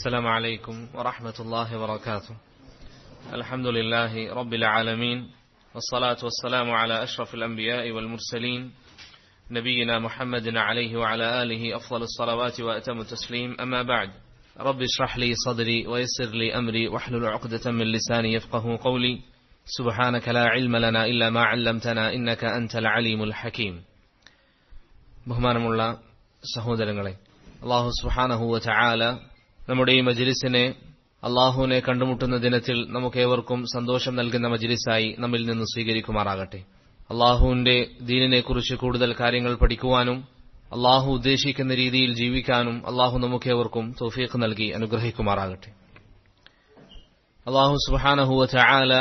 السلام عليكم ورحمة الله وبركاته. الحمد لله رب العالمين، والصلاة والسلام على أشرف الأنبياء والمرسلين نبينا محمد عليه وعلى آله أفضل الصلوات وأتم التسليم. أما بعد، رب اشرح لي صدري ويسر لي أمري واحلل عقدة من لساني يفقه قولي. سبحانك لا علم لنا إلا ما علمتنا إنك أنت العليم الحكيم. ബഹുമാനമുള്ള സഹോദരങ്ങളെ, അല്ലാഹു സുബ്ഹാനഹു വ തആല നമ്മുടെ ഈ മജ്ലിസിനെ അല്ലാഹുവിനെ കണ്ടുമുട്ടുന്ന ദിനത്തിൽ നമുക്കേവർക്കും സന്തോഷം നൽകുന്ന മജ്ലിസായി നമ്മിൽ നിന്ന് സ്വീകരിക്കുമാറാകട്ടെ. അല്ലാഹുവിന്റെ ദീനിനെക്കുറിച്ച് കൂടുതൽ കാര്യങ്ങൾ പഠിക്കുവാനും അല്ലാഹു ഉദ്ദേശിക്കുന്ന രീതിയിൽ ജീവിക്കാനും അല്ലാഹു നമുക്കേവർക്കും തൗഫീഖ് നൽകി അനുഗ്രഹിക്കുമാറാകട്ടെ. അല്ലാഹു സുബ്ഹാനഹു വ തആല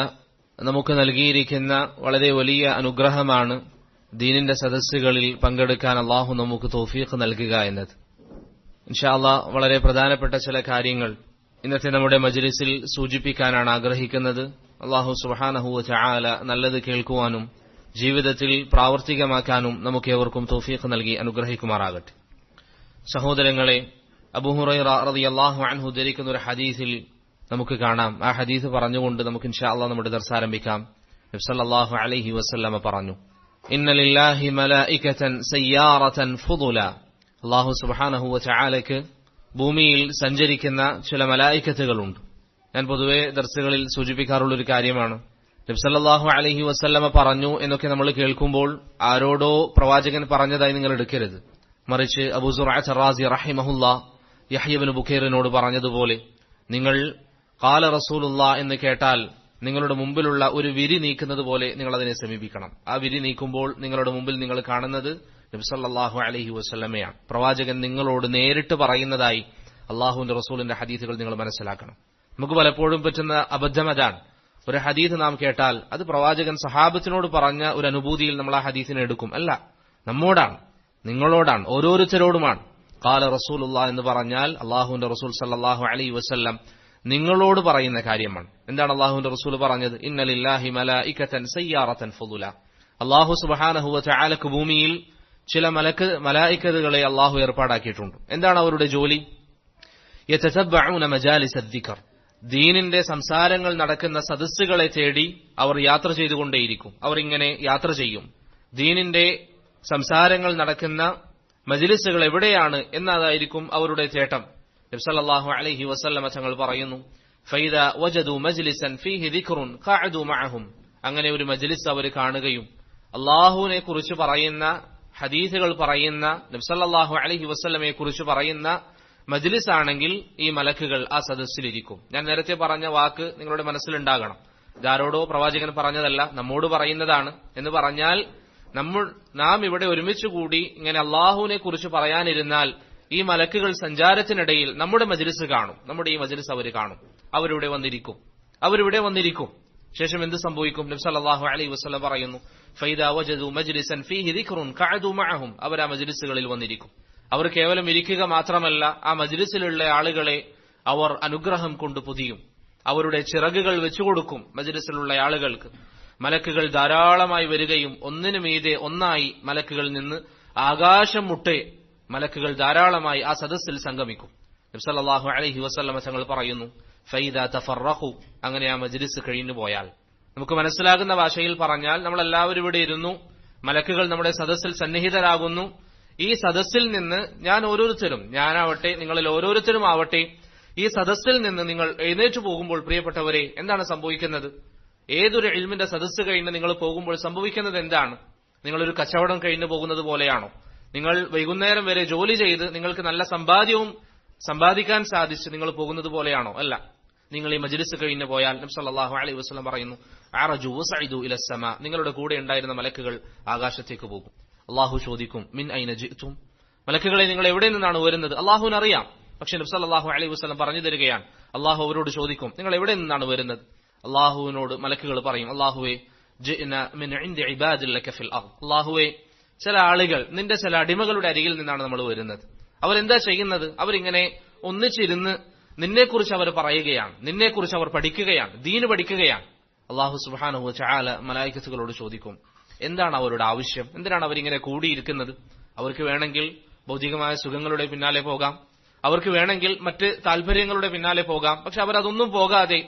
നമുക്ക് നൽകിയിരിക്കുന്ന വളരെ വലിയ അനുഗ്രഹമാണ് ദീനിന്റെ സദസ്സുകളിൽ പങ്കെടുക്കാൻ അല്ലാഹു നമുക്ക് തൗഫീഖ് നൽകുക എന്നത്. ഇൻഷാ അല്ലാഹ് വളരെ പ്രധാനപ്പെട്ട ചില കാര്യങ്ങൾ ഇന്നത്തെ നമ്മുടെ മജ്ലിസിൽ സൂചിപ്പിക്കാനാണ് ആഗ്രഹിക്കുന്നത്. അല്ലാഹു സുബ്ഹാനഹു വ തആല നല്ലത് കേൾക്കുവാനും ജീവിതത്തിൽ പ്രാവർത്തികമാക്കാനും നമുക്കേവർക്കും തൗഫീഖ് നൽകി അനുഗ്രഹിക്കുമാറാകട്ടെ. സഹോദരങ്ങളെ, അബൂ ഹുറൈറ റളിയല്ലാഹു അൻഹു ഉദ്ധരിക്കുന്ന ഒരു ഹദീസിൽ നമുക്ക് കാണാം. ആ ഹദീസ് പറഞ്ഞുകൊണ്ട് നമുക്ക് ഇൻഷാ അല്ലാഹ് നമ്മുടെ ദർസ് ആരംഭിക്കാം. നബി സല്ലല്ലാഹു അലൈഹി വസല്ലമ പറഞ്ഞു, ഇന്ന ലില്ലാഹി മലായികതൻ സയ്യാറതൻ ഫുദുല. അല്ലാഹു സുബ്ഹാനഹു വ തആലയ്ക്ക് ഭൂമിയിൽ സഞ്ചരിക്കുന്ന ചില മലായികത്തുകളുണ്ട്. ഞാൻ പൊതുവെ ദർസുകളിൽ സൂചിപ്പിക്കാറുള്ളൊരു കാര്യമാണ്. നബി സല്ലല്ലാഹു അലൈഹി വസല്ലമ പറഞ്ഞു എന്നൊക്കെ നമ്മൾ കേൾക്കുമ്പോൾ ആരോടോ പ്രവാചകൻ പറഞ്ഞതായി നിങ്ങൾ എടുക്കരുത്. മറിച്ച് അബൂ സുറഅത്ത് റാസി റഹിമഹുല്ലാഹ് യഹ്യ ഇബ്നു ബുഖൈറിനോട് പറഞ്ഞതുപോലെ, നിങ്ങൾ ഖാല റസൂലുള്ളാഹ് എന്ന് കേട്ടാൽ നിങ്ങളുടെ മുമ്പിലുള്ള ഒരു വിരി നീക്കുന്നത് പോലെ നിങ്ങൾ അതിനെ സമീപിക്കണം. ആ വിരി നീക്കുമ്പോൾ നിങ്ങളുടെ മുമ്പിൽ നിങ്ങൾ കാണുന്നത് നബി സല്ലല്ലാഹു അലൈഹി വസല്ലമയാണ്. പ്രവാചകൻ നിങ്ങളോട് നേരിട്ട് പറയുന്നതായി അല്ലാഹുവിന്റെ റസൂലിന്റെ ഹദീസുകൾ നിങ്ങൾ മനസ്സിലാക്കണം. നമുക്ക് പലപ്പോഴും പറ്റുന്ന അബദ്ധം അതാണ്. ഒരു ഹദീസ് നാം കേട്ടാൽ അത് പ്രവാചകൻ സഹാബത്തിനോട് പറഞ്ഞ ഒരു അനുഭൂതിയിൽ നമ്മൾ ആ ഹദീസിനെ എടുക്കും. അല്ല, നമ്മോടാണ്, നിങ്ങളോടാണ്, ഓരോരുത്തരോടുമാണ്. ഖാല റസൂലുള്ളാഹ് എന്ന് പറഞ്ഞാൽ അല്ലാഹുവിന്റെ റസൂൽ സല്ലല്ലാഹു അലൈഹി വസല്ലം നിങ്ങളോട് പറയുന്ന കാര്യമാണ്. എന്താണ് അല്ലാഹുവിന്റെ റസൂൽ പറഞ്ഞത്? ഇന്ന ലില്ലാഹി മലായികതൻ സയ്യാറതൻ ഫുദുല. അല്ലാഹു സുബ്ഹാനഹു വ തആലക്ക് ഭൂമിയിൽ ചില മലായികത്തുകളെ അല്ലാഹു ഏർപ്പാടാക്കിയിട്ടുണ്ട്. എന്താണ് അവരുടെ ജോലി? യതതബ്ബഊന മജാലിസദ് ദിക്ർ. ദീനിന്റെ സംസാരങ്ങൾ നടക്കുന്ന സദസ്സുകളെ തേടി അവർ യാത്ര ചെയ്തുകൊണ്ടേയിരിക്കും. അവർ ഇങ്ങനെ യാത്ര ചെയ്യും. ദീനിന്റെ സംസാരങ്ങൾ നടക്കുന്ന മജ്ലിസുകൾ എവിടെയാണ് എന്നതായിരിക്കും അവരുടെ തേട്ടം. നബി സല്ലല്ലാഹു അലൈഹി വസല്ലമ തങ്ങൾ പറയുന്നു, ഫൈദാ വജദു മജ്ലിസൻ ഫീഹി ദിക്റുൻ ഖഅദു മഅഹും. അങ്ങനെ ഒരു മജ്ലിസ് അവർ കാണുകയും അല്ലാഹുവിനെ കുറിച്ച് പറയുന്ന ഹദീസുകൾ പറയുന്ന നബി സല്ലല്ലാഹു അലൈഹി വസല്ലമയെ കുറിച്ച് പറയുന്ന മജ്ലിസ് ആണെങ്കിൽ ഈ മലക്കുകൾ ആ സദസ്സിലിരിക്കും. ഞാൻ നേരത്തെ പറഞ്ഞ വാക്ക് നിങ്ങളുടെ മനസ്സിലുണ്ടാകണം. ഇതാരോടോ പ്രവാചകൻ പറഞ്ഞതല്ല, നമ്മോട് പറയുന്നതാണ് എന്ന് പറഞ്ഞാൽ നാം ഇവിടെ ഒരുമിച്ച് കൂടി ഇങ്ങനെ അല്ലാഹുവിനെ കുറിച്ച് പറയാനിരുന്നാൽ ഈ മലക്കുകൾ സഞ്ചാരത്തിനിടയിൽ നമ്മുടെ മജ്ലിസ് കാണും. നമ്മുടെ ഈ മജ്ലിസ് അവർ കാണും. അവരിവിടെ വന്നിരിക്കും. ശേഷം എന്ത് സംഭവിക്കും? നബി സല്ലല്ലാഹു അലൈഹി വസല്ലം പറയുന്നു, ഫൈദാ വജദു മജ്ലിസൻ ഫീഹി ദിക്റുൻ ഖഅദു മഅഹും. അവർ ആ മജ്ലിസുകളിൽ വന്നിരിക്കും. അവർ കേവലം ഇരിക്കുക മാത്രമല്ല, ആ മജ്ലിസിലുള്ള ആളുകളെ അവർ അനുഗ്രഹം കൊണ്ട് പൊതിയും. അവരുടെ ചിറകുകൾ വെച്ചുകൊടുക്കും മജ്ലിസിലുള്ള ആളുകൾക്ക്. മലക്കുകൾ ധാരാളമായി വരികയും ഒന്നിനു മീതെ ഒന്നായി മലക്കുകളിൽ നിന്ന് ആകാശം മുട്ടെ മലക്കുകൾ ധാരാളമായി ആ സദസ്സിൽ സംഗമിക്കും. നബി സല്ലല്ലാഹു അലൈഹി വസല്ലം തങ്ങൾ പറയുന്നു, ഫൈദാ തഫറഖു. അങ്ങനെ ആ മജ്ലിസ് കഴിഞ്ഞു പോയാൽ, നമുക്ക് മനസ്സിലാകുന്ന ഭാഷയിൽ പറഞ്ഞാൽ, നമ്മളെല്ലാവരും ഇവിടെ ഇരുന്നു, മലക്കുകൾ നമ്മുടെ സദസ്സിൽ സന്നിഹിതരാകുന്നു. ഈ സദസ്സിൽ നിന്ന് ഞാനാവട്ടെ നിങ്ങളിൽ ഓരോരുത്തരും ആവട്ടെ, ഈ സദസ്സിൽ നിന്ന് നിങ്ങൾ എഴുന്നേറ്റ് പോകുമ്പോൾ പ്രിയപ്പെട്ടവരെ എന്താണ് സംഭവിക്കുന്നത്? ഏതൊരു ഇൽമിന്റെ സദസ്സ് കഴിഞ്ഞ് നിങ്ങൾ പോകുമ്പോൾ സംഭവിക്കുന്നത് എന്താണ്? നിങ്ങളൊരു കച്ചവടം കഴിഞ്ഞു പോകുന്നത് പോലെയാണോ? നിങ്ങൾ വൈകുന്നേരം വരെ ജോലി ചെയ്ത് നിങ്ങൾക്ക് നല്ല സമ്പാദ്യവും സമ്പാദിക്കാൻ സാധിച്ച് നിങ്ങൾ പോകുന്നത് പോലെയാണോ? അല്ല. നിങ്ങൾ ഈ മജ്ലിസ് കഴിഞ്ഞു പോയാൽ നബി സല്ലല്ലാഹു അലൈഹി വസല്ലം പറയുന്നു, അറജു വസഇദു ഇലസ്സമാ. നിങ്ങളുടെ കൂടെ ഉണ്ടായിരുന്ന മലക്കുകൾ ആകാശത്തേക്ക് പോകും. അല്ലാഹു ചോദിക്കും, മിൻ ഐന ജിഅ്തും. മലക്കുകളെ, നിങ്ങൾ എവിടെ നിന്നാണ് വരുന്നത്? അല്ലാഹുവിന് അറിയാം. പക്ഷെ നബി സല്ലല്ലാഹു അലൈഹി വസല്ലം പറഞ്ഞു തരികയാണ്, അല്ലാഹു അവരോട് ചോദിക്കും, നിങ്ങൾ എവിടെ നിന്നാണ് വരുന്നത്? അല്ലാഹുവിനോട് മലക്കുകൾ പറയും, അല്ലാഹുവേ, ജിഅ്ന മിൻ ഇൻദി ഇബാദിൻ ലക ഫിൽ അർദ്. അല്ലാഹുവേ, ചില ആളുകൾ, നിന്റെ ചില അടിമകളുടെ അരികിൽ നിന്നാണ് നമ്മൾ വരുന്നത്. അവരെന്താ ചെയ്യുന്നത്? അവരിങ്ങനെ ഒന്നിച്ചിരുന്ന് നിന്നെക്കുറിച്ച് അവർ പറയുകയാണ്, നിന്നെക്കുറിച്ച് അവർ പഠിക്കുകയാണ്, ദീന് പഠിക്കുകയാണ്. അല്ലാഹു സുബ്ഹാനഹു വ തആല മലായികത്തുകളോട് ചോദിക്കും, എന്താണ് അവരുടെ ആവശ്യം? എന്തിനാണ് അവരിങ്ങനെ കൂടിയിരിക്കുന്നത്? അവർക്ക് വേണമെങ്കിൽ ഭൗതികമായ സുഖങ്ങളുടെ പിന്നാലെ പോകാം, അവർക്ക് വേണമെങ്കിൽ മറ്റ് താല്പര്യങ്ങളുടെ പിന്നാലെ പോകാം. പക്ഷെ അവരതൊന്നും പോകാതെ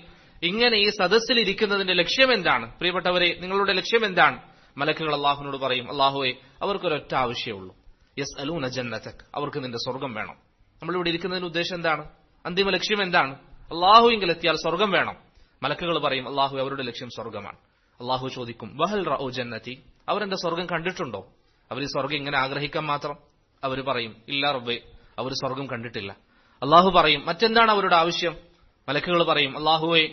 ഇങ്ങനെ ഈ സദസ്സിൽ ഇരിക്കുന്നതിന്റെ ലക്ഷ്യം എന്താണ്? പ്രിയപ്പെട്ടവരെ, നിങ്ങളുടെ ലക്ഷ്യം എന്താണ്? മലക്കുകൾ അള്ളാഹുവിനോട് പറയും, അള്ളാഹുവെ, അവർക്കൊരൊറ്റ ആവശ്യമുള്ളൂ, യസ്അലൂന ജന്നതക്, അവർക്ക് നിന്റെ സ്വർഗം വേണം. നമ്മളിവിടെ ഇരിക്കുന്നതിന് ഉദ്ദേശം എന്താണ്? അന്തിമ ലക്ഷ്യം എന്താണ്? അള്ളാഹുവിങ്കിൽ എത്തിയാൽ സ്വർഗം വേണം. മലക്കുകൾ പറയും, അള്ളാഹു, അവരുടെ ലക്ഷ്യം സ്വർഗമാണ്. അള്ളാഹു ചോദിക്കും, വഹൽ റഅൂ ജന്നതി, അവരെന്റെ സ്വർഗം കണ്ടിട്ടുണ്ടോ? അവർ ഈ സ്വർഗം ഇങ്ങനെ ആഗ്രഹിക്കാൻ മാത്രം? അവർ പറയും, ഇല്ല റബ്ബേ, അവർ സ്വർഗം കണ്ടിട്ടില്ല. അള്ളാഹു പറയും, മറ്റെന്താണ് അവരുടെ ആവശ്യം? മലക്കുകൾ പറയും, അള്ളാഹുവെ,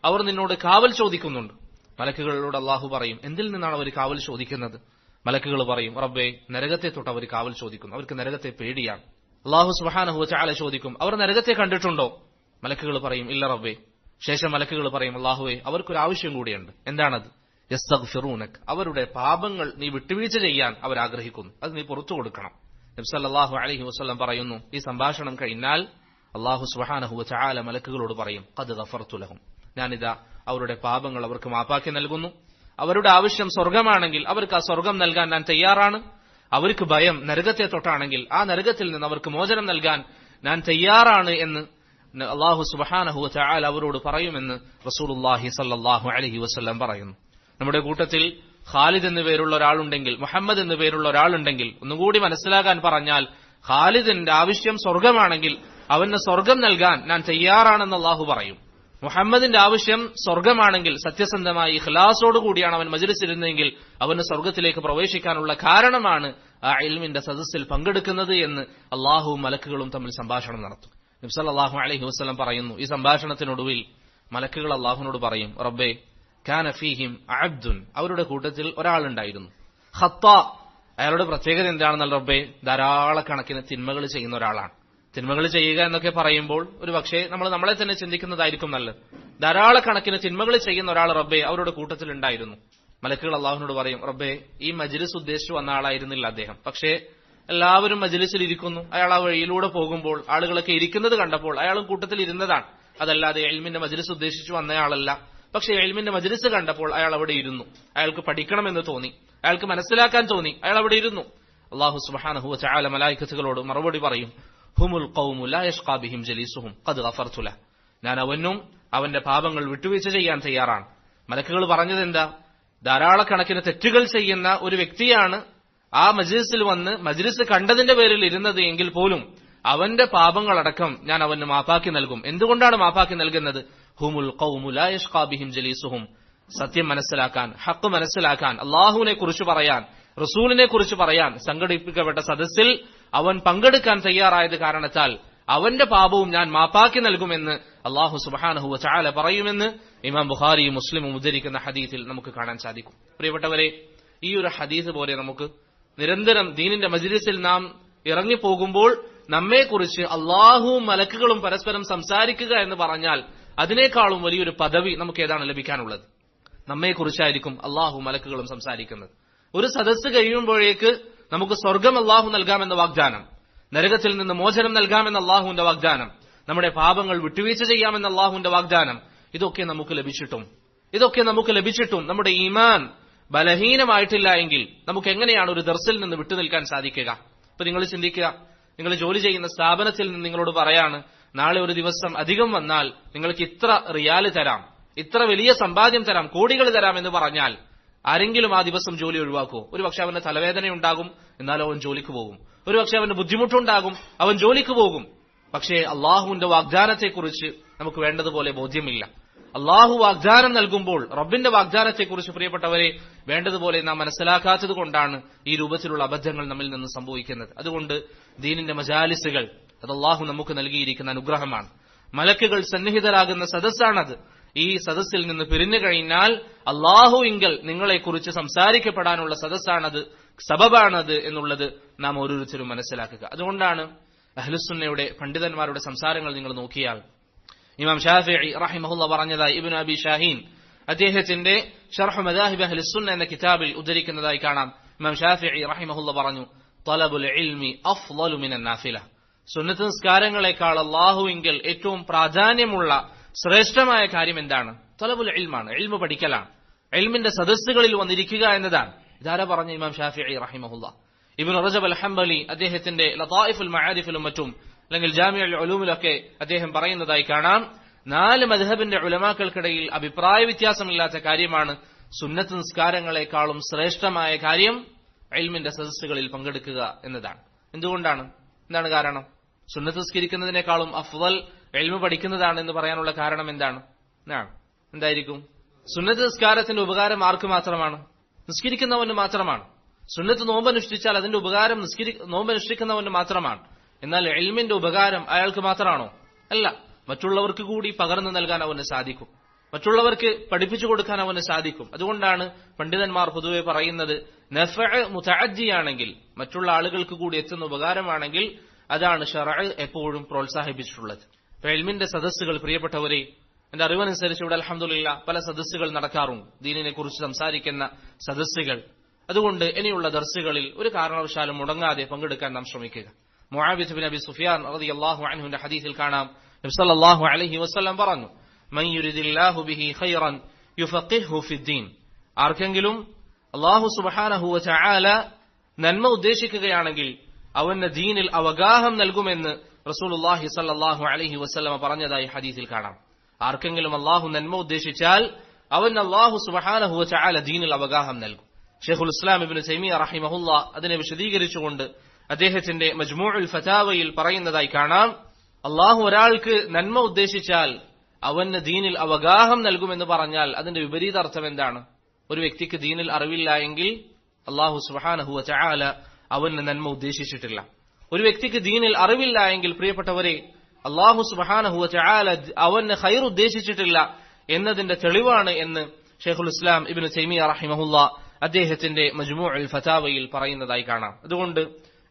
അവർ നിന്നോട് കാവൽ ചോദിക്കുന്നുണ്ട്. മലക്കുകളോട് അള്ളാഹു പറയും, എന്തിൽ നിന്നാണ് അവർ കാവൽ ചോദിക്കുന്നത്? മലക്കുകൾ പറയും, റബ്ബേ, നരകത്തെ തൊട്ട് അവർ കാവൽ ചോദിക്കുന്നു, അവർക്ക് നരകത്തെ പേടിയാണ്. അള്ളാഹു സുബ്ഹാനഹു വ തആല ചോദിക്കും, അവർ നരകത്തെ കണ്ടിട്ടുണ്ടോ? മലക്കുകൾ പറയും, ഇല്ല റബ്ബേ. ശേഷം മലക്കുകൾ പറയും, അള്ളാഹുവെ, അവർക്കൊരു ആവശ്യം കൂടിയുണ്ട്. എന്താണത്? യസ്തഗ്ഫിറൂനക്, അവരുടെ പാപങ്ങൾ നീ വിട്ടുവീഴ്ച ചെയ്യാൻ അവർ ആഗ്രഹിക്കുന്നു, അത് നീ പുറത്തു കൊടുക്കണം. നബി സല്ലല്ലാഹു അലൈഹി വസല്ലം പറയുന്നു, ഈ സംഭാഷണം കഴിഞ്ഞാൽ അള്ളാഹു സുബ്ഹാനഹു വ തആല മലക്കുകളോട് പറയും, ഖദ് ഗഫർതു ലഹും, ഞാനിതാ അവരുടെ പാപങ്ങൾ അവർക്ക് മാപ്പാക്കി നൽകുന്നു. അവരുടെ ആവശ്യം സ്വർഗമാണെങ്കിൽ അവർക്ക് ആ സ്വർഗം നൽകാൻ ഞാൻ തയ്യാറാണ്. അവർക്ക് ഭയം നരകത്തെ തൊട്ടാണെങ്കിൽ ആ നരകത്തിൽ നിന്ന് അവർക്ക് മോചനം നൽകാൻ ഞാൻ തയ്യാറാണ് എന്ന് അള്ളാഹു സുബ്ഹാനഹു വ തആല അവരോട് പറയുമെന്ന് റസൂലുള്ളാഹി സ്വല്ലല്ലാഹു അലൈഹി വസല്ലം പറയുന്നു. നമ്മുടെ കൂട്ടത്തിൽ ഖാലിദ് എന്നു പേരുള്ള ഒരാളുണ്ടെങ്കിൽ, മുഹമ്മദ് എന്നു പേരുള്ള ഒരാളുണ്ടെങ്കിൽ, ഒന്നുകൂടി മനസ്സിലാക്കാൻ പറഞ്ഞാൽ, ഖാലിദിന്റെ ആവശ്യം സ്വർഗമാണെങ്കിൽ അവന് സ്വർഗം നൽകാൻ ഞാൻ തയ്യാറാണെന്ന് അള്ളാഹു പറയും. മുഹമ്മദിന്റെ ആവശ്യം സ്വർഗമാണെങ്കിൽ സത്യസന്ധമായി ഇഖ്ലാസോടുകൂടിയാണ് അവൻ മജ്‌ലിസിലിരുന്നെങ്കിൽ അവന് സ്വർഗത്തിലേക്ക് പ്രവേശിക്കാനുള്ള കാരണമാണ് ആ ഇൽമിന്റെ സദസ്സിൽ പങ്കെടുക്കുന്നത് എന്ന് അള്ളാഹുവും മലക്കുകളും തമ്മിൽ സംഭാഷണം നടത്തും. നബി സല്ലല്ലാഹു അലൈഹി വസല്ലം പറയുന്നു, ഈ സംഭാഷണത്തിനൊടുവിൽ മലക്കുകൾ അള്ളാഹുവിനോട് പറയും, റബ്ബേ, കാന ഫീഹിം അബ്ദുൻ, അവരുടെ കൂട്ടത്തിൽ ഒരാളുണ്ടായിരുന്നു, ഖത്താ, അയാളുടെ പ്രത്യേകത എന്താണെന്നാൽ റബ്ബേ, ധാരാളക്കണക്കിന് തിന്മകൾ ചെയ്യുന്ന ഒരാളാണ്. തിന്മകൾ ചെയ്യുക എന്നൊക്കെ പറയുമ്പോൾ ഒരു പക്ഷേ നമ്മൾ നമ്മളെ തന്നെ ചിന്തിക്കുന്നതായിരിക്കും നല്ലത്. ധാരാളക്കണക്കിന് തിന്മകൾ ചെയ്യുന്ന ഒരാൾ റബ്ബേ അവരുടെ കൂട്ടത്തിൽ ഉണ്ടായിരുന്നു. മലക്കുകൾ അള്ളാഹുവിനോട് പറയും, റബ്ബേ, ഈ മജ്‌ലിസ് ഉദ്ദേശിച്ചു വന്ന ആളായിരുന്നില്ല അദ്ദേഹം, പക്ഷേ എല്ലാവരും മജ്‌ലിസിൽ ഇരിക്കുന്നു, അയാൾ ആ വഴിയിലൂടെ പോകുമ്പോൾ ആളുകളൊക്കെ ഇരിക്കുന്നത് കണ്ടപ്പോൾ അയാളും കൂട്ടത്തിൽ ഇരുന്നതാണ്. അതല്ലാതെ ഇൽമിന്റെ മജ്‌ലിസ് ഉദ്ദേശിച്ചു വന്നയാളല്ല. പക്ഷേ ഇൽമിന്റെ മജ്‌ലിസ് കണ്ടപ്പോൾ അയാൾ അവിടെ ഇരുന്നു, അയാൾക്ക് പഠിക്കണമെന്ന് തോന്നി, അയാൾക്ക് മനസ്സിലാക്കാൻ തോന്നി, അയാൾ അവിടെ ഇരുന്നു. അല്ലാഹു സുബ്ഹാനഹു വ തആല മലായികത്തുകളോട് മറുപടി പറയും, ഹുമുൽ ഖൗമു ലാ യഷ്ഖാ ബിഹിം ജലീസുഹും ഖദ് ഗഫർതു ലഹു, ഞാൻ അവനും അവന്റെ പാപങ്ങൾ വിട്ടുവീഴ്ച ചെയ്യാൻ തയ്യാറാണ്. മലക്കുകൾ പറഞ്ഞത് എന്താ? ധാരാളക്കണക്കിന് തെറ്റുകൾ ചെയ്യുന്ന ഒരു വ്യക്തിയാണ് ആ മജ്‌ലിസിൽ വന്ന് മജ്‌ലിസ് കണ്ടതിന്റെ പേരിൽ ഇരുന്നത് എങ്കിൽ പോലും അവന്റെ പാപങ്ങളടക്കം ഞാൻ അവന് മാപ്പാക്കി നൽകും. എന്തുകൊണ്ടാണ് മാപ്പാക്കി നൽകുന്നത്? ഹുമുൽ ഖൗമു ലാ യഷ്ഖാ ബിഹിം ജലീസുഹും, സത്യം മനസ്സിലാക്കാൻ, ഹഖ് മനസ്സിലാക്കാൻ, അള്ളാഹുവിനെ കുറിച്ച് പറയാൻ, റസൂലിനെ കുറിച്ച് പറയാൻ സംഘടിപ്പിക്കപ്പെട്ട സദസ്സിൽ അവൻ പങ്കെടുക്കാൻ തയ്യാറായത് കാരണത്താൽ അവന്റെ പാപവും ഞാൻ മാപ്പാക്കി നൽകുമെന്ന് അള്ളാഹു സുബ്ഹാനഹു വ തആല പറയുമെന്ന് ഇമാം ബുഖാരിയും മുസ്ലിമും ഉദ്ധരിക്കുന്ന ഹദീസിൽ നമുക്ക് കാണാൻ സാധിക്കും. പ്രിയപ്പെട്ടവരെ, ഈ ഒരു ഹദീസ് പോലെ നമുക്ക് നിരന്തരം ദീനിന്റെ മജ്‌ലിസിൽ നാം ഇറങ്ങിപ്പോകുമ്പോൾ നമ്മെക്കുറിച്ച് അള്ളാഹുവും മലക്കുകളും പരസ്പരം സംസാരിക്കുക എന്ന് പറഞ്ഞാൽ അതിനേക്കാളും വലിയൊരു പദവി നമുക്ക് ഏതാണ് ലഭിക്കാനുള്ളത്? നമ്മെക്കുറിച്ചായിരിക്കും അള്ളാഹുവും മലക്കുകളും സംസാരിക്കുന്നത്. ഒരു സദസ്സ് കഴിയുമ്പോഴേക്ക് നമുക്ക് സ്വർഗം അള്ളാഹു നൽകാമെന്ന വാഗ്ദാനം, നരകത്തിൽ നിന്ന് മോചനം നൽകാമെന്ന അള്ളാഹുവിന്റെ വാഗ്ദാനം, നമ്മുടെ പാപങ്ങൾ വിട്ടുവീഴ്ച ചെയ്യാമെന്ന അള്ളാഹുവിന്റെ വാഗ്ദാനം, ഇതൊക്കെ നമുക്ക് ലഭിച്ചിട്ടും നമ്മുടെ ഈമാൻ ബലഹീനമായിട്ടില്ല എങ്കിൽ നമുക്ക് എങ്ങനെയാണ് ഒരു ദർസിൽ നിന്ന് വിട്ടുനിൽക്കാൻ സാധിക്കുക? ഇപ്പൊ നിങ്ങൾ ചിന്തിക്കുക, നിങ്ങൾ ജോലി ചെയ്യുന്ന സ്ഥാപനത്തിൽ നിന്ന് നിങ്ങളോട് പറയാണ്, നാളെ ഒരു ദിവസം അധികം വന്നാൽ നിങ്ങൾക്ക് ഇത്ര റിയാല് തരാം, ഇത്ര വലിയ സമ്പാദ്യം തരാം, കോടികൾ തരാം എന്ന് പറഞ്ഞാൽ ആരെങ്കിലും ആ ദിവസം ജോലി ഒഴിവാക്കുമോ? ഒരുപക്ഷെ അവന് തലവേദനയുണ്ടാകും, എന്നാലും അവൻ ജോലിക്ക് പോകും. ഒരുപക്ഷെ അവന് ബുദ്ധിമുട്ടുണ്ടാകും, അവൻ ജോലിക്ക് പോകും. പക്ഷേ അള്ളാഹുവിന്റെ വാഗ്ദാനത്തെക്കുറിച്ച് നമുക്ക് വേണ്ടതുപോലെ ബോധ്യമില്ല. അള്ളാഹു വാഗ്ദാനം നൽകുമ്പോൾ റബ്ബിന്റെ വാഗ്ദാനത്തെക്കുറിച്ച് പ്രിയപ്പെട്ടവരെ വേണ്ടതുപോലെ നാം മനസ്സിലാക്കാത്തത് കൊണ്ടാണ് ഈ രൂപത്തിലുള്ള അബദ്ധങ്ങൾ നമ്മിൽ നിന്ന് സംഭവിക്കുന്നത്. അതുകൊണ്ട് ദീനിന്റെ മജാലിസുകൾ അത് അള്ളാഹു നമുക്ക് നൽകിയിരിക്കുന്ന അനുഗ്രഹമാണ്. മലക്കുകൾ സന്നിഹിതരാകുന്ന സദസ്സാണത്. ഈ സദസ്സിൽ നിന്ന് പിരിഞ്ഞു കഴിഞ്ഞാൽ അള്ളാഹുവിങ്കൽ നിങ്ങളെക്കുറിച്ച് സംസാരിക്കപ്പെടാനുള്ള സദസ്സാണത്, സബബാണത് എന്നുള്ളത് നാം ഓരോരുത്തരും മനസ്സിലാക്കുക. അതുകൊണ്ടാണ് അഹ്ലുസുന്നയുടെ പണ്ഡിതന്മാരുടെ സംസാരങ്ങൾ നിങ്ങൾ നോക്കിയാൽ ഇമാം ഷാഫിഈ റഹിമഹുല്ലാഹ് പറഞ്ഞതായി ഇബ്നു അബി ഷാഹീൻ അദ്ദേഹത്തിന്റെ ശർഹ് മദാഹിബ് അഹ്ലുസുന്ന എന്ന കിതാബിൽ ഉദ്ധരിക്കുന്നതായി കാണാം. ഇമാം ഷാഫിഈ റഹിമഹുല്ലാഹ് പറഞ്ഞു, തലബുൽ ഇൽമി അഫ്ളലു മിനൻ നാഫില, സുന്നത്ത് നിസ്കാരങ്ങളെക്കാൾ അള്ളാഹുവിങ്കൽ ഏറ്റവും പ്രാധാന്യമുള്ള ശ്രേഷ്ഠമായ കാര്യം എന്താണ്? തലബുൽ ഇൽമാണ്, ഇൽമു പഠിക്കലാണ്, ഇൽമിന്റെ സദസ്സുകളിൽ വന്നിരിക്കുക എന്നതാണ്. ഇതാരാ പറഞ്ഞ? ഇമാം ഷാഫിഈ റഹിമഹുല്ലാഹ്. ഇബ്നു റജബ് അൽ ഹംബലി അദ്ദേഹത്തിന്റെ ലതായിഫുൽ മആരിഫിലും മറ്റും അല്ലെങ്കിൽ ജാമിഉൽ ഉലൂമിലൊക്കെ അദ്ദേഹം പറയുന്നതായി കാണാം, 4 മദ്ഹബിന്റെ ഉലമാക്കൾക്കിടയിൽ അഭിപ്രായ വ്യത്യാസമില്ലാത്ത കാര്യമാണ് സുന്നത്ത് നിസ്കാരങ്ങളെക്കാളും ശ്രേഷ്ഠമായ കാര്യം ഇൽമിന്റെ സദസ്സുകളിൽ പങ്കെടുക്കുക എന്നതാണ്. എന്താണ് കാരണം? സുന്നത്ത് നിസ്കരിക്കുന്നതിനേക്കാളും അഫ്ളൽ ഇൽമു പഠിക്കുന്നതാണ് എന്ന് പറയാനുള്ള കാരണം എന്തായിരിക്കും? സുന്നത്ത് നിസ്കാരത്തിന്റെ ഉപകാരം ആർക്ക് മാത്രമാണ്? നിസ്കരിക്കുന്നവന് മാത്രമാണ്. സുന്നത്ത് നോമ്പനുഷ്ഠിച്ചാൽ അതിന്റെ ഉപകാരം നോമ്പനുഷ്ഠിക്കുന്നവന് മാത്രമാണ്. എന്നാൽ ഇൽമിന്റെ ഉപകാരം അയാൾക്ക് മാത്രമാണോ? അല്ല, മറ്റുള്ളവർക്ക് കൂടി പകർന്നു നൽകാൻ അവന് സാധിക്കും, മറ്റുള്ളവർക്ക് പഠിപ്പിച്ചു കൊടുക്കാൻ അവന് സാധിക്കും. അതുകൊണ്ടാണ് പണ്ഡിതന്മാർ പൊതുവെ പറയുന്നത്, നഫഅ് മുതഅദ്ദിയാണെങ്കിൽ, മറ്റുള്ള ആളുകൾക്ക് കൂടി എത്തുന്ന ഉപകാരമാണെങ്കിൽ അതാണ് ശർഅ് എപ്പോഴും പ്രോത്സാഹിപ്പിച്ചിട്ടുള്ളത്. ഇൽമിന്റെ സദസ്സുകൾ, പ്രിയപ്പെട്ടവരെ, എന്റെ അറിവനുസരിച്ച് ഇവിടെ അൽഹംദുലില്ലാ പല സദസ്സുകൾ നടക്കാറുണ്ട്, ദീനിനെ കുറിച്ച് സംസാരിക്കുന്ന സദസ്സുകൾ. അതുകൊണ്ട് ഇനിയുള്ള ദർസുകളിൽ ഒരു കാരണവശാലും മുടങ്ങാതെ പങ്കെടുക്കാൻ നാം ശ്രമിക്കുക. മുആവിയ ബിൻ അബി സുഫിയാൻ റളിയല്ലാഹു അൻഹുവിന്റെ ഹദീസിൽ കാണാം, നബി സല്ലല്ലാഹു അലൈഹി വസല്ലം പറഞ്ഞു, മൻ യുരിദില്ലാഹു ബിഹി ഖൈറൻ യുഫഖിഹു ഫിദ്ദീൻ. ആർക്കെങ്കിലും അല്ലാഹു സുബ്ഹാനഹു വ തആല നന്മ ഉദ്ദേശിക്കുകയാണെങ്കിൽ അവന് ദീനിൽ അവഗാഹം നൽകുമെന്ന് റസൂലുള്ളാഹി സല്ലല്ലാഹു അലൈഹി വസല്ലം പറഞ്ഞതായി ഹദീസിൽ കാണാം. ആർക്കെങ്കിലും അല്ലാഹു നന്മ ഉദ്ദേശിച്ചാൽ അവൻ അല്ലാഹു സുബ്ഹാനഹു വ തആല ദീനിൽ അവഗാഹം നൽകും. ഷെയ്ഖുൽ ഇസ്ലാം ഇബ്നു തൈമിയ്യ റഹിമഹുല്ലാ അതിനെ വിശദീകരിച്ചുകൊണ്ട് അദ്ദേഹത്തിന്റെ മജ്മൂഉൽ ഫതാവയിൽ പറയുന്നതായി കാണാം, അല്ലാഹു ഒരാൾക്ക് നന്മ ഉദ്ദേശിച്ചാൽ അവന് ദീനിൽ അവഗാഹം നൽകുമെന്ന് പറഞ്ഞാൽ അതിന്റെ വിപരീത അർത്ഥം എന്താണ്? ഒരു വ്യക്തിക്ക് ദീനിൽ അറിവില്ല എങ്കിൽ അല്ലാഹു സുബ്ഹാനഹു വ തആല അവന് നന്മ ഉദ്ദേശിച്ചിട്ടില്ല. ഒരു വ്യക്തിക്ക് ദീനിൽ അറിവില്ല എങ്കിൽ പ്രിയപ്പെട്ടവരെ, അല്ലാഹു സുബ്ഹാനഹു വ തആല അവന് ഖൈർ ഉദ്ദേശിച്ചിട്ടില്ല എന്നതിന്റെ തെളിവാണ് എന്ന് ഷെയ്ഖുൽ ഇസ്ലാം ഇബ്നു തൈമിയ്യ റഹിമഹുല്ലാ അദ്ദേഹത്തിന്റെ മജ്മൂഉൽ ഫതാവയിൽ പറയുന്നതായി കാണാം. അതുകൊണ്ട്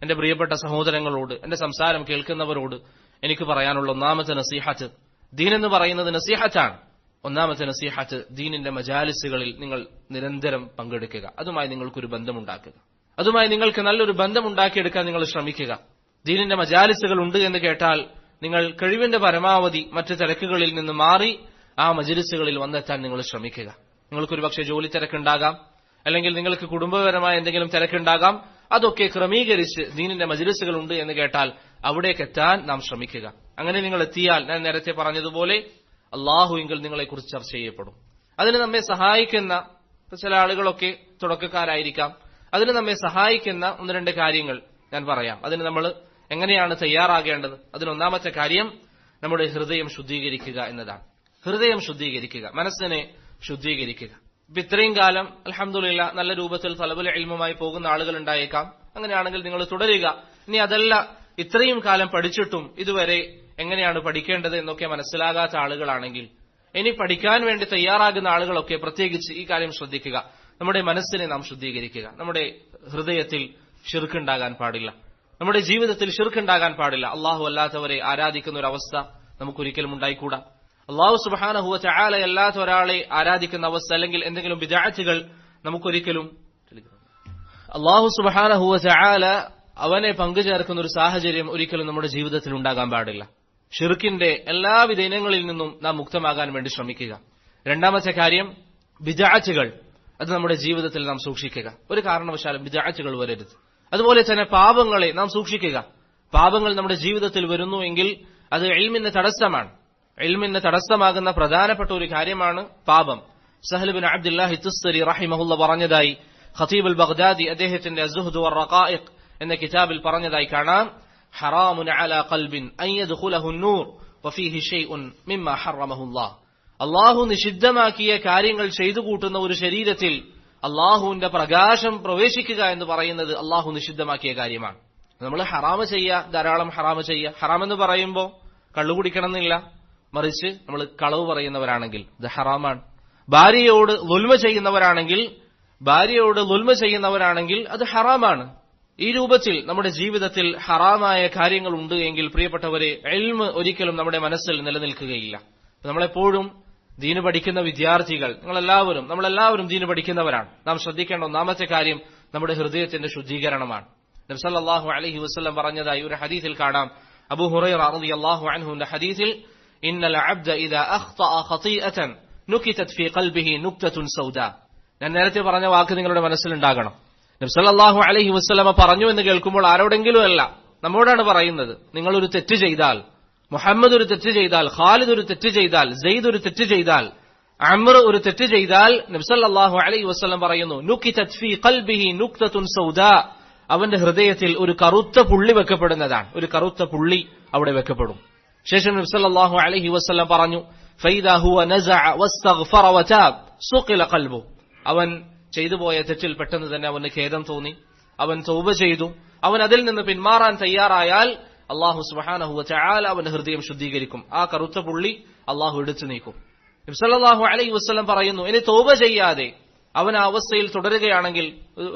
എന്റെ പ്രിയപ്പെട്ട സഹോദരങ്ങളോട്, എന്റെ സംസാരം കേൾക്കുന്നവരോട് എനിക്ക് പറയാനുള്ള ഒന്നാമത്തെ നസീഹത്ത്, ദീൻ എന്ന് പറയുന്നത് നസീഹത്താണ്. ഒന്നാമത്തെ നസീഹത്ത്, ദീനിന്റെ മജാലിസുകളിൽ നിങ്ങൾ നിരന്തരം പങ്കെടുക്കുക, അതുമായി നിങ്ങൾക്കൊരു ബന്ധമുണ്ടാക്കുക, അതുമായി നിങ്ങൾക്ക് നല്ലൊരു ബന്ധമുണ്ടാക്കിയെടുക്കാൻ നിങ്ങൾ ശ്രമിക്കുക. ദീനിന്റെ മജാലിസുകൾ ഉണ്ട് എന്ന് കേട്ടാൽ നിങ്ങൾ കഴിവിന്റെ പരമാവധി മറ്റു തിരക്കുകളിൽ നിന്ന് മാറി ആ മജ്ലിസുകളിൽ വന്നെത്താൻ നിങ്ങൾ ശ്രമിക്കുക. നിങ്ങൾക്കൊരു പക്ഷേ ജോലി തിരക്കുണ്ടാകാം, അല്ലെങ്കിൽ നിങ്ങൾക്ക് കുടുംബപരമായ എന്തെങ്കിലും തിരക്കുണ്ടാകാം. അതൊക്കെ ക്രമീകരിച്ച് ദീനിന്റെ മജ്ലിസുകൾ ഉണ്ട് എന്ന് കേട്ടാൽ അവിടേക്ക് എത്താൻ നാം ശ്രമിക്കുക. അങ്ങനെ നിങ്ങൾ എത്തിയാൽ ഞാൻ നേരത്തെ പറഞ്ഞതുപോലെ അല്ലാഹുവിങ്കൽ നിങ്ങളെക്കുറിച്ച് ചർച്ച ചെയ്യപ്പെടും. അതിന് നമ്മെ സഹായിക്കുന്ന ചില ആളുകളൊക്കെ തുടക്കക്കാരായിരിക്കാം. അതിന് നമ്മെ സഹായിക്കുന്ന 1-2 കാര്യങ്ങൾ ഞാൻ പറയാം. അതിന് നമ്മൾ എങ്ങനെയാണ് തയ്യാറാകേണ്ടത്? അതിനൊന്നാമത്തെ കാര്യം നമ്മുടെ ഹൃദയം ശുദ്ധീകരിക്കുക എന്നതാണ്. ഹൃദയം ശുദ്ധീകരിക്കുക, മനസ്സിനെ ശുദ്ധീകരിക്കുക. ഇത്രയും കാലം അൽഹംദുലില്ലാ നല്ല രൂപത്തിൽ തലബുൽ ഇൽമുമായി പോകുന്ന ആളുകൾ ഉണ്ടായേക്കാം. അങ്ങനെയാണെങ്കിൽ നിങ്ങൾ തുടരുക. ഇനി അതല്ല, ഇത്രയും കാലം പഠിച്ചിട്ടും ഇതുവരെ എങ്ങനെയാണ് പഠിക്കേണ്ടത് എന്നൊക്കെ മനസ്സിലാകാത്ത ആളുകളാണെങ്കിൽ, ഇനി പഠിക്കാൻ വേണ്ടി തയ്യാറാകുന്ന ആളുകളൊക്കെ പ്രത്യേകിച്ച് ഈ കാര്യം ശ്രദ്ധിക്കുക. നമ്മുടെ മനസ്സിനെ നാം ശുദ്ധീകരിക്കുക. നമ്മുടെ ഹൃദയത്തിൽ ശിർക്ക് ഉണ്ടാകാൻ പാടില്ല, നമ്മുടെ ജീവിതത്തിൽ ശിർക്ക് ഉണ്ടാകാൻ പാടില്ല. അല്ലാഹു അല്ലാത്തവരെ ആരാധിക്കുന്ന ഒരു അവസ്ഥ നമുക്കൊരിക്കലും ഉണ്ടായിക്കൂടാ. അല്ലാഹു സുബ്ഹാനഹു വ തആല അല്ലാത്ത ഒരാളെ ആരാധിക്കുന്ന അവസ്ഥ, അല്ലെങ്കിൽ എന്തെങ്കിലും ബിദ്അത്തുകൾ നമുക്കൊരിക്കലും, അല്ലാഹു സുബ്ഹാനഹു വ തആല അവനെ പങ്കുചേർക്കുന്ന ഒരു സാഹചര്യം ഒരിക്കലും നമ്മുടെ ജീവിതത്തിൽ ഉണ്ടാകാൻ പാടില്ല. ഷിർക്കിന്റെ എല്ലാവിധ ഇനങ്ങളിൽ നിന്നും നാം മുക്തമാകാൻ വേണ്ടി ശ്രമിക്കുക. രണ്ടാമത്തെ കാര്യം, ബിദ്അത്തുകൾ, അത് നമ്മുടെ ജീവിതത്തിൽ നാം സൂക്ഷിക്കുക. ഒരു കാരണവശാലും ബിദ്അത്തുകൾ വരരുത്. അതുപോലെ തന്നെ പാപങ്ങളെ നാം സൂക്ഷിക്കുക. പാപങ്ങൾ നമ്മുടെ ജീവിതത്തിൽ വരുന്നു എങ്കിൽ അത് ഇൽമിന് തടസ്സമാണ്. ഇൽമിന് തടസ്സമാകുന്ന പ്രധാനപ്പെട്ട ഒരു കാര്യമാണ് പാപം. സഹൽ ബിൻ അബ്ദുല്ലാഹി തുസ്തരി റഹിമഹുല്ലാ പറഞ്ഞതായി ഖതീബുൽ ബഗ്ദാദി അദ്ദേഹത്തിന്റെ അസ്സുഹ്ദ് വറഖായിഖ് എന്ന കിതാബിൽ പറഞ്ഞതായി കാണാം, ഹറാമുൻ അലാ ഖൽബിൻ അൻ യദ്ഖുലഹു അൻ-നൂർ വഫീഹി ഷൈഉൻ മിമ്മാ ഹറമഹുല്ലാഹ്. അല്ലാഹു നിഷിദ്ധമാക്കിയ കാര്യങ്ങൾ ചെയ്തു കൂട്ടുന്ന ഒരു ശരീരത്തിൽ അല്ലാഹുവിന്റെ പ്രകാശം പ്രവേശിക്കുക എന്ന് പറയുന്നത് അല്ലാഹു നിഷിദ്ധമാക്കിയ കാര്യമാണ്. നമ്മൾ ഹറാമ് ചെയ്യുക, ധാരാളം ഹറാമ് ചെയ്യുക. ഹറാം എന്ന് പറയുമ്പോൾ കള്ളു കുടിക്കണം എന്നില്ല, മറിച്ച് നമ്മൾ കളവ് പറയുന്നവരാണെങ്കിൽ ഇത് ഹറാമാണ്. ഭാര്യയോട് ളുൽമ ചെയ്യുന്നവരാണെങ്കിൽ അത് ഹറാമാണ്. ഈ രൂപത്തിൽ നമ്മുടെ ജീവിതത്തിൽ ഹറാമായ കാര്യങ്ങൾ ഉണ്ട് എങ്കിൽ പ്രിയപ്പെട്ടവരെ, ഇൽമ് ഒരിക്കലും നമ്മുടെ മനസ്സിൽ നിലനിൽക്കുകയില്ല. നമ്മളെപ്പോഴും ദീന് പഠിക്കുന്ന വിദ്യാർത്ഥികൾ, നമ്മളെല്ലാവരും ദീന് പഠിക്കുന്നവരാണ്. നാം ശ്രദ്ധിക്കേണ്ട ഒന്നാമത്തെ കാര്യം നമ്മുടെ ഹൃദയത്തിന്റെ ശുദ്ധീകരണമാണ്. നബി സല്ലല്ലാഹു അലൈഹി വസല്ലം പറഞ്ഞതായി ഒരു ഹദീസിൽ കാണാം, അബൂ ഹുറൈറ റളിയല്ലാഹു അൻഹുവിന്റെ ഹദീസിൽ, ഇന്നൽ അബ്ദ ഇദാ അഖ്തഅ ഖതീഅതൻ നുകിതത് ഫീ ഖൽബിഹി നുക്തത്തുൻ സൗദാ. ഞാൻ നേരത്തെ പറഞ്ഞ വാക്ക് നിങ്ങളുടെ മനസ്സിലുണ്ടാകണം. നബി സല്ലല്ലാഹു അലൈഹി വസല്ലം പറഞ്ഞു എന്ന് കേൾക്കുമ്പോൾ ആരോടെങ്കിലും അല്ല, നമ്മോടാണ് പറയുന്നത്. നിങ്ങളൊരു തെറ്റ് ചെയ്താൽ, മുഹമ്മദ് ഒരു തെറ്റ് ചെയ്താൽ, ഖാലിദ് ഒരു തെറ്റ് ചെയ്താൽ, സെയ്ദ് ഒരു തെറ്റ് ചെയ്താൽ, അംർ ഒരു തെറ്റ് ചെയ്താൽ നബി സല്ലല്ലാഹു അലൈഹി വസല്ലം പറയുന്നു, നുകിതത് ഫീ ഖൽബിഹി നുക്തത്തുൻ സൗദാ, അവന്റെ ഹൃദയത്തിൽ ഒരു കറുത്ത പുള്ളി വെക്കപ്പെടുന്നതാണ്. ഒരു കറുത്ത പുള്ളി അവിടെ വെക്കപ്പെടും. ശേഷം നബി സല്ലല്ലാഹു അലൈഹി വസല്ലം പറഞ്ഞു, ഫൈദാ ഹുവ നസഅ വസ്തഗ്ഫറ വതാബ് സുഖില ഖൽബു, അവൻ ചെയ്തു പോയ തെറ്റിൽ പെട്ടെന്ന് തന്നെ അവന് ഖേദം തോന്നി, അവൻ തൗബ ചെയ്തു, അവൻ അതിൽ നിന്ന് പിന്മാറാൻ തയ്യാറായാൽ അല്ലാഹു സുബ്ഹാനഹു വ തആല അവന്റെ ഹൃദയം ശുദ്ധീകരിക്കും. ആ കറുത്ത പുള്ളി അല്ലാഹു എടുത്തു നീക്കും. നബി സല്ലല്ലാഹു അലൈഹി വസല്ലം പറയുന്നു, ഇനി തൗബ ചെയ്യാതെ അവൻ ആ അവസ്ഥയിൽ തുടരുകയാണെങ്കിൽ,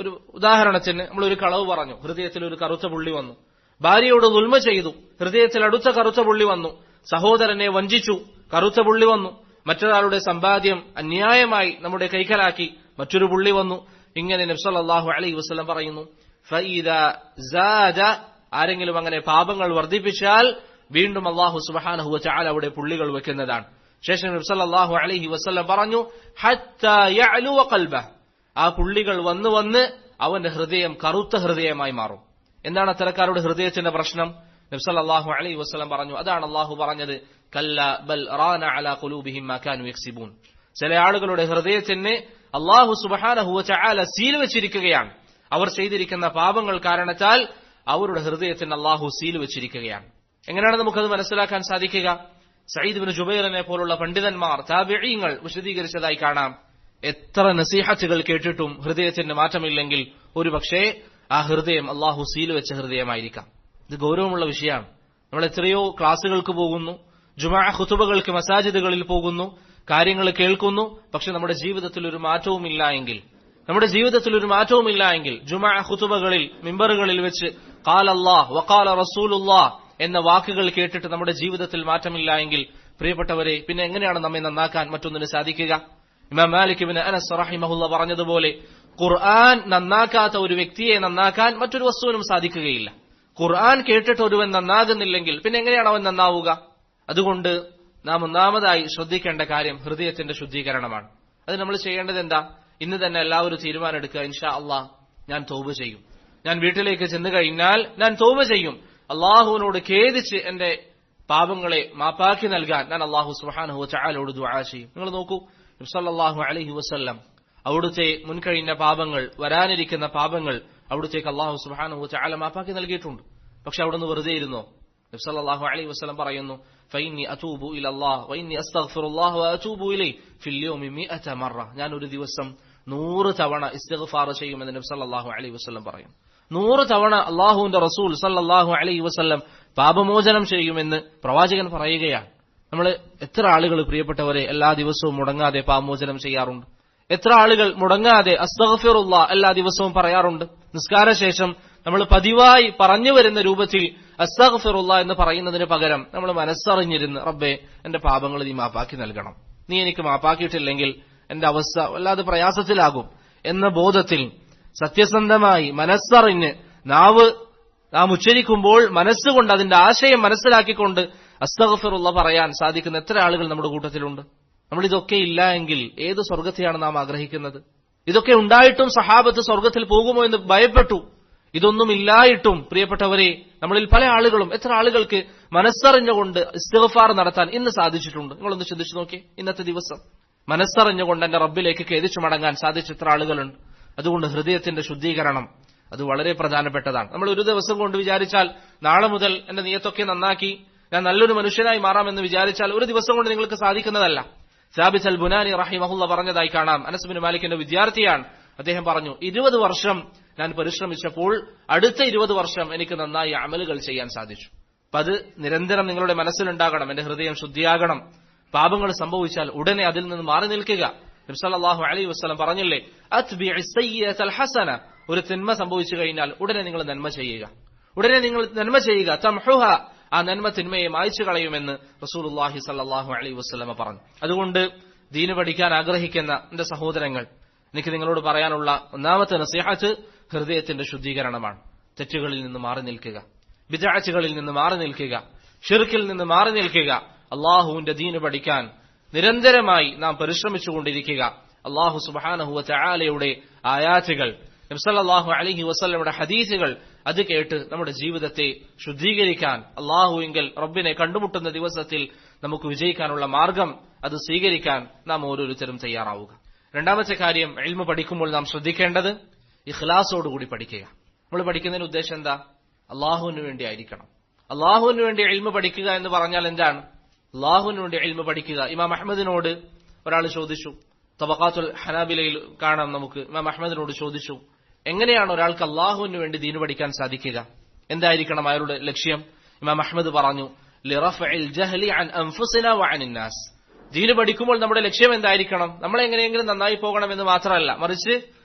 ഒരു ഉദാഹരണത്തിന് നമ്മളൊരു കളവ് പറഞ്ഞു, ഹൃദയത്തിൽ ഒരു കറുത്ത പുള്ളി വന്നു, ഭാര്യയോട് ദുൽമ ചെയ്തു, ഹൃദയത്തിൽ അടുത്ത കറുത്ത പുള്ളി വന്നു, സഹോദരനെ വഞ്ചിച്ചു, കറുത്ത പുള്ളി വന്നു, മറ്റൊരാളുടെ സമ്പാദ്യം അന്യായമായി നമ്മുടെ കൈക്കലാക്കി, മറ്റൊരു പുള്ളി വന്നു. ഇങ്ങനെ നബി സല്ലല്ലാഹു അലൈഹി വസല്ലം പറയുന്നു, ഫഇദാ സാദ, ആരെങ്കിലും അങ്ങനെ പാപങ്ങൾ വർദ്ധിപ്പിച്ചാൽ വീണ്ടും അല്ലാഹു സുബ്ഹാനഹു വ തആല അവിടെ പുള്ളികൾ വെക്കുന്നതാണ്. ശേഷം നബി സല്ലല്ലാഹു അലൈഹി വസല്ലം പറഞ്ഞു, ഹത്താ യഅലു ഖൽബഹ്, ആ പുള്ളികൾ വന്ന് വന്ന് അവന്റെ ഹൃദയം കറുത്ത ഹൃദയമായി മാറും. എന്താണ് അത്തരക്കാരുടെ ഹൃദയത്തിന്റെ പ്രശ്നം? നബി സല്ലല്ലാഹു അലൈഹി വസല്ലം പറഞ്ഞു, അതാണ് അല്ലാഹു പറഞ്ഞത്, കല്ലാ ബൽ റാന അലാ ഖുലൂബിഹിം മാ കാനൂ യക്സിബൂൻ. ചില ആളുകളുടെ ഹൃദയത്തിന് അല്ലാഹു സുബ്ഹാനഹു വ തആല സീൽ വെച്ചിരിക്കുകയാണ്. അവർ ചെയ്തിരിക്കുന്ന പാപങ്ങൾ കാരണത്താൽ അവരുടെ ഹൃദയത്തിന് അല്ലാഹു സീൽ വെച്ചിരിക്കുകയാണ്. എങ്ങനെയാണ് നമുക്കത് മനസ്സിലാക്കാൻ സാധിക്കുക? സഈദ് ഇബ്നു ജുബൈറിനെ പോലുള്ള പണ്ഡിതന്മാർ, താബിഈങ്ങൾ വിശദീകരിച്ചതായി കാണാം. എത്ര നസീഹത്തുകൾ കേട്ടിട്ടും ഹൃദയത്തിന് മാറ്റമില്ലെങ്കിൽ ഒരുപക്ഷേ ആ ഹൃദയം അല്ലാഹു സീൽ വെച്ച ഹൃദയമായിരിക്കാം. ഇത് ഗൗരവമുള്ള വിഷയമാണ്. നമ്മൾ എത്രയോ ക്ലാസുകൾക്ക് പോകുന്നു, ജുമുഅ ഖുതുബകൾക്ക് മസാജിദുകളിൽ പോകുന്നു, കാര്യങ്ങൾ കേൾക്കുന്നു, പക്ഷെ നമ്മുടെ ജീവിതത്തിൽ ഒരു മാറ്റവുമില്ല എങ്കിൽ, ജുമുഅ ഖുതുബകളിൽ മിമ്പറുകളിൽ വെച്ച് ഖാല അല്ലാഹ് വഖാല റസൂലുള്ളാഹ് എന്ന വാക്കുകൾ കേട്ടിട്ട് നമ്മുടെ ജീവിതത്തിൽ മാറ്റമില്ല എങ്കിൽ, പ്രിയപ്പെട്ടവരെ, പിന്നെ എങ്ങനെയാണ് നമ്മെ നന്നാക്കാൻ മറ്റൊന്നിന് സാധിക്കുക? ഇമാം മാലിക് ഇബ്നു അനസ് റഹിമഹുല്ലാഹ് പറഞ്ഞതുപോലെ, ഖുർആൻ നന്നാക്കാത്ത ഒരു വ്യക്തിയെ നന്നാക്കാൻ മറ്റൊരു വസ്തുവിനും സാധിക്കുകയില്ല. ഖുർആൻ കേട്ടിട്ട് ഒരുവൻ നന്നാകുന്നില്ലെങ്കിൽ പിന്നെ എങ്ങനെയാണ് അവൻ നന്നാവുക? അതുകൊണ്ട് നാം ഒന്നാമതായി ശ്രദ്ധിക്കേണ്ട കാര്യം ഹൃദയത്തിന്റെ ശുദ്ധീകരണമാണ്. അത് നമ്മൾ ചെയ്യേണ്ടത് എന്താ? ഇന്ന് തന്നെ എല്ലാവരും തീരുമാനം എടുക്കുക, ഇൻഷാ അല്ലാഹ് ഞാൻ തൗബ ചെയ്യും. ഞാൻ വീട്ടിലേക്ക് ചെന്നു കഴിഞ്ഞാൽ ഞാൻ തൗബ ചെയ്യും. അള്ളാഹുവിനോട് ഖേദിച്ച് എന്റെ പാപങ്ങളെ മാപ്പാക്കി നൽകാൻ ഞാൻ അല്ലാഹു സുബ്ഹാനഹു വ തആലയോട് ദുആ ചെയ്യും. നിങ്ങൾ നോക്കൂ, നബി സല്ലല്ലാഹു അലൈഹി വസല്ലം അവിടുത്തെ മുൻകഴിഞ്ഞ പാപങ്ങൾ, വരാനിരിക്കുന്ന പാപങ്ങൾ അവിടുത്തേക്ക് അല്ലാഹു സുബ്ഹാനഹു വ തആല മാപ്പാക്കി നൽകിയിട്ടുണ്ട്. പക്ഷെ അവിടുന്ന് വെറുതെ ഇരുന്നോ? നബി സല്ലല്ലാഹു അലൈഹി വസല്ലം പറയുന്നു, ഫഇന്നി അതൂബു ഇലല്ലാഹ് വഇന്നി അസ്തഗ്ഫിറുല്ലാഹ് വഅതൂബു ഇലൈഹി ഫിൽ യൗമി 100 മറ. ഞാൻ ഒരു ദിവസം 100 തവണ ഇസ്തിഗ്ഫാർ ചെയ്യുമെന്ന് നബി സല്ലല്ലാഹു അലൈഹി വസല്ലം പറയും. 100 തവണ അല്ലാഹുവിന്റെ റസൂൽ സല്ലല്ലാഹു അലൈഹി വസല്ലം പാപമോചനം ചെയ്യുമെന്ന് പ്രവാചകൻ പറയുകയാണ്. നമ്മൾ എത്ര ആളുകൾ, പ്രിയപ്പെട്ടവരെ, എല്ലാ ദിവസവും മുടങ്ങാതെ പാപമോചനം ചെയ്യാറുണ്ട്? എത്ര ആളുകൾ മുടങ്ങാതെ അസ്തഗ്ഫിറുല്ലാഹ് എല്ലാ ദിവസവും പറയാറുണ്ട്? നിസ്കാരശേഷം നമ്മൾ പതിവായി പറഞ്ഞു വരുന്ന രൂപത്തിൽ അസ്തഗ്ഫിറുല്ലാഹ് എന്ന് പറയുന്നതിന് പകരം നമ്മൾ മനസ്സറിഞ്ഞിരുന്ന്, റബ്ബേ എന്റെ പാപങ്ങൾ നീ മാപ്പാക്കി നൽകണം, നീ എനിക്ക് മാപ്പാക്കിയിട്ടില്ലെങ്കിൽ എന്റെ അവസ്ഥ വല്ലാതെ പ്രയാസത്തിലാകും എന്ന ബോധത്തിൽ സത്യസന്ധമായി മനസ്സറിഞ്ഞ് നാം ഉച്ചരിക്കുമ്പോൾ മനസ്സുകൊണ്ട് അതിന്റെ ആശയം മനസ്സിലാക്കിക്കൊണ്ട് അസ്തഗ്ഫിറുല്ലാഹ് പറയാൻ സാധിക്കുന്ന എത്ര ആളുകൾ നമ്മുടെ കൂട്ടത്തിലുണ്ട്? നമ്മൾ ഇതൊക്കെ ഇല്ല എങ്കിൽ ഏത് സ്വർഗത്തെയാണ് നാം ആഗ്രഹിക്കുന്നത്? ഇതൊക്കെ ഉണ്ടായിട്ടും സഹാബത്ത് സ്വർഗത്തിൽ പോകുമോ എന്ന് ഭയപ്പെട്ടു. ഇതൊന്നും ഇല്ലായിട്ടും, പ്രിയപ്പെട്ടവരെ, നമ്മളിൽ പല ആളുകളും, എത്ര ആളുകൾക്ക് മനസ്സറിഞ്ഞുകൊണ്ട് ഇസ്തിഗ്ഫാർ നടത്താൻ ഇന്ന് സാധിച്ചിട്ടുണ്ട്? നിങ്ങളൊന്ന് ചിന്തിച്ചു നോക്കി. ഇന്നത്തെ ദിവസം മനസ്സറിഞ്ഞുകൊണ്ട് എന്റെ റബ്ബിലേക്ക് ഖേദിച്ചു മടങ്ങാൻ സാധിച്ച എത്ര ആളുകളുണ്ട്? അതുകൊണ്ട് ഹൃദയത്തിന്റെ ശുദ്ധീകരണം അത് വളരെ പ്രധാനപ്പെട്ടതാണ്. നമ്മൾ ഒരു ദിവസം കൊണ്ട് വിചാരിച്ചാൽ നാളെ മുതൽ എന്റെ നിയത്തൊക്കെ നന്നാക്കി ഞാൻ നല്ലൊരു മനുഷ്യനായി മാറാമെന്ന് വിചാരിച്ചാൽ ഒരു ദിവസം കൊണ്ട് നിങ്ങൾക്ക് സാധിക്കുന്നതല്ല. സാബിത്ത് അൽ ബുനാനി റഹിമഹുല്ലാഹ് പറഞ്ഞതായി കാണാം. അനസ് ബിൻ മാലിക്കിന്റെ വിദ്യാർത്ഥിയാണ്. അദ്ദേഹം പറഞ്ഞു, 20 വർഷം ഞാൻ പരിശ്രമിച്ചപ്പോൾ അടുത്ത 20 വർഷം എനിക്ക് നന്നായി അമലുകൾ ചെയ്യാൻ സാധിച്ചു. അപ്പൊ അത് നിരന്തരം നിങ്ങളുടെ മനസ്സിലുണ്ടാകണം. എന്റെ ഹൃദയം ശുദ്ധിയാകണം. പാപങ്ങൾ സംഭവിച്ചാൽ ഉടനെ അതിൽ നിന്ന് മാറി നിൽക്കുക. നബി സല്ലല്ലാഹു അലൈഹി വസല്ലം പറഞ്ഞില്ലേ, അത്ബിഇ സയ്യിഅത്തൽ ഹസന, ഒരു തിന്മ സംഭവിച്ചു കഴിഞ്ഞാൽ ഉടനെ നിങ്ങൾ നന്മ ചെയ്യുക, തംഹുഹ, ആ നന്മ തിന്മയെ മായ്ച്ചു കളയുമെന്ന് റസൂലുള്ളാഹി സല്ലല്ലാഹു അലൈഹി വസല്ലം പറഞ്ഞു. അതുകൊണ്ട് ദീന് പഠിക്കാൻ ആഗ്രഹിക്കുന്ന എന്റെ സഹോദരങ്ങൾ, എനിക്ക് നിങ്ങളോട് പറയാനുള്ള ഒന്നാമത്തെ നസീഹത്ത് ഹൃദയത്തിന്റെ ശുദ്ധീകരണമാണ്. തെറ്റുകളിൽ നിന്ന് മാറി നിൽക്കുക, ബിദ്അത്തുകളിൽ നിന്ന് മാറി നിൽക്കുക, ഷിർക്കിൽ നിന്ന് മാറി നിൽക്കുക. അള്ളാഹുവിന്റെ ദീന് പഠിക്കാൻ നിരന്തരമായി നാം പരിശ്രമിച്ചുകൊണ്ടിരിക്കുക. അള്ളാഹു സുബ്ഹാനഹു വ തആലയുടെ ആയാത്തുകൾ, നബി സല്ലല്ലാഹു അലൈഹി വസല്ലമയുടെ ഹദീസുകൾ അത് കേട്ട് നമ്മുടെ ജീവിതത്തെ ശുദ്ധീകരിക്കാൻ, അല്ലാഹുവിങ്കൽ റബ്ബിനെ കണ്ടുമുട്ടുന്ന ദിവസത്തിൽ നമുക്ക് വിജയിക്കാനുള്ള മാർഗം അത് സ്വീകരിക്കാൻ നാം ഓരോരുത്തരും തയ്യാറാവുക. രണ്ടാമത്തെ കാര്യം, ഇൽമു പഠിക്കുമ്പോൾ നാം ശ്രദ്ധിക്കേണ്ടത് ഇഖ്ലാസോടുകൂടി പഠിക്കുക. നമ്മൾ പഠിക്കുന്നതിന് ഉദ്ദേശം എന്താ? അള്ളാഹുവിന് വേണ്ടി ആയിരിക്കണം. അള്ളാഹുവിന് വേണ്ടി ഇൽമു പഠിക്കുക എന്ന് പറഞ്ഞാൽ എന്താണ്? അള്ളാഹുവിന് വേണ്ടി ഇൽമു പഠിക്കുക. ഇമാം അഹ്മദിനോട് ഒരാൾ ചോദിച്ചു, തബഖാത്തുൽ ഹനാബിലയിൽ കാണാം നമുക്ക്. ഇമാം അഹ്മദിനോട് ചോദിച്ചു, എങ്ങനെയാണ് ഒരാൾക്ക് അള്ളാഹുവിന് വേണ്ടി ദീന് പഠിക്കാൻ സാധിക്കുക? എന്തായിരിക്കണം അയാളുടെ ലക്ഷ്യം? ഇമാം അഹ്മദ് പറഞ്ഞു, ലിറഫഇൽ ജഹ്ലി അൻ അൻഫുസിനാ വഅനിൻ നാസ്. ദീന് പഠിക്കുമ്പോൾ നമ്മുടെ ലക്ഷ്യം എന്തായിരിക്കണം? നമ്മൾ എങ്ങനെയെങ്കിലും നന്നായി പോകണമെന്ന് മാത്രമല്ല, മറിച്ച്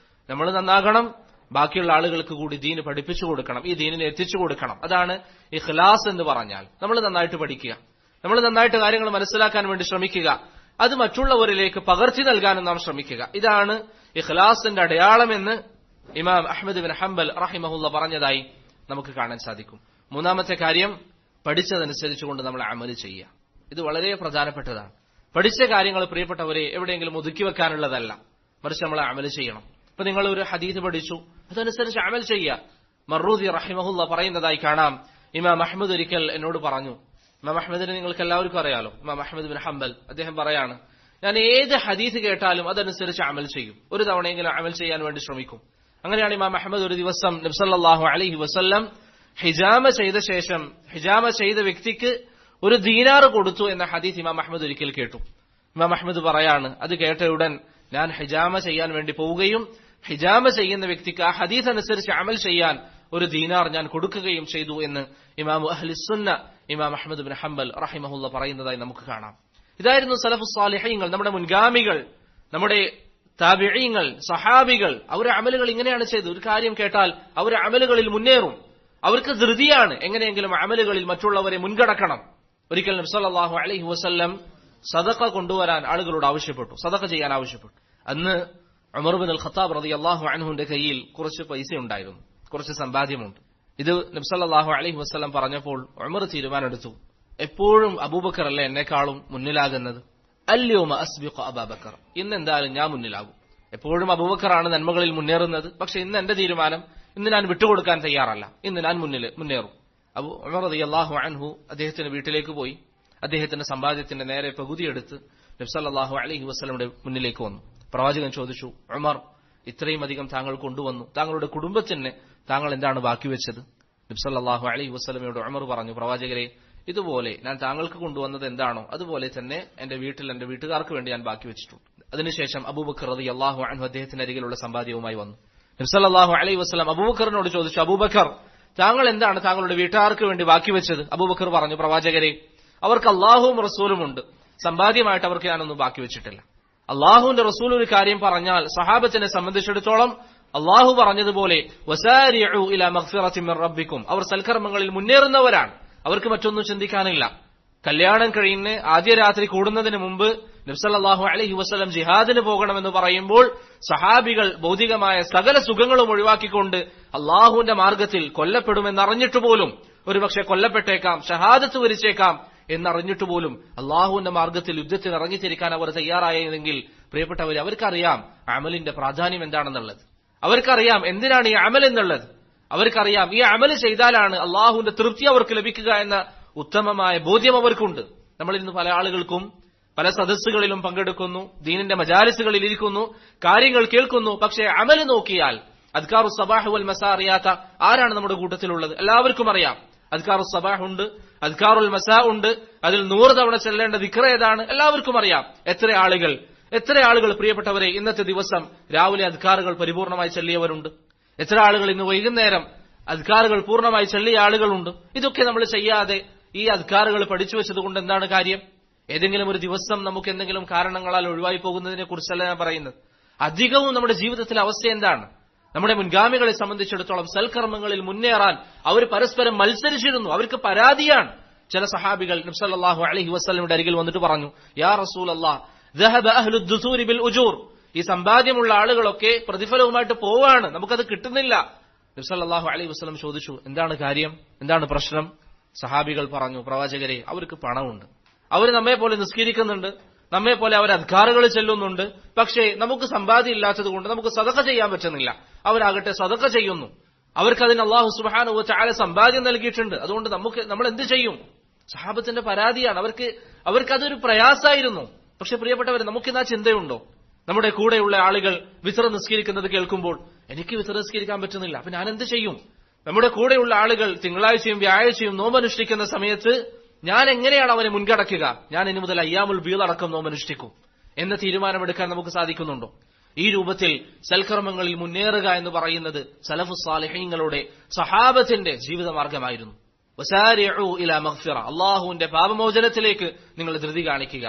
നമ്മൾ നന്നാകണം, ബാക്കിയുള്ള ആളുകൾക്ക് കൂടി ദീന് പഠിപ്പിച്ചു കൊടുക്കണം, ഈ ദീനിനെ എത്തിച്ചു കൊടുക്കണം. അതാണ് ഇഖ്ലാസ് എന്ന് പറഞ്ഞാൽ. നമ്മൾ നന്നായിട്ട് പഠിക്കുക, നമ്മൾ നന്നായിട്ട് കാര്യങ്ങൾ മനസ്സിലാക്കാൻ വേണ്ടി ശ്രമിക്കുക, അത് മറ്റുള്ളവരിലേക്ക് പകർത്തി നൽകാനും നാം ശ്രമിക്കുക. ഇതാണ് ഇഖ്ലാസിന്റെ അടയാളമെന്ന് ഇമാം അഹ്മദ് ബിൻ ഹംബൽ റഹിമഹുല്ല പറഞ്ഞതായി നമുക്ക് കാണാൻ സാധിക്കും. മൂന്നാമത്തെ കാര്യം, പഠിച്ചതനുസരിച്ചുകൊണ്ട് നമ്മൾ അമല് ചെയ്യുക. ഇത് വളരെ പ്രധാനപ്പെട്ടതാണ്. പഠിച്ച കാര്യങ്ങൾ പ്രിയപ്പെട്ടവരെ എവിടെയെങ്കിലും ഒതുക്കി വെക്കാനുള്ളതല്ല, മറിച്ച് നമ്മൾ അമല് ചെയ്യണം. ഇപ്പൊ നിങ്ങൾ ഒരു ഹദീസ് പഠിച്ചു, അതനുസരിച്ച് അമൽ ചെയ്യുക. മർറൂദി റഹിമഹുല്ല പറയുന്നതായി കാണാം, ഇമാം അഹ്മദ് ഒരിക്കൽ എന്നോട് പറഞ്ഞു. ഇമാം അഹ്മദിനെ നിങ്ങൾക്ക് എല്ലാവർക്കും അറിയാലോ, ഇമാം അഹ്മദ് ബിൻ ഹംബൽ. അദ്ദേഹം പറയാണ്, ഞാൻ ഏത് ഹദീസ് കേട്ടാലും അതനുസരിച്ച് അമൽ ചെയ്യും, ഒരു തവണയെങ്കിലും അമൽ ചെയ്യാൻ വേണ്ടി ശ്രമിക്കും. അങ്ങനെയാണ് ഇമാം അഹ്മദ് ഒരു ദിവസം നബി സല്ലല്ലാഹു അലൈഹി വസല്ലം ഹിജാമ ചെയ്ത ശേഷം ഹിജാമ ചെയ്ത വ്യക്തിക്ക് ഒരു ദീനാർ കൊടുത്തു എന്ന ഹദീസ് ഇമാം അഹ്മദ് ഒരിക്കൽ കേട്ടു. ഇമാം അഹ്മദ് പറയാണ്, അത് കേട്ട ഉടൻ ഞാൻ ഹിജാമ ചെയ്യാൻ വേണ്ടി പോവുകയും ഹിജാമ ചെയ്യുന്ന വ്യക്തിക്ക് ആ ഹദീസ് അനുസരിച്ച് അമൽ ചെയ്യാൻ ഒരു ദീനാർ ഞാൻ കൊടുക്കുകയും ചെയ്തു എന്ന് ഇമാം അഹ്ലുസുന്ന ഇമാം അഹ്മദ് ബിൻ ഹംബൽ റഹിമഹുല്ല പറയുന്നതായി നമുക്ക് കാണാം. ഇതായിരുന്നു സലഫുസ് സാലിഹീങ്ങൾ, നമ്മുടെ മുൻഗാമികൾ, നമ്മുടെ താബിഈങ്ങൾ, സഹാബികൾ. അവരുടെ അമലുകൾ ഇങ്ങനെയാണ് ചെയ്തത്. ഒരു കാര്യം കേട്ടാൽ അവരുടെ അമലുകളിൽ മുന്നേറും. അവർക്ക് ധൃതിയാണ് എങ്ങനെയെങ്കിലും അമലുകളിൽ മറ്റുള്ളവരെ മുൻകടക്കണം. ഒരിക്കൽ നബി സല്ലല്ലാഹു അലൈഹി വസല്ലം സദഖ കൊണ്ടുവരാൻ ആളുകളോട് ആവശ്യപ്പെട്ടു, സദഖ ചെയ്യാൻ ആവശ്യപ്പെട്ടു. അന്ന് ഉമർ ബിൻ അൽ ഖത്താബ് റളിയല്ലാഹു അൻഹുവിന്റെ കയ്യിൽ കുറച്ച് പൈസ ഉണ്ടായിരുന്നു, കുറച്ച് സമ്പാദ്യമുണ്ട്. ഇത് നബി സല്ലല്ലാഹു അലൈഹി വസല്ലം പറഞ്ഞപ്പോൾ ഉമർ തീരുമാനമെടുത്തു, എപ്പോഴും അബൂബക്കർ അല്ലേ എന്നെക്കാളും മുന്നിലാകുന്നത്, അല്യൗമ അസ്ബിഖു അബൂബക്കർ, ഇന്ന് എന്തായാലും ഞാൻ മുന്നിലാകും. എപ്പോഴും അബൂബക്കറാണ് നന്മകളിൽ മുന്നേറുന്നത്, പക്ഷെ ഇന്ന് എന്റെ തീരുമാനം, ഇന്ന് ഞാൻ വിട്ടുകൊടുക്കാൻ തയ്യാറല്ല, ഇന്ന് ഞാൻ മുന്നേറും. ഉമർ റളിയല്ലാഹു അൻഹു അദ്ദേഹത്തിന്റെ വീട്ടിലേക്ക് പോയി. അദ്ദേഹത്തിന്റെ സമ്പാദ്യത്തിന്റെ നേരെ പകുതിയെടുത്ത് നബി സല്ലല്ലാഹു അലൈഹി വസല്ലമയുടെ മുന്നിലേക്ക് വന്നു. പ്രവാചകൻ ചോദിച്ചു, ഉമർ, ഇത്രയും അധികം താങ്കൾ കൊണ്ടുവന്നു, താങ്കളുടെ കുടുംബത്തിന് താങ്കൾ എന്താണ് ബാക്കി വെച്ചത്? നബി സല്ലല്ലാഹു അലൈഹി വസല്ലമയോട് ഉമർ പറഞ്ഞു, പ്രവാചകരെ, ഇതുപോലെ ഞാൻ താങ്കൾക്ക് കൊണ്ടുവന്നത് എന്താണോ അതുപോലെ തന്നെ എന്റെ വീട്ടിൽ എന്റെ വീട്ടുകാർക്ക് വേണ്ടി ഞാൻ ബാക്കി വെച്ചിട്ടുണ്ട്. അതിനുശേഷം അബൂബക്കർ റളിയല്ലാഹു അൻഹു അദ്ദേഹത്തിന്റെ അരികിലുള്ള സമ്പാദ്യവുമായി വന്നു. നബി സല്ലല്ലാഹു അലൈഹി വസല്ലം അബൂബക്കറിനോട് ചോദിച്ചു, അബൂബക്കർ, താങ്കൾ എന്താണ് താങ്കളുടെ വീട്ടുകാർക്ക് വേണ്ടി ബാക്കി വെച്ചത്? അബൂബക്കർ പറഞ്ഞു, പ്രവാചകരെ, അവർക്ക് അള്ളാഹുവും റസൂലും ഉണ്ട്, സമ്പാദ്യമായിട്ട് അവർക്ക് ഞാനൊന്നും ബാക്കി വെച്ചിട്ടില്ല. അള്ളാഹുവിന്റെ റസൂൽ ഒരു കാര്യം പറഞ്ഞാൽ സഹാബത്തിനെ സംബന്ധിച്ചിടത്തോളം അള്ളാഹു പറഞ്ഞതുപോലെ വസാരിഉ ഇലാ മഗ്ഫിറത്തിൻ മിർ റബ്ബിക്കും, അവർ സൽക്കർമ്മങ്ങളിൽ മുന്നേറുന്നവരാണ്, അവർക്ക് മറ്റൊന്നും ചിന്തിക്കാനില്ല. കല്യാണം കഴിഞ്ഞ് ആദ്യ രാത്രി കൂടുന്നതിന് മുമ്പ് നബി സല്ലല്ലാഹു അലൈഹി വസല്ലം ജിഹാദിന് പോകണമെന്ന് പറയുമ്പോൾ സഹാബികൾ ഭൗതികമായ സകല സുഖങ്ങളും ഒഴിവാക്കിക്കൊണ്ട് അള്ളാഹുവിന്റെ മാർഗത്തിൽ കൊല്ലപ്പെടുമെന്നറിഞ്ഞിട്ട് പോലും, ഒരുപക്ഷെ കൊല്ലപ്പെട്ടേക്കാം, ഷഹാദത്ത് വരിച്ചേക്കാം എന്നറിഞ്ഞിട്ട് പോലും അള്ളാഹുവിന്റെ മാർഗത്തിൽ യുദ്ധത്തിന് ഇറങ്ങിത്തിരിക്കാൻ അവർ തയ്യാറായതെങ്കിൽ പ്രിയപ്പെട്ടവരെ, അവർക്കറിയാം അമലിന്റെ പ്രാധാന്യം എന്താണെന്നുള്ളത്, അവർക്കറിയാം എന്തിനാണ് ഈ അമൽ എന്നുള്ളത്, അവർക്കറിയാം ഈ അമൽ ചെയ്താലാണ് അള്ളാഹുവിന്റെ തൃപ്തി അവർക്ക് ലഭിക്കുക എന്ന ഉത്തമമായ ബോധ്യം അവർക്കുണ്ട്. നമ്മൾ ഇന്ന് പല ആളുകൾക്കും പല സദസ്സുകളിലും പങ്കെടുക്കുന്നു, ദീനിന്റെ മജാലിസുകളിൽ ഇരിക്കുന്നു, കാര്യങ്ങൾ കേൾക്കുന്നു, പക്ഷേ അമല് നോക്കിയാൽ അദ്കാറു സബാഹ് വൽ മസാ അറിയാത്ത ആരാണ് നമ്മുടെ കൂട്ടത്തിലുള്ളത്? എല്ലാവർക്കും അറിയാം. അദ്കാറു സബാഹ് ഉണ്ട്, അദ്കാറുൽ മസാ ഉണ്ട്, അതിൽ 100 തവണ ചെല്ലേണ്ട ദിക്ർ ഏതാണ് എല്ലാവർക്കും അറിയാം. എത്ര ആളുകൾ പ്രിയപ്പെട്ടവരെ ഇന്നത്തെ ദിവസം രാവിലെ അദ്കാറുകൾ പരിപൂർണമായി ചൊല്ലിയവരുണ്ട്? എത്ര ആളുകൾ ഇന്ന് വൈകുന്നേരം അദ്കാറുകൾ പൂർണ്ണമായി ചൊല്ലിയ ആളുകളുണ്ട്? ഇതൊക്കെ നമ്മൾ ചെയ്യാതെ ഈ അദ്കാറുകൾ പഠിച്ചു വെച്ചതുകൊണ്ട് എന്താണ് കാര്യം? ഏതെങ്കിലും ഒരു ദിവസം നമുക്ക് എന്തെങ്കിലും കാരണങ്ങളാൽ ഒഴിവായി പോകുന്നതിനെ കുറിച്ചല്ല ഞാൻ പറയുന്നത്. അധികവും നമ്മുടെ ജീവിതത്തിലെ അവസ്ഥ എന്താണ്? നമ്മുടെ മുൻഗാമികളെ സംബന്ധിച്ചിടത്തോളം സൽക്കർമ്മങ്ങളിൽ മുന്നേറാൻ അവർ പരസ്പരം മത്സരിച്ചിരുന്നു, അവർക്ക് പരാതിയാണ്. ചില സഹാബികൾ നബി സല്ലല്ലാഹു അലൈഹി വസല്ലമയുടെ അരികിൽ വന്നിട്ട് പറഞ്ഞു, യാ റസൂലല്ലാഹ്, ദഹബ അഹ്ലുദ് ദുസൂരി ബിൽ ഉജൂർ, ഈ സമ്പാദ്യമുള്ള ആളുകളൊക്കെ പ്രതിഫലവുമായിട്ട് പോവാണ്, നമുക്കത് കിട്ടുന്നില്ല. നബി സല്ലല്ലാഹു അലൈഹി വസല്ലം ചോദിച്ചു, എന്താണ് കാര്യം, എന്താണ് പ്രശ്നം? സഹാബികൾ പറഞ്ഞു, പ്രവാചകരെ, അവർക്ക് പണമുണ്ട്, അവർ നമ്മെ പോലെ നിസ്കരിക്കുന്നുണ്ട്, നമ്മെ പോലെ അവർ അദ്കാറുകൾ ചെല്ലുന്നുണ്ട്, പക്ഷേ നമുക്ക് സമ്പാദ്യം ഇല്ലാത്തത് കൊണ്ട് നമുക്ക് സദഖ ചെയ്യാൻ പറ്റുന്നില്ല. അവരാകട്ടെ സദഖ ചെയ്യുന്നു. അവർക്കതിന് അല്ലാഹു സുബ്ഹാനഹു വ തആല സമ്പാദ്യം നൽകിയിട്ടുണ്ട്. അതുകൊണ്ട് നമ്മൾ എന്ത് ചെയ്യും? സഹാബത്തിന്റെ പരാതിയാണ്. അവർക്കതൊരു പ്രയാസമായിരുന്നു. പക്ഷെ പ്രിയപ്പെട്ടവർ, നമുക്കിന്നാ ചിന്തയുണ്ടോ? നമ്മുടെ കൂടെയുള്ള ആളുകൾ വിത്ർ നിസ്കരിക്കുന്നത് കേൾക്കുമ്പോൾ എനിക്ക് വിത്ർ നിസ്കരിക്കാൻ പറ്റുന്നില്ല, അപ്പൊ ഞാൻ എന്ത് ചെയ്യും? നമ്മുടെ കൂടെയുള്ള ആളുകൾ തിങ്കളാഴ്ചയും വ്യാഴാഴ്ചയും നോമ്പനുഷ്ഠിക്കുന്ന സമയത്ത് ഞാൻ എങ്ങനെയാണ് അവനെ മുൻകടക്കുക? ഞാൻ ഇനി മുതൽ അയ്യാമുൽ ബീദ് അടക്കം നോമ്പനുഷ്ഠിക്കും എന്ന തീരുമാനമെടുക്കാൻ നമുക്ക് സാധിക്കുന്നുണ്ടോ? ഈ രൂപത്തിൽ സൽക്കർമ്മങ്ങളിൽ മുന്നേറുക എന്ന് പറയുന്നത് സലഫു സാലിഹീങ്ങളുടെ സഹാബത്തിന്റെ ജീവിതമാർഗമായിരുന്നു. വസാരിഉ ഇലാ മഗ്ഫിറ, അല്ലാഹുവിന്റെ പാപമോചനത്തിലേക്ക് നിങ്ങൾ ധൃതി കാണിക്കുക.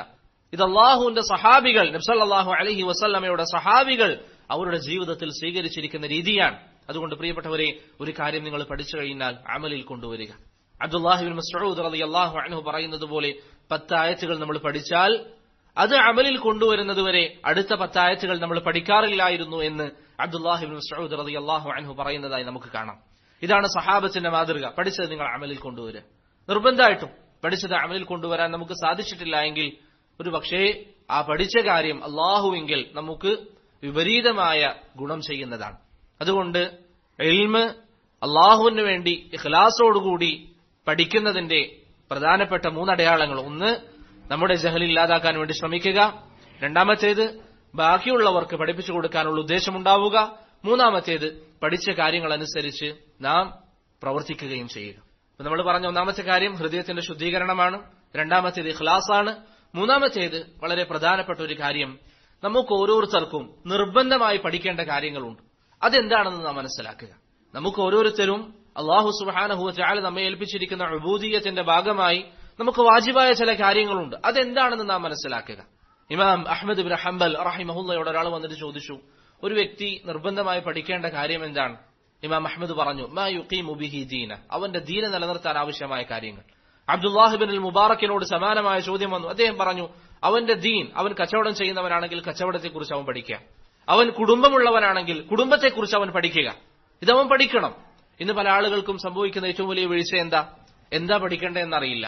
ഇത് അല്ലാഹുവിന്റെ സഹാബികൾ, നബി സല്ലല്ലാഹു അലൈഹി വസല്ലമയുടെ സഹാബികൾ അവരുടെ ജീവിതത്തിൽ സ്വീകരിച്ചിരിക്കുന്ന രീതിയാണ്. അതുകൊണ്ട് പ്രിയപ്പെട്ടവരെ, ഒരു കാര്യം നിങ്ങൾ പഠിച്ചു കഴിഞ്ഞാൽ അമലിൽ കൊണ്ടുവരിക. അബ്ദുല്ലാഹി ഇബ്നു മസ്ഊദ് റളിയല്ലാഹു അൻഹു പറയുന്നത് പോലെ 10 ആയത്തുകൾ നമ്മൾ പഠിച്ചാൽ അത് അമലിൽ കൊണ്ടുവരുന്നതുവരെ അടുത്ത 10 ആയത്തുകൾ നമ്മൾ പഠിക്കാറില്ലായിരുന്നു എന്ന് അബ്ദുല്ലാഹി ഇബ്നു മസ്ഊദ് റളിയല്ലാഹു അൻഹു പറയുന്നതായി നമുക്ക് കാണാം. ഇതാണ് സഹാബത്തിന്റെ മാതൃക. പഠിച്ചത് നിങ്ങൾ അമലിൽ കൊണ്ടുവരിക. നിർബന്ധമായിട്ടും പഠിച്ചത് അമലിൽ കൊണ്ടുവരാൻ നമുക്ക് സാധിച്ചിട്ടില്ല എങ്കിൽ ഒരു പക്ഷേ ആ പഠിച്ച കാര്യം അല്ലാഹുവെങ്കിൽ നമുക്ക് വിപരീതമായ ഗുണം ചെയ്യുന്നതാണ്. അതുകൊണ്ട് ഇൽമ് അല്ലാഹുവിന് വേണ്ടി ഇഖ്ലാസോടുകൂടി പഠിക്കുന്നതിന്റെ പ്രധാനപ്പെട്ട 3 അടയാളങ്ങൾ: ഒന്ന്, നമ്മുടെ ജഹൽ ഇല്ലാതാക്കാൻ വേണ്ടി ശ്രമിക്കുക; രണ്ടാമത്തേത്, ബാക്കിയുള്ളവർക്ക് പഠിപ്പിച്ചു കൊടുക്കാനുള്ള ഉദ്ദേശമുണ്ടാവുക; മൂന്നാമത്തേത്, പഠിച്ച കാര്യങ്ങൾ അനുസരിച്ച് നാം പ്രവർത്തിക്കുകയും ചെയ്യുക. അപ്പൊ നമ്മൾ പറഞ്ഞ ഒന്നാമത്തെ കാര്യം ഹൃദയത്തിന്റെ ശുദ്ധീകരണമാണ്, രണ്ടാമത്തേത് ഇഖ്ലാസാണ്, മൂന്നാമത്തേത് വളരെ പ്രധാനപ്പെട്ട ഒരു കാര്യം, നമുക്ക് ഓരോരുത്തർക്കും നിർബന്ധമായി പഠിക്കേണ്ട കാര്യങ്ങളുണ്ട്. അതെന്താണെന്ന് നാം മനസ്സിലാക്കുക. നമുക്ക് ഓരോരുത്തരും അല്ലാഹു സുബ്ഹാനഹു വ തആല നമ്മെ ഏൽപ്പിച്ചിരിക്കുന്ന ഉബൂദിയ്യത്തിന്റെ ഭാഗമായി നമുക്ക് വാജിബായ ചില കാര്യങ്ങളുണ്ട്. അതെന്താണെന്ന് നാം മനസ്സിലാക്കുക. ഇമാം അഹ്മദ് ഇബ്നു ഹംബൽ റഹിമഹുല്ലാഹയോട് ഒരാൾ വന്നിട്ട് ചോദിച്ചു, ഒരു വ്യക്തി നിർബന്ധമായി പഠിക്കേണ്ട കാര്യം എന്താണ്? ഇമാം അഹ്മദ് പറഞ്ഞു, മാ യുഖീമു ബിഹി ദീന, അവന്റെ ദീന നിലനിർത്താൻ ആവശ്യമായ കാര്യങ്ങൾ. അബ്ദുല്ലാഹി ഇബ്നുൽ മുബാറക്കിനോട് സമാനമായ ചോദ്യം വന്നു. അദ്ദേഹം പറഞ്ഞു, അവന്റെ ദീൻ, അവൻ കച്ചവടം ചെയ്യുന്നവനാണെങ്കിൽ കച്ചവടത്തെക്കുറിച്ച് അവൻ പഠിക്കുക, അവൻ കുടുംബമുള്ളവനാണെങ്കിൽ കുടുംബത്തെക്കുറിച്ച് അവൻ പഠിക്കുക. ഇതവൻ പഠിക്കണം. ഇന്ന് പല ആളുകൾക്കും സംഭവിക്കുന്ന ഏറ്റവും വലിയ വീഴ്ച എന്താ പഠിക്കേണ്ടതെന്നറിയില്ല.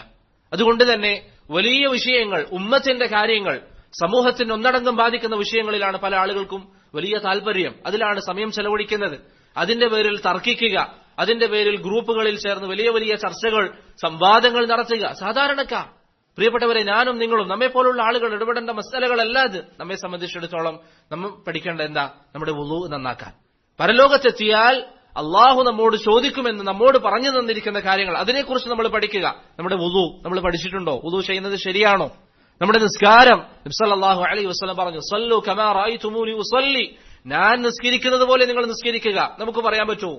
അതുകൊണ്ട് തന്നെ വലിയ വിഷയങ്ങൾ, ഉമ്മത്തിന്റെ കാര്യങ്ങൾ, സമൂഹത്തിന് ഒന്നടങ്കം ബാധിക്കുന്ന വിഷയങ്ങളിലാണ് പല ആളുകൾക്കും വലിയ താല്പര്യം. അതിലാണ് സമയം ചെലവഴിക്കുന്നത്. അതിന്റെ പേരിൽ തർക്കിക്കുക, അതിന്റെ പേരിൽ ഗ്രൂപ്പുകളിൽ ചേർന്ന് വലിയ വലിയ ചർച്ചകൾ, സംവാദങ്ങൾ നടത്തുക. സാധാരണക്കാർ, പ്രിയപ്പെട്ടവരെ, ഞാനും നിങ്ങളും നമ്മെ പോലുള്ള ആളുകൾ ഇടപെടേണ്ട മസലകളല്ല ഇത്. നമ്മെ സംബന്ധിച്ചിടത്തോളം നമ്മൾ പഠിക്കേണ്ട എന്താ? നമ്മുടെ വുളൂ നന്നാക്കാൻ. പരലോകത്തെത്തിയാൽ അള്ളാഹു നമ്മോട് ചോദിക്കുമെന്ന് നമ്മോട് പറഞ്ഞു തന്നിരിക്കുന്ന കാര്യങ്ങൾ, അതിനെക്കുറിച്ച് നമ്മൾ പഠിക്കുക. നമ്മുടെ വുളൂ നമ്മൾ പഠിച്ചിട്ടുണ്ടോ? വുളൂ ചെയ്യുന്നത് ശരിയാണോ? നമ്മുടെ നിസ്കാരം, നബി സല്ലല്ലാഹു അലൈഹി വസല്ലം പറഞ്ഞു, സല്ലു കമാ റഅയ്തുമൂനി ഉസല്ലി, ഞാൻ നിസ്കരിക്കുന്നത് പോലെ നിങ്ങൾ നിസ്കരിക്കുക. നമുക്ക് പറയാൻ പറ്റുമോ?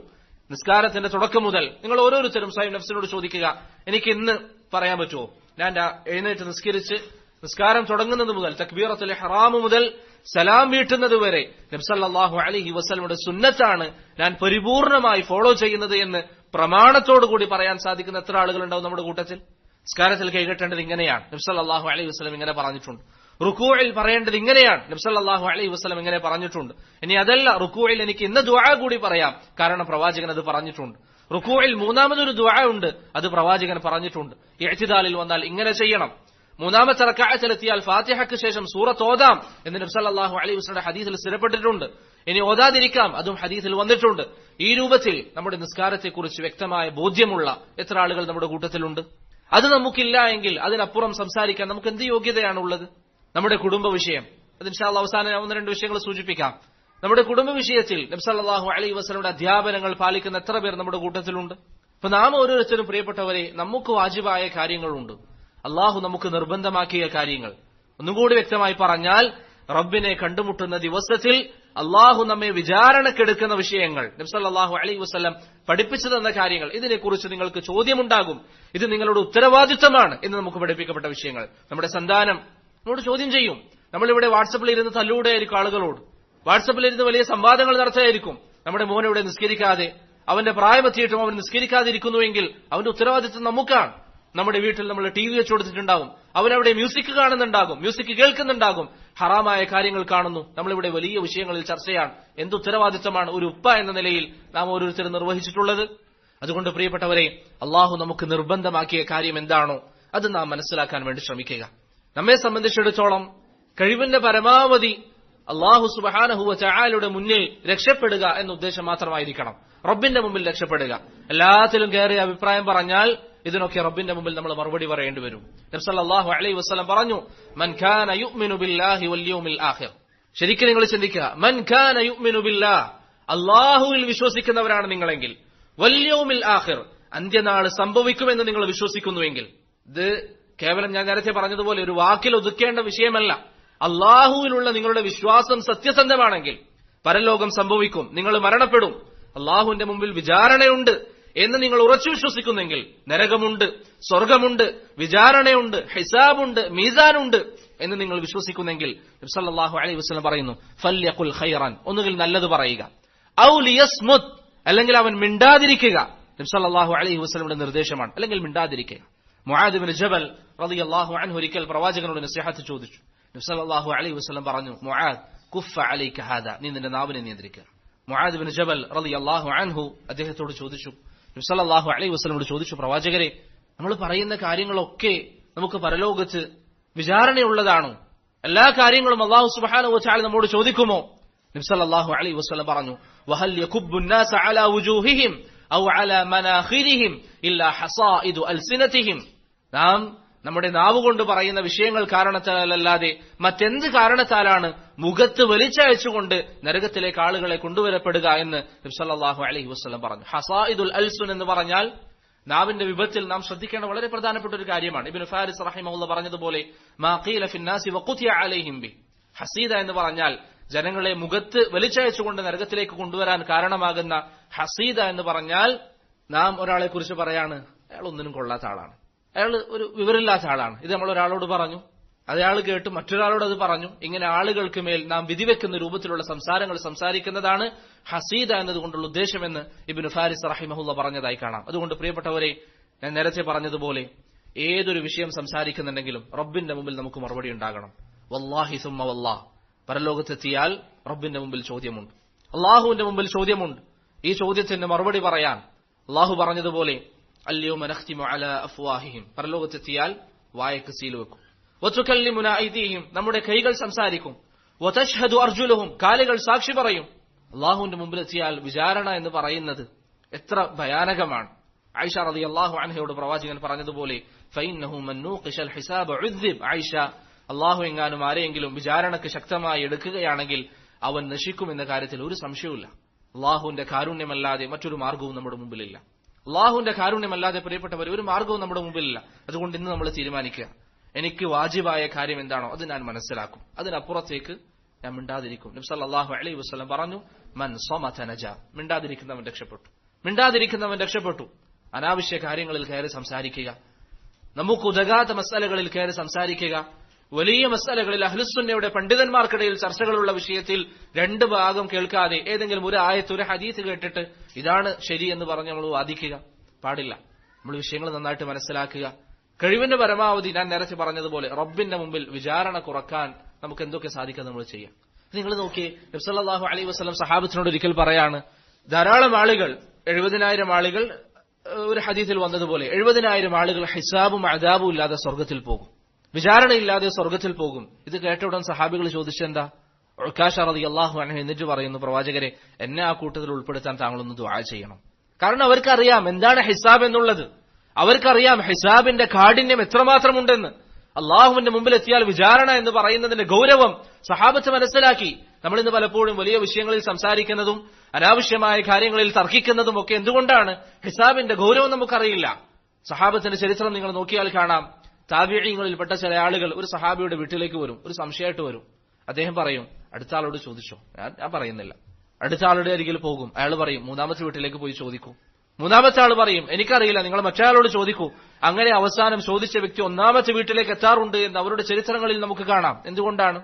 നിസ്കാരത്തിന്റെ തുടക്കം മുതൽ നിങ്ങൾ ഓരോരുത്തരും സ്വയം നഫ്സിനോട് ചോദിക്കുക, എനിക്ക് ഇന്ന് പറയാൻ പറ്റുമോ ഞാൻ എഴുന്നേറ്റ് നിസ്കരിച്ച് നിസ്കാരം തുടങ്ങുന്നത് മുതൽ തക്ബീറത്തുൽ ഇഹ്റാം മുതൽ സലാം വീട്ടുന്നത് വരെ നബി സല്ലല്ലാഹു അലൈഹി വസല്ലമയുടെ സുന്നത്താണ് ഞാൻ പരിപൂർണമായി ഫോളോ ചെയ്യുന്നത് എന്ന് പ്രമാണത്തോടുകൂടി പറയാൻ സാധിക്കുന്ന എത്ര ആളുകളുണ്ടാവും നമ്മുടെ കൂട്ടത്തിൽ? നിസ്കാരത്തിൽ കൈകെട്ടേണ്ടത് ഇങ്ങനെയാണ്, നബി സല്ലല്ലാഹു അലൈഹി വസല്ലം ഇങ്ങനെ പറഞ്ഞിട്ടുണ്ട്. റുക്കൂഇൽ പറയേണ്ടത് ഇങ്ങനെയാണ്, നബി സല്ലല്ലാഹു അലൈഹി വസല്ലം ഇങ്ങനെ പറഞ്ഞിട്ടുണ്ട്. ഇനി അതല്ല, റുക്കൂഇൽ എനിക്ക് ഇന്ന ദുആ കൂടി പറയാം, കാരണം പ്രവാചകൻ അത് പറഞ്ഞിട്ടുണ്ട്. റുക്കൂഇൽ മൂന്നാമതൊരു ദുആ ഉണ്ട്, അത് പ്രവാചകൻ പറഞ്ഞിട്ടുണ്ട്. ഇഅ്തിദാലിൽ വന്നാൽ ഇങ്ങനെ ചെയ്യണം. മൂന്നാമത്തെ റക്അത്തിലെത്തിയാൽ ഫാത്തിഹയ്ക്ക് ശേഷം സൂറത്ത് ഓതാം എന്ന് നബി സല്ലല്ലാഹു അലൈഹി വസല്ലം ഹദീസിൽ സ്ഥിരപ്പെട്ടിട്ടുണ്ട്. ഇനി ഓതാതിരിക്കാം, അതും ഹദീസിൽ വന്നിട്ടുണ്ട്. ഈ രൂപത്തിൽ നമ്മുടെ നിസ്കാരത്തെക്കുറിച്ച് വ്യക്തമായ ബോധ്യമുള്ള എത്ര ആളുകൾ നമ്മുടെ കൂട്ടത്തിലുണ്ട്? അത് നമുക്കില്ല എങ്കിൽ അതിനപ്പുറം സംസാരിക്കാൻ നമുക്ക് എന്ത് യോഗ്യതയാണുള്ളത്? നമ്മുടെ കുടുംബ വിഷയം, അത് ഇൻഷാ അല്ലാഹ് അവസാനം 1-2 വിഷയങ്ങൾ സൂചിപ്പിക്കാം. നമ്മുടെ കുടുംബ വിഷയത്തിൽ നബി സല്ലല്ലാഹു അലൈഹി വസല്ലമയുടെ അധ്യാപനങ്ങൾ പാലിക്കുന്ന എത്ര പേർ നമ്മുടെ കൂട്ടത്തിലുണ്ട്? അപ്പൊ നാം ഓരോരുത്തരും, പ്രിയപ്പെട്ടവരെ, നമുക്ക് വാജിബായ കാര്യങ്ങളുണ്ട്, അള്ളാഹു നമുക്ക് നിർബന്ധമാക്കിയ കാര്യങ്ങൾ. ഒന്നുകൂടി വ്യക്തമായി പറഞ്ഞാൽ, റബ്ബിനെ കണ്ടുമുട്ടുന്ന ദിവസത്തിൽ അള്ളാഹു നമ്മെ വിചാരണക്കെടുക്കുന്ന വിഷയങ്ങൾ, നബി സല്ലല്ലാഹു അലൈഹി വസല്ലം പഠിപ്പിച്ചു തന്ന കാര്യങ്ങൾ, ഇതിനെക്കുറിച്ച് നിങ്ങൾക്ക് ചോദ്യമുണ്ടാകും, ഇത് നിങ്ങളുടെ ഉത്തരവാദിത്തമാണ് എന്ന് നമുക്ക് പഠിപ്പിക്കപ്പെട്ട വിഷയങ്ങൾ. നമ്മുടെ സന്താനം നമ്മോട് ചോദ്യം ചെയ്യും. നമ്മളിവിടെ വാട്സപ്പിൽ ഇരുന്ന് തല്ലുകൂടെയായിരിക്കും ആളുകളോട്, വാട്സപ്പിൽ ഇരുന്ന് വലിയ സംവാദങ്ങൾ നടത്തായിരിക്കും. നമ്മുടെ മോനിവിടെ നിസ്കരിക്കാതെ, അവന്റെ പ്രായമെത്തിയിട്ടും അവൻ നിസ്കരിക്കാതിരിക്കുന്നുവെങ്കിൽ അവന്റെ ഉത്തരവാദിത്തം നമുക്കാണ്. നമ്മുടെ വീട്ടിൽ നമ്മൾ TV വെച്ചു കൊടുത്തിട്ടുണ്ടാകും, അവനവിടെ മ്യൂസിക് കാണുന്നുണ്ടാകും, മ്യൂസിക് കേൾക്കുന്നുണ്ടാകും, ഹറാമായ കാര്യങ്ങൾ കാണുന്നു. നമ്മളിവിടെ വലിയ വിഷയങ്ങളിൽ ചർച്ചയാണ്. എന്ത് ഉത്തരവാദിത്തമാണ് ഒരു ഉപ്പ എന്ന നിലയിൽ നാം ഓരോരുത്തരും നിർവഹിച്ചിട്ടുള്ളത്? അതുകൊണ്ട് പ്രിയപ്പെട്ടവരെ, അള്ളാഹു നമുക്ക് നിർബന്ധമാക്കിയ കാര്യം എന്താണോ അത് നാം മനസ്സിലാക്കാൻ വേണ്ടി ശ്രമിക്കുക. നമ്മെ സംബന്ധിച്ചിടത്തോളം കഴിവിന്റെ പരമാവധി അല്ലാഹു സുബ്ഹാനഹു വ തആലയുടെ മുന്നിൽ രക്ഷപ്പെടുക എന്ന ഉദ്ദേശം മാത്രമായിരിക്കണം. റബ്ബിന്റെ മുമ്പിൽ രക്ഷപ്പെടുക. എല്ലാത്തിലും കയറി അഭിപ്രായം പറഞ്ഞാൽ ഇതിനൊക്കെ റബ്ബിന്റെ മുമ്പിൽ നമ്മൾ മറുപടി പറയേണ്ടി വരും. നബി സല്ലല്ലാഹു അലൈഹി വസല്ലം പറഞ്ഞു, മൻ കാന യുഅ്മിനു ബില്ലാഹി വൽ യൗമിൽ ആഖിർ. ശരിക്കും നിങ്ങൾ ചിന്തിക്കുക, മൻ കാന യുഅ്മിനു ബില്ലാഹ്, അല്ലാഹുവിൽ വിശ്വസിക്കുന്നവരാണ് നിങ്ങളെങ്കിൽ, വൽ യൗമിൽ ആഖിർ, അന്ത്യനാൾ സംഭവിക്കുമെന്ന് നിങ്ങൾ വിശ്വസിക്കുന്നുവെങ്കിൽ. ഇത് കേവലം ഞാൻ നേരത്തെ പറഞ്ഞതുപോലെ ഒരു വാക്കിൽ ഒതുക്കേണ്ട വിഷയമല്ല. അല്ലാഹുവിലുള്ള നിങ്ങളുടെ വിശ്വാസം സത്യസന്ധമാണെങ്കിൽ പരലോകം സംഭവിക്കും, നിങ്ങൾ മരണപ്പെടും, അല്ലാഹുവിന്റെ മുമ്പിൽ വിചാരണയുണ്ട് എന്ന് നിങ്ങൾ ഉറച്ചു വിശ്വസിക്കുന്നെങ്കിൽ, നരകമുണ്ട്, സ്വർഗമുണ്ട്, വിചാരണയുണ്ട്, ഹിസാബുണ്ട്, മീസാനുണ്ട് എന്ന് നിങ്ങൾ വിശ്വസിക്കുന്നെങ്കിൽ നബി സല്ലല്ലാഹു അലൈഹി വസല്ലം പറയുന്നു, ഫല്യഖുൽ ഖൈറൻ, ഒന്നുകിൽ നല്ലത് പറയുക, ഔ ലിയസ്മുത്, അല്ലെങ്കിൽ അവൻ മിണ്ടാതിരിക്കുക. നബി സല്ലല്ലാഹു അലൈഹി വസല്ലമയുടെ നിർദ്ദേശമാണ്, അല്ലെങ്കിൽ മിണ്ടാതിരിക്കുക. മുആദ് ഇബ്നു ജബൽ റളിയല്ലാഹു അൻഹു ഒരിക്കൽ പ്രവാചകനോട് നസീഹത്ത് ചോദിച്ചു. നബി സല്ലല്ലാഹു അലൈഹി വസല്ലം പറഞ്ഞു, മുആദ് കുഫ അലൈക ഹാദാ, നീ നിന്റെ നാവിനെ നിയന്ത്രിക്കുക. മുആദ് ഇബ്നു ജബൽ റളിയല്ലാഹു അൻഹു അദ്ദേഹത്തോട് ചോദിച്ചു, നബി സല്ലല്ലാഹു അലൈഹി വസല്ലമയോട് ചോദിച്ചു, പ്രവാചകരെ, നമ്മൾ പറയുന്ന കാര്യങ്ങളൊക്കെ നമുക്ക് പരലോകത്ത് വിചാരണയുള്ളതാണോ? എല്ലാ കാര്യങ്ങളും അല്ലാഹു സുബ്ഹാനഹു വ തആല നമ്മോട് ചോദിക്കുമോ? നബി സല്ലല്ലാഹു അലൈഹി വസല്ലം പറഞ്ഞു, വഹൽ യകുബ്ബു الناس على وجوههم ഔ على مناخرهم ഇല്ലാ ഹസായിദു അൽസിനതിഹിം. നാം നമ്മുടെ നാവ് കൊണ്ട് പറയുന്ന വിഷയങ്ങൾ കാരണത്താലല്ലാതെ മറ്റെന്ത് കാരണത്താലാണ് മുഖത്ത് വലിച്ചയച്ചുകൊണ്ട് നരകത്തിലേക്ക് ആളുകളെ കൊണ്ടുവരപ്പെടുക എന്ന് നബി സല്ലല്ലാഹു അലൈഹി വസല്ലം പറഞ്ഞു. ഹസായിദുൽ അൽസുൻ എന്ന് പറഞ്ഞാൽ നാവിന്റെ വിഭത്തിൽ നാം ശ്രദ്ധിക്കേണ്ട വളരെ പ്രധാനപ്പെട്ട ഒരു കാര്യമാണ്. ഇബ്നു ഫാരിസ് റഹിമഹുല്ലാഹ് പറഞ്ഞതുപോലെ, മാ ഖീല ഫിന്നാസി വഖുതിയ അലൈഹിം ബി. ഹസീദ എന്ന് പറഞ്ഞാൽ ജനങ്ങളെ മുഖത്ത് വലിച്ചയച്ചുകൊണ്ട് നരകത്തിലേക്ക് കൊണ്ടുവരാൻ കാരണമാകുന്ന ഹസീദ എന്ന് പറഞ്ഞാൽ, നാം ഒരാളെ കുറിച്ച് പറയാണ്, അയാൾ ഒന്നിനും കൊള്ളാത്ത ആളാണ്, അയാൾ ഒരു വിവരമില്ലാത്ത ആളാണ്. ഇത് നമ്മൾ ഒരാളോട് പറഞ്ഞു, അയാൾ കേട്ട് മറ്റൊരാളോട് അത് പറഞ്ഞു. ഇങ്ങനെ ആളുകൾക്ക് മേൽ നാം വിധിവെക്കുന്ന രൂപത്തിലുള്ള സംസാരങ്ങൾ സംസാരിക്കുന്നതാണ് ഹസീദ എന്നതുകൊണ്ടുള്ള ഉദ്ദേശമെന്ന് ഇബ്നു ഫാരിസ് റഹിമഹുല്ലാഹ് പറഞ്ഞതായി കാണാം. അതുകൊണ്ട് പ്രിയപ്പെട്ടവരെ, ഞാൻ നേരത്തെ പറഞ്ഞതുപോലെ ഏതൊരു വിഷയം സംസാരിക്കുന്നുണ്ടെങ്കിലും റബ്ബിന്റെ മുമ്പിൽ നമുക്ക് മറുപടി ഉണ്ടാകണം. വല്ലാഹി സുമ്മ വല്ലാഹ്, പരലോകത്തെത്തിയാൽ റബ്ബിന്റെ മുമ്പിൽ ചോദ്യമുണ്ട്, അള്ളാഹുവിന്റെ മുമ്പിൽ ചോദ്യമുണ്ട്. ഈ ചോദ്യത്തിന് മറുപടി പറയാൻ അള്ളാഹു പറഞ്ഞതുപോലെ, അൽയൗമ നഖ്തിമു അലാ അഫ്വാഹിഹിം, പരലോകത്തെത്തിയാൽ വായക്ക് സീൽ വെക്കും. വതുകല്ലിമുനാ ഐദീഹിം, നമ്മുടെ കൈകൾ സംസാരിക്കും. വതശ്ഹദു അർജുലുഹും, കാലുകൾ സാക്ഷി പറയും. അള്ളാഹുവിന്റെ മുമ്പിലെത്തിയാൽ വിചാരണ എന്ന് പറയുന്നത് എത്ര ഭയാനകമാണ്. ആയിഷ റളിയല്ലാഹു അൻഹയോട് പ്രവാചകൻ പറഞ്ഞതുപോലെ, ഫഇന്നഹു മൻ നൂഖിശൽ ഹിസാബ ഉദ്ദിബ്. ആയിഷ, അള്ളാഹു എങ്ങാനും ആരെയെങ്കിലും വിചാരണക്ക് ശക്തമായി എടുക്കുകയാണെങ്കിൽ അവൻ നശിക്കുമെന്ന കാര്യത്തിൽ ഒരു സംശയവുമില്ല. അള്ളാഹുവിന്റെ കാരുണ്യമല്ലാതെ മറ്റൊരു മാർഗവും നമ്മുടെ മുമ്പിലില്ല. അള്ളാഹുവിന്റെ കാരുണ്യമല്ലാതെ പ്രിയപ്പെട്ടവർ ഒരു മാർഗവും നമ്മുടെ മുമ്പിലില്ല. അതുകൊണ്ട് ഇന്ന് നമ്മൾ തീരുമാനിക്കുക, എനിക്ക് വാജിബായ കാര്യം എന്താണോ അത് ഞാൻ മനസ്സിലാക്കും, അതിനപ്പുറത്തേക്ക് ഞാൻ മിണ്ടാതിരിക്കും. നബി സല്ലല്ലാഹു അലൈഹി വസല്ലം പറഞ്ഞു, മൻ സമത നജാ, മിണ്ടാതിരിക്കുന്നവൻ രക്ഷപ്പെട്ടു, മിണ്ടാതിരിക്കുന്നവൻ രക്ഷപ്പെട്ടു. അനാവശ്യ കാര്യങ്ങളിൽ കയറി സംസാരിക്കുക, നമുക്ക് ഉതകാത്ത മസലകളിൽ കയറി സംസാരിക്കുക, വലിയ മസലകളിൽ അഹ്ലുസുന്നയുടെ പണ്ഡിതന്മാർക്കിടയിൽ ചർച്ചകളുള്ള വിഷയത്തിൽ രണ്ട് ഭാഗം കേൾക്കാതെ ഏതെങ്കിലും ഒരു ആയത്ത്, ഒരു ഹദീസ് കേട്ടിട്ട് ഇതാണ് ശരി എന്ന് പറഞ്ഞ് നമ്മൾ വാദിക്കുക പാടില്ല. നമ്മൾ വിഷയങ്ങൾ നന്നായിട്ട് മനസ്സിലാക്കുക. കഴിവിന്റെ പരമാവധി ഞാൻ നേരത്തെ പറഞ്ഞതുപോലെ റബ്ബിന്റെ മുമ്പിൽ വിചാരണ കുറക്കാൻ നമുക്ക് എന്തൊക്കെ സാധിക്കാൻ നമ്മൾ ചെയ്യാം. നിങ്ങൾ നോക്കിയേ, നബി സല്ലല്ലാഹു അലൈഹി വസല്ലം സഹാബത്തിനോട് ഒരിക്കൽ പറയാണ്, ധാരാളം ആളുകൾ, 70,000 ആളുകൾ ഒരു ഹദീസിൽ വന്നതുപോലെ 70,000 ആളുകൾ ഹിസാബും അദാബും ഇല്ലാതെ സ്വർഗത്തിൽ പോകും, വിചാരണയില്ലാതെ സ്വർഗത്തിൽ പോകും. ഇത് കേട്ട ഉടൻ സഹാബികൾ ചോദിച്ചെന്താ? ഉക്കാശ റളിയല്ലാഹു അൻഹു എന്നിട്ട് പറയുന്നു, പ്രവാചകരെ, എന്നെ ആ കൂട്ടത്തിൽ ഉൾപ്പെടുത്താൻ താങ്കളൊന്ന് ദുആ ചെയ്യണം. കാരണം അവർക്കറിയാം എന്താണ് ഹിസാബ് എന്നുള്ളത്, അവർക്കറിയാം ഹിസാബിന്റെ കാഠിന്യം എത്രമാത്രമുണ്ടെന്ന്. അള്ളാഹുവിന്റെ മുമ്പിൽ എത്തിയാൽ വിചാരണ എന്ന് പറയുന്നതിന്റെ ഗൗരവം സഹാബത്ത് മനസ്സിലാക്കി. നമ്മളിന്ന് പലപ്പോഴും വലിയ വിഷയങ്ങളിൽ സംസാരിക്കുന്നതും അനാവശ്യമായ കാര്യങ്ങളിൽ തർക്കിക്കുന്നതും ഒക്കെ എന്തുകൊണ്ടാണ്? ഹിസാബിന്റെ ഗൗരവം നമുക്കറിയില്ല. സഹാബത്തിന്റെ ചരിത്രം നിങ്ങൾ നോക്കിയാൽ കാണാം, താബിഈങ്ങളിൽപ്പെട്ട ചില ആളുകൾ ഒരു സഹാബിയുടെ വീട്ടിലേക്ക് വരും, ഒരു സംശയമായിട്ട് വരും. അദ്ദേഹം പറയും, അടുത്ത ആളോട് ചോദിച്ചോ? ഞാൻ പറയുന്നില്ല. അടുത്ത ആളുടെ അരികിൽ പോകും, അയാൾ പറയും, മൂന്നാമത്തെ വീട്ടിലേക്ക് പോയി ചോദിക്കൂ. മൂന്നാമത്തെ ആൾ പറയും, എനിക്കറിയില്ല, നിങ്ങൾ മറ്റൊരാളോട് ചോദിക്കൂ. അങ്ങനെ അവസാനം ചോദിച്ച വ്യക്തി ഒന്നാമത്തെ വീട്ടിലേക്ക് എത്താറുണ്ട് എന്ന് അവരുടെ ചരിത്രങ്ങളിൽ നമുക്ക് കാണാം. എന്തുകൊണ്ടാണ്?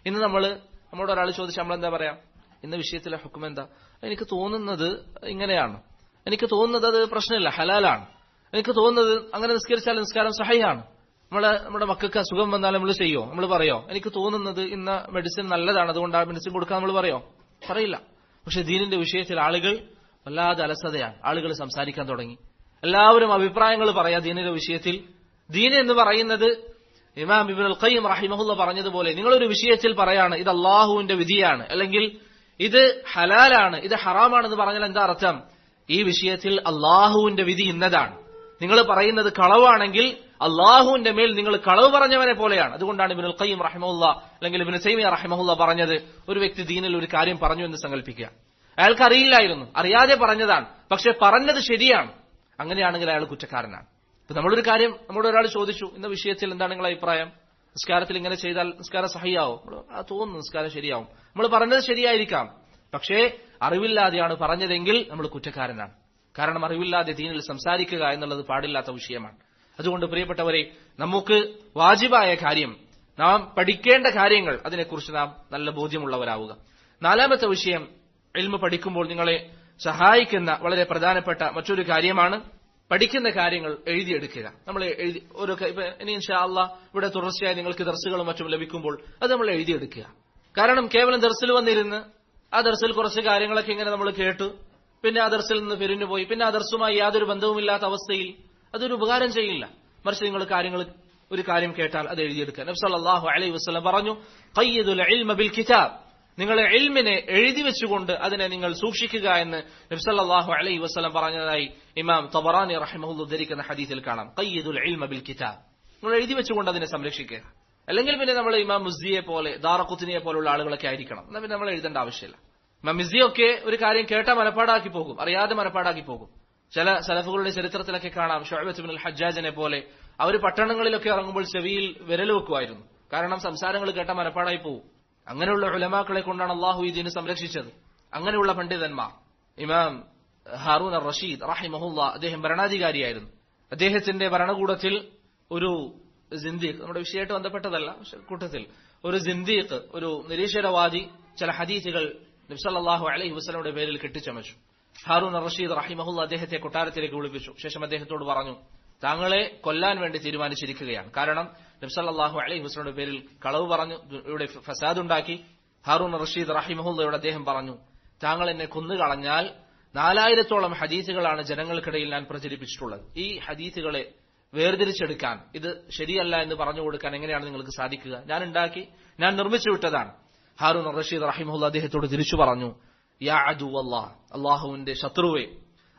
ഇന്ന് നമ്മളോട് ഒരാൾ ചോദിച്ചാൽ നമ്മൾ എന്താ പറയാം? ഇന്ന വിഷയത്തിലെ ഹുക്കം എന്താ? എനിക്ക് തോന്നുന്നത് ഇങ്ങനെയാണ്, എനിക്ക് തോന്നുന്നത് അത് പ്രശ്നമില്ല, ഹലാലാണ്, എനിക്ക് തോന്നുന്നത് അങ്ങനെ നിസ്കരിച്ചാൽ നിസ്കാരം സഹിയാണ്. നമ്മുടെ മക്കൾക്ക് അസുഖം വന്നാൽ നമ്മൾ ചെയ്യോ? നമ്മൾ പറയോ? എനിക്ക് തോന്നുന്നത് ഇന്ന മെഡിസിൻ നല്ലതാണ്, അതുകൊണ്ട് ആ മെഡിസിൻ കൊടുക്കാൻ നമ്മൾ പറയോ? പറയില്ല. പക്ഷെ ദീനിന്റെ വിഷയത്തിൽ ആളുകൾ വല്ലാതെ അലസതയാണ്. ആളുകൾ സംസാരിക്കാൻ തുടങ്ങി, എല്ലാവരും അഭിപ്രായങ്ങൾ പറയാ ദീനിന്റെ വിഷയത്തിൽ. ദീൻ എന്ന് പറയുന്നത് ഇമാം ഇബ്നുൽ ഖയ്യിം റഹിമഹുല്ല പറഞ്ഞതുപോലെ നിങ്ങളൊരു വിഷയത്തിൽ പറയാണ് ഇത് അള്ളാഹുവിന്റെ വിധിയാണ്, അല്ലെങ്കിൽ ഇത് ഹലാലാണ്, ഇത് ഹറാമാണെന്ന് പറഞ്ഞാൽ എന്താ അർത്ഥം? ഈ വിഷയത്തിൽ അള്ളാഹുവിന്റെ വിധി ഇന്നതാണ്. നിങ്ങൾ പറയുന്നത് കളവാണെങ്കിൽ അള്ളാഹുവിന്റെ മേൽ നിങ്ങൾ കളവ് പറഞ്ഞവനെ പോലെയാണ്. അതുകൊണ്ടാണ് ഇബ്നുൽ ഖയ്യിം റഹിമഹുല്ല അല്ലെങ്കിൽ ഇബ്നു തൈമിയ്യ റഹിമഹുല്ല പറഞ്ഞത്, ഒരു വ്യക്തി ദീനിൽ ഒരു കാര്യം പറഞ്ഞു എന്ന് സങ്കല്പിക്കുക, അയാൾക്ക് അറിയില്ലായിരുന്നു, അറിയാതെ പറഞ്ഞതാണ്, പക്ഷെ പറഞ്ഞത് ശരിയാണ്, അങ്ങനെയാണെങ്കിൽ അയാൾ കുറ്റക്കാരനാണ്. ഇപ്പൊ നമ്മളൊരു കാര്യം നമ്മളോട് ഒരാൾ ചോദിച്ചു, ഇന്ന വിഷയത്തിൽ എന്താണ് നിങ്ങളുടെ അഭിപ്രായം, നിസ്കാരത്തിൽ ഇങ്ങനെ ചെയ്താൽ നിസ്കാരം സഹിയാവും, തോന്നുന്നു നിസ്കാരം ശരിയാവും, നമ്മൾ പറഞ്ഞത് ശരിയായിരിക്കാം, പക്ഷേ അറിവില്ലാതെയാണ് പറഞ്ഞതെങ്കിൽ നമ്മൾ കുറ്റക്കാരനാണ്. കാരണം അറിവില്ലാതെ ദീനിൽ സംസാരിക്കുക എന്നുള്ളത് പാടില്ലാത്ത വിഷയമാണ്. അതുകൊണ്ട് പ്രിയപ്പെട്ടവരെ, നമുക്ക് വാജിബായ കാര്യം, നാം പഠിക്കേണ്ട കാര്യങ്ങൾ, അതിനെക്കുറിച്ച് നാം നല്ല ബോധ്യമുള്ളവരാവുക. നാലാമത്തെ വിഷയം, ഇൽമ പഠിക്കുമ്പോൾ നിങ്ങളെ സഹായിക്കുന്ന വളരെ പ്രധാനപ്പെട്ട മറ്റൊരു കാര്യമാണ് പഠിക്കുന്ന കാര്യങ്ങൾ എഴുതിയെടുക്കുക. നമ്മൾ ഇനി ഇൻഷാ അല്ലാഹ് ഇവിടെ തുടർച്ചയായി നിങ്ങൾക്ക് ദർസുകളും മറ്റും ലഭിക്കുമ്പോൾ അത് നമ്മൾ എഴുതിയെടുക്കുക. കാരണം കേവലം ദർസിൽ വന്നിരുന്ന് ആ ദർസിൽ കുറച്ച് കാര്യങ്ങളൊക്കെ ഇങ്ങനെ നമ്മൾ കേട്ടു, പിന്നെ ആ ദർസിൽ നിന്ന് പിരിഞ്ഞുപോയി, പിന്നെ ആ ദർസുമായി യാതൊരു ബന്ധവുമില്ലാത്ത അവസ്ഥയിൽ അതൊരു ഉപകാരം ചെയ്യില്ല. മറിച്ച് നിങ്ങൾ ഒരു കാര്യം കേട്ടാൽ അത് എഴുതിയെടുക്കുക. നബി സല്ലല്ലാഹു അലൈഹി വസല്ലം പറഞ്ഞു, ഖയ്യിദുൽ ഇൽമ ബിൽ കിതാബ്, നിങ്ങളെ ഇൽമിനെ എഴുതി വെച്ചുകൊണ്ട് അതിനെ നിങ്ങൾ സൂക്ഷിക്കുക എന്ന് നബി സല്ലല്ലാഹു അലൈഹി വസല്ലം പറഞ്ഞതായി ഇമാം തബറാനി റഹിമഹുല്ലാഹ് ഉദ്ധരിക്കുന്ന ഹദീസിൽ കാണാം. ഖയ്യിദുൽ ഇൽമ ബിൽ കിതാബ്, നിങ്ങൾ എഴുതി വെച്ചുകൊണ്ട് അതിനെ സംരക്ഷിക്കുക. അല്ലെങ്കിൽ പിന്നെ നമ്മൾ ഇമാം മുസ്ദിയെ പോലെ ദാറഖുത്നിയെ പോലുള്ള ആളുകളൊക്കെ ആയിരിക്കണം, എന്നാൽ പിന്നെ നമ്മൾ എഴുതേണ്ട ആവശ്യമില്ല. ഇമാം മുസ്ദിയൊക്കെ ഒരു കാര്യം കേട്ടാൽ മനപ്പാടാക്കി പോകും, അറിയാതെ മനപ്പാടാക്കി പോകും. ചില സലഫുകളുടെ ചരിത്രത്തിലൊക്കെ കാണാം, ശുഅബത്ത് ഇബ്നുൽ ഹജ്ജാജിനെ പോലെ അവർ പട്ടണങ്ങളിലൊക്കെ ഇറങ്ങുമ്പോൾ ചെവിയിൽ വിരൽ വെക്കുമായിരുന്നു. കാരണം സംസാരങ്ങൾ കേട്ടാൽ മനപ്പാടായി പോകും. അങ്ങനെയുള്ള ഉലമാക്കളെ കൊണ്ടാണ് അള്ളാഹു ഈ ദീന് സംരക്ഷിച്ചത്. അങ്ങനെയുള്ള പണ്ഡിതന്മാർ, ഇമാം ഹാറൂൻ അർ റഷീദ് റഹിമഹുല്ലാ, അദ്ദേഹം ഭരണാധികാരിയായിരുന്നു. അദ്ദേഹത്തിന്റെ ഭരണകൂടത്തിൽ ഒരു സിന്ദീഖ്, നമ്മുടെ വിഷയമായിട്ട് ബന്ധപ്പെട്ടതല്ല, കൂട്ടത്തിൽ ഒരു സിന്ദീഖ്, ഒരു നിരീശ്വരവാദി ചില ഹദീസുകൾ നബി സല്ലല്ലാഹു അലൈഹി വസല്ലമയുടെ പേരിൽ കെട്ടിച്ചമച്ചു. ഹാറൂൻ അർ റഷീദ് റഹിമഹുല്ല അദ്ദേഹത്തെ കൊട്ടാരത്തിലേക്ക് വിളിപ്പിച്ചു. ശേഷം അദ്ദേഹത്തോട് പറഞ്ഞു, താങ്കളെ കൊല്ലാൻ വേണ്ടി തീരുമാനിച്ചിരിക്കുകയാണ്. കാരണം നബി സല്ലല്ലാഹു അലൈഹി വസല്ലമയുടെ പേരിൽ കളവ് പറഞ്ഞു, ഇവിടെ ഫസാദ് ഉണ്ടാക്കി. ഹാറൂൻ റഷീദ് റഹിമഹുല്ലയോട് അദ്ദേഹം പറഞ്ഞു, താങ്കൾ എന്നെ കൊന്നുകളഞ്ഞാൽ 4000-ഓളം ഹദീസുകളാണ് ജനങ്ങൾക്കിടയിൽ ഞാൻ പ്രചരിപ്പിച്ചിട്ടുള്ളത്. ഈ ഹദീസുകളെ വേർതിരിച്ചെടുക്കാൻ, ഇത് ശരിയല്ല എന്ന് പറഞ്ഞു കൊടുക്കാൻ എങ്ങനെയാണ് നിങ്ങൾക്ക് സാധിക്കുക? ഞാൻ നിർമ്മിച്ചു വിട്ടതാണ്. ഹാറൂൻ റഷീദ് റഹിമഹുല്ല അദ്ദേഹത്തോട് തിരിച്ചു പറഞ്ഞു, യാ അദുവല്ലാഹ്, അള്ളാഹുവിന്റെ ശത്രുവേ,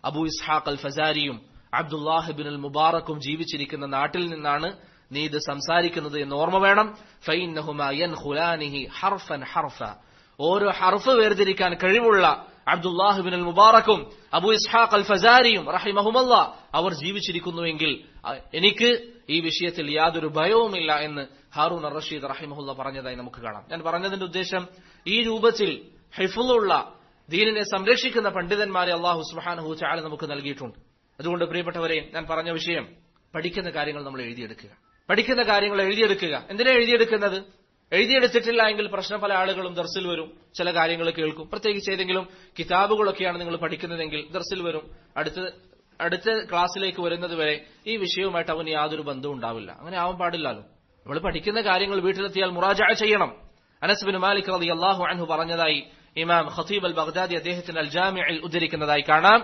അബൂ ഇസ്ഹാഖ് അൽ ഫസാരിയും അബ്ദുല്ലാഹ് ഇബ്നുൽ മുബാറക്കും ജീവിച്ചിരിക്കുന്ന നാട്ടിൽ നിന്നാണ് നീ ഇത് സംസാരിക്കുന്നത് എന്ന് ഓർമ്മ വേണം. ഫഇന്നഹുമാ യൻഖുലാനിഹി ഹർഫൻ ഹർഫ, ഓരോ ഹർഫ് വേർതിരിക്കാൻ കഴിവുള്ള അബ്ദുല്ലാഹ് ഇബ്നുൽ മുബാറക്കും അബൂ ഇസ്ഹാഖ് അൽ ഫസാരിയും റഹിമഹുമല്ലാഹ് അവർ ജീവിച്ചിരിക്കുന്നുവെങ്കിൽ എനിക്ക് ഈ വിഷയത്തിൽ യാതൊരു ഭയവുമില്ല എന്ന് ഹാറൂൻ അർ റഷീദ് റഹിമഹുല്ല പറഞ്ഞതായി നമുക്ക് കാണാം. ഞാൻ പറഞ്ഞതിന്റെ ഉദ്ദേശം, ഈ രൂപത്തിൽ ഹിഫ്ളുള്ള ദീനിനെ സംരക്ഷിക്കുന്ന പണ്ഡിതന്മാരെ അല്ലാഹു സുബ്ഹാനഹു വ തആല നമുക്ക് നൽകിയിട്ടുണ്ട്. അതുകൊണ്ട് പ്രിയപ്പെട്ടവരെ, ഞാൻ പറഞ്ഞ വിഷയം, പഠിക്കുന്ന കാര്യങ്ങൾ നമ്മൾ എഴുതിയെടുക്കുക. പഠിക്കുന്ന കാര്യങ്ങൾ എഴുതിയെടുക്കുക. എന്തിനാ എഴുതിയെടുക്കുന്നത്? എഴുതിയെടുത്തിട്ടില്ല എങ്കിൽ പ്രശ്നം, പല ആളുകളും ദർസിൽ വരും, ചില കാര്യങ്ങൾ കേൾക്കും. പ്രത്യേകിച്ച് ഏതെങ്കിലും കിതാബുകളൊക്കെയാണ് നിങ്ങൾ പഠിക്കുന്നതെങ്കിൽ ദർസിൽ വരും, അടുത്ത ക്ലാസ്സിലേക്ക് വരുന്നത് വരെ ഈ വിഷയവുമായിട്ട് അവന് യാതൊരു ബന്ധവും ഉണ്ടാവില്ല. അങ്ങനെ ആവാൻ പാടില്ലല്ലോ. നമ്മൾ പഠിക്കുന്ന കാര്യങ്ങൾ വീട്ടിലെത്തിയാൽ മുറാജഅ ചെയ്യണം. അനസ് ബിൻ മാലിക് റളിയല്ലാഹു അൻഹു പറഞ്ഞതായി ഇമാം ഖതീബ് അൽ ബഗ്ദാദി അദ്ദേഹത്തിന്റെ അൽ ജാമിഇൽ ഉദ്ധരിക്കുന്നതായി കാണാം,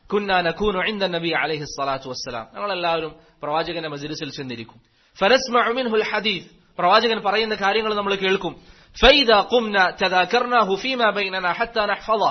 കുന്നാ നകൂനു ഇൻദ നബി അലൈഹി സ്വലാത്തു വസ്സലാം, ഞങ്ങളെല്ലാവരും പ്രവാചകന്റെ മജ്ലിസിൽ ചെന്നിരിക്കും. ഫനസ്മഉ മിൻഹുൽ ഹദീസ്, പ്രവാചകൻ പറയുന്ന കാര്യങ്ങൾ നമ്മൾ കേൾക്കും. ഫൈദാ ഖുംനാ തദാകർനാഹു ഫീമാ ബൈനനാ ഹത്താ നഹ്ഫള,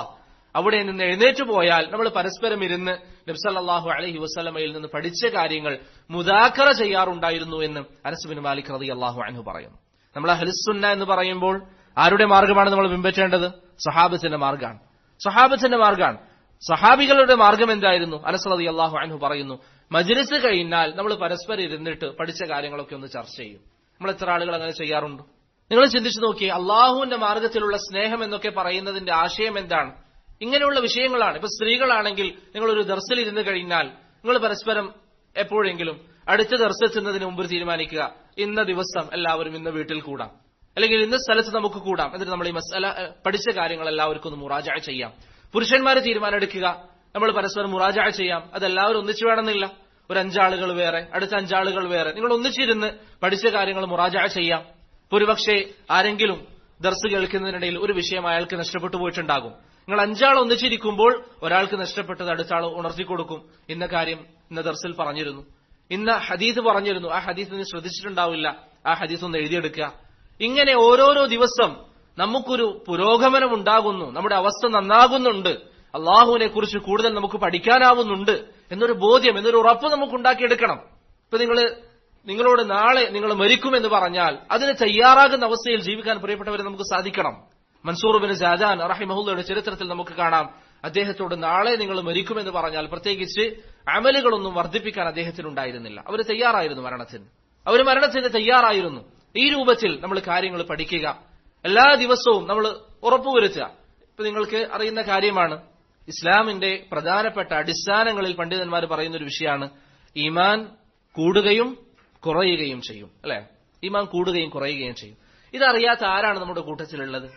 അവിടെ നിന്ന് എഴുന്നേറ്റ് പോയാൽ നമ്മൾ പരസ്പരം ഇരുന്ന് നബി സല്ലല്ലാഹു അലൈഹി വസല്ലമയിൽ നിന്ന് പഠിച്ച കാര്യങ്ങൾ മുദാക്കറ ചെയ്യാറുണ്ടായിരുന്നു എന്ന് അനസ് ബിൻ മാലിക് റളിയല്ലാഹു അൻഹു പറയുന്നു. നമ്മൾ അഹ്ലുസ് സുന്ന എന്ന് പറയുമ്പോൾ ആരുടെ മാർഗമാണ് നമ്മൾ പിൻപറ്റേണ്ടത്? സഹാബത്തിന്റെ മാർഗമാണ്. സഹാബികളുടെ മാർഗം എന്തായിരുന്നു? അനസ് റളിയല്ലാഹു അൻഹു പറയുന്നു, മജ്ലിസ് കഴിഞ്ഞാൽ നമ്മൾ പരസ്പരം ഇരുന്നിട്ട് പഠിച്ച കാര്യങ്ങളൊക്കെ ഒന്ന് ചർച്ച ചെയ്യും. നമ്മൾ എത്ര ആളുകൾ അങ്ങനെ ചെയ്യാറുണ്ട്? നിങ്ങൾ ചിന്തിച്ചു നോക്കിയേ, അള്ളാഹുവിന്റെ മാർഗത്തിലുള്ള സ്നേഹം എന്നൊക്കെ പറയുന്നതിന്റെ ആശയം എന്താണ്? ഇങ്ങനെയുള്ള വിഷയങ്ങളാണ്. ഇപ്പൊ സ്ത്രീകളാണെങ്കിൽ നിങ്ങളൊരു ദർസിൽ ഇരുന്ന് കഴിഞ്ഞാൽ നിങ്ങൾ പരസ്പരം എപ്പോഴെങ്കിലും അടുത്ത ദർസെത്തുന്നതിന് മുമ്പ് തീരുമാനിക്കുക, ഇന്ന ദിവസം എല്ലാവരും ഇന്ന വീട്ടിൽ കൂടാം, അല്ലെങ്കിൽ ഇന്ന സ്ഥലത്ത് നമുക്ക് കൂടാം, എന്നിട്ട് നമ്മൾ ഈ മസ്അല പഠിച്ച കാര്യങ്ങൾ എല്ലാവർക്കും ഒന്ന് മുറാജഅ ചെയ്യാം. പുരുഷന്മാര് തീരുമാനം നമ്മൾ പരസ്പരം മുറാജഅ ചെയ്യാം. അതെല്ലാവരും ഒന്നിച്ചു വേണമെന്നില്ല. ഒരു 5 ആളുകൾ വേറെ, അടുത്ത 5 ആളുകൾ വേറെ, നിങ്ങൾ ഒന്നിച്ചിരുന്ന് പഠിച്ച കാര്യങ്ങൾ മുറാജഅ ചെയ്യാം. ഒരുപക്ഷെ ആരെങ്കിലും ദർസ് കേൾക്കുന്നതിനിടയിൽ ഒരു വിഷയം അയാൾക്ക് നഷ്ടപ്പെട്ടു പോയിട്ടുണ്ടാകും. നിങ്ങൾ 5 ആൾ ഒന്നിച്ചിരിക്കുമ്പോൾ ഒരാൾക്ക് നഷ്ടപ്പെട്ടത് അടുത്ത ആൾ ഉണർത്തിക്കൊടുക്കും. ഇന്ന കാര്യം ഇന്ന ദർസിൽ പറഞ്ഞിരുന്നു, ഇന്ന ഹദീസ് പറഞ്ഞിരുന്നു, ആ ഹദീസ് നീ ശ്രദ്ധിച്ചിട്ടുണ്ടാവില്ല, ആ ഹദീസ് ഒന്ന് എഴുതിയെടുക്കുക. ഇങ്ങനെ ഓരോരോ ദിവസം നമുക്കൊരു പുരോഗമനം ഉണ്ടാകുന്നു, നമ്മുടെ അവസ്ഥ നന്നാകുന്നുണ്ട്, അള്ളാഹുവിനെ കുറിച്ച് കൂടുതൽ നമുക്ക് പഠിക്കാനാവുന്നുണ്ട് എന്നൊരു ബോധ്യം, എന്നൊരു ഉറപ്പ് നമുക്ക് ഉണ്ടാക്കിയെടുക്കണം. ഇപ്പൊ നിങ്ങളോട് നാളെ നിങ്ങൾ മരിക്കുമെന്ന് പറഞ്ഞാൽ അതിന് തയ്യാറാകുന്ന അവസ്ഥയിൽ ജീവിക്കാൻ പ്രിയപ്പെട്ടവരെ നമുക്ക് സാധിക്കണം. മൻസൂർ ബിൻ ജാദാൻ റഹിമഹുള്ളയുടെ ചരിത്രത്തിൽ നമുക്ക് കാണാം, അദ്ദേഹത്തോട് നാളെ നിങ്ങൾ മരിക്കുമെന്ന് പറഞ്ഞാൽ പ്രത്യേകിച്ച് അമലുകളൊന്നും വർദ്ധിപ്പിക്കാൻ അദ്ദേഹത്തിനുണ്ടായിരുന്നില്ല. അവർ തയ്യാറായിരുന്നു മരണത്തിന് തയ്യാറായിരുന്നു. ഈ രൂപത്തിൽ നമ്മൾ കാര്യങ്ങൾ പഠിക്കുക, എല്ലാ ദിവസവും നമ്മൾ ഉറപ്പുവരുത്തുക. ഇപ്പൊ നിങ്ങൾക്ക് അറിയുന്ന കാര്യമാണ്, ഇസ്ലാമിന്റെ പ്രധാനപ്പെട്ട അടിസ്ഥാനങ്ങളിൽ പണ്ഡിതന്മാർ പറയുന്ന ഒരു വിഷയമാണ് ഈമാൻ കൂടുകയും കുറയുകയും ചെയ്യും, അല്ലെ? ഈമാൻ കൂടുകയും കുറയുകയും ചെയ്യും. ഇതറിയാത്ത ആരാണ് നമ്മുടെ കൂട്ടത്തിലുള്ളത്?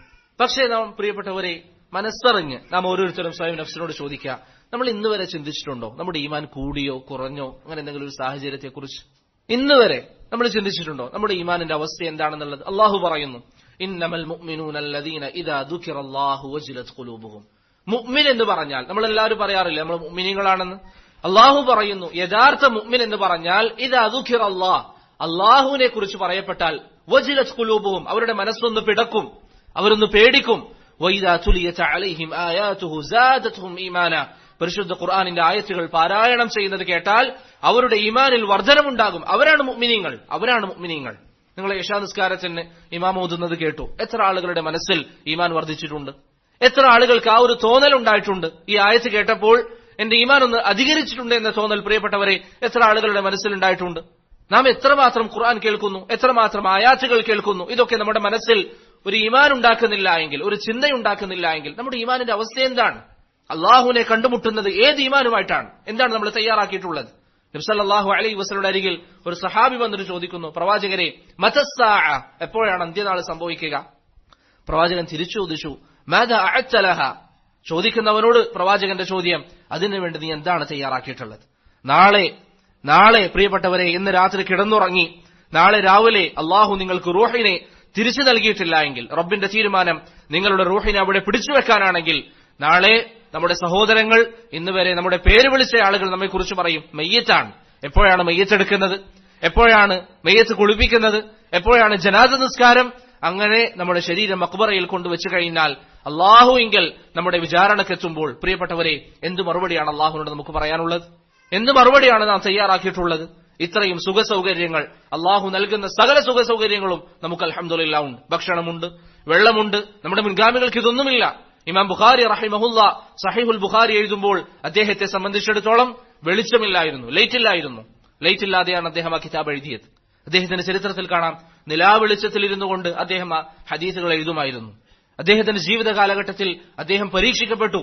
പക്ഷേ നാം പ്രിയപ്പെട്ടവരെ മനസ്സറിഞ്ഞ് നാം ഓരോരുത്തരും സ്വയം നഫ്സിനോട് ചോദിക്കുക, നമ്മൾ ഇന്ന് വരെ ചിന്തിച്ചിട്ടുണ്ടോ നമ്മുടെ ഈമാൻ കൂടിയോ കുറഞ്ഞോ അങ്ങനെ എന്തെങ്കിലും ഒരു സാഹചര്യത്തെക്കുറിച്ച്? ഇന്ന് വരെ നമ്മൾ ചിന്തിച്ചിട്ടുണ്ടോ നമ്മുടെ ഈമാനിന്റെ അവസ്ഥ എന്താണെന്നുള്ളത്? അള്ളാഹു പറയുന്നു, ഇന്നമൽ മുഅ്മിനൂന അല്ലദീന ഇദാ ദുകിറല്ലാഹു വജിലത് ഖുലൂബുഹും. മുഅ്മിൻ എന്ന് പറഞ്ഞാൽ നമ്മൾ എല്ലാവരും പറയാറില്ല നമ്മൾ മുഅ്മിനീങ്ങളാണെന്ന്. അള്ളാഹു പറയുന്നു, യഥാർത്ഥ മുഅ്മിൻ എന്ന് പറഞ്ഞാൽ ഇദാ ദുകിറല്ലാഹ്, അള്ളാഹുവിനെ കുറിച്ച് പറയപ്പെട്ടാൽ വജിലത് ഖുലൂബുഹും, അവരുടെ മനസ്സൊന്ന് പിടക്കും, അവരൊന്ന് പേടിക്കും. വഇദാ തുലിയത് അലൈഹിം ആയാതുഹു സാദതുഹും ഈമാന, പരിശുദ്ധ ഖുർആനിന്റെ ആയത്തുകൾ പാരായണം ചെയ്യുന്നത് കേട്ടാൽ അവരുടെ ഈമാനിൽ വർധനമുണ്ടാകും. അവരാണ് മുഅ്മിനീങ്ങൾ. നിങ്ങൾ ഇശാ നിസ്കാരത്തിന് ഇമാം ഓതുന്നത് കേട്ടു, എത്ര ആളുകളുടെ മനസ്സിൽ ഈമാൻ വർദ്ധിച്ചിട്ടുണ്ട്? എത്ര ആളുകൾക്ക് ആ ഒരു തോന്നൽ ഉണ്ടായിട്ടുണ്ട്? ഈ ആയത്ത് കേട്ടപ്പോൾ എന്റെ ഈമാൻ ഒന്ന് അധികരിച്ചിട്ടുണ്ട് എന്ന തോന്നൽ പ്രിയപ്പെട്ടവരെ എത്ര ആളുകളുടെ മനസ്സിൽ ഉണ്ടായിട്ടുണ്ട്? നാം എത്രമാത്രം ഖുർആൻ കേൾക്കുന്നു, എത്രമാത്രം ആയാത്തുകൾ കേൾക്കുന്നു, ഇതൊക്കെ നമ്മുടെ മനസ്സിൽ ഒരു ഈമാൻ ഉണ്ടാക്കുന്നില്ല എങ്കിൽ, ഒരു ചിന്തയുണ്ടാക്കുന്നില്ല എങ്കിൽ നമ്മുടെ ഈമാനിന്റെ അവസ്ഥ എന്താണ്? അള്ളാഹുവിനെ കണ്ടുമുട്ടുന്നത് ഏത് ഈമാനുമായിട്ടാണ്? എന്താണ് നമ്മൾ തയ്യാറാക്കിയിട്ടുള്ളത്? നബി സല്ലല്ലാഹു അലൈഹി വസല്ലമയുടെ അരികിൽ ഒരു സഹാബി വന്നിട്ട് ചോദിക്കുന്നു, പ്രവാചകരെ മതസ്സാഅ, എപ്പോഴാണ് അന്ത്യനാൾ സംഭവിക്കുക? പ്രവാചകൻ തിരിച്ചു ചോദിച്ചു, മാദാ അഅത്ത ലഹ, ചോദിക്കുന്നവനോട് പ്രവാചകന്റെ ചോദ്യം, അതിനുവേണ്ടി നീ എന്താണ് തയ്യാറാക്കിയിട്ടുള്ളത്? നാളെ പ്രിയപ്പെട്ടവരെ ഇന്ന് രാത്രി കിടന്നുറങ്ങി നാളെ രാവിലെ അള്ളാഹു നിങ്ങൾക്ക് റൂഹിനെ തിരിച്ചു നൽകിയിട്ടില്ല എങ്കിൽ, റബ്ബിന്റെ തീരുമാനം നിങ്ങളുടെ റൂഹിനെ അവിടെ പിടിച്ചു വെക്കാനാണെങ്കിൽ, നാളെ നമ്മുടെ സഹോദരങ്ങൾ ഇന്ന് വരെ നമ്മുടെ പേര് വിളിച്ച ആളുകൾ നമ്മെ കുറിച്ച് പറയും മയ്യത്താണ്. എപ്പോഴാണ് മയ്യത്ത് എടുക്കുന്നത്? എപ്പോഴാണ് മയ്യത്ത് കുളിപ്പിക്കുന്നത്? എപ്പോഴാണ് ജനാസ നിസ്കാരം? അങ്ങനെ നമ്മുടെ ശരീരം മഖ്ബറയിൽ കൊണ്ടുവച്ചു കഴിഞ്ഞാൽ അള്ളാഹു എങ്കിൽ നമ്മുടെ വിചാരണക്കെത്തുമ്പോൾ പ്രിയപ്പെട്ടവരെ എന്ത് മറുപടിയാണ് അള്ളാഹുവിനോട് നമുക്ക് പറയാനുള്ളത്? എന്ത് മറുപടിയാണ് നാം തയ്യാറാക്കിയിട്ടുള്ളത്? ഇത്രയും സുഖസൗകര്യങ്ങൾ, അള്ളാഹു നൽകുന്ന സകല സുഖസൗകര്യങ്ങളും നമുക്ക് അൽഹംദുലില്ലാഹ് ഉണ്ട്. ഭക്ഷണമുണ്ട്, വെള്ളമുണ്ട്. നമ്മുടെ മുൻഗാമികൾക്ക് ഇതൊന്നുമില്ല. ഇമാം ബുഖാരി റഹിമഹുല്ലാ സഹീഹുൽ ബുഖാരി എഴുതുമ്പോൾ അദ്ദേഹത്തെ സംബന്ധിച്ചിടത്തോളം വെളിച്ചമില്ലായിരുന്നു, ലൈറ്റ് ഇല്ലാതെയാണ് അദ്ദേഹം ആ കിതാബ് എഴുതിയത്. അദ്ദേഹത്തിന്റെ ചരിത്രത്തിൽ കാണാം, നിലാവെളിച്ചത്തിൽ ഇരുന്നു കൊണ്ട് അദ്ദേഹം ആ ഹദീസുകൾ എഴുതുമായിരുന്നു. അദ്ദേഹത്തിന്റെ ജീവിത കാലഘട്ടത്തിൽ അദ്ദേഹം പരീക്ഷിക്കപ്പെട്ടു,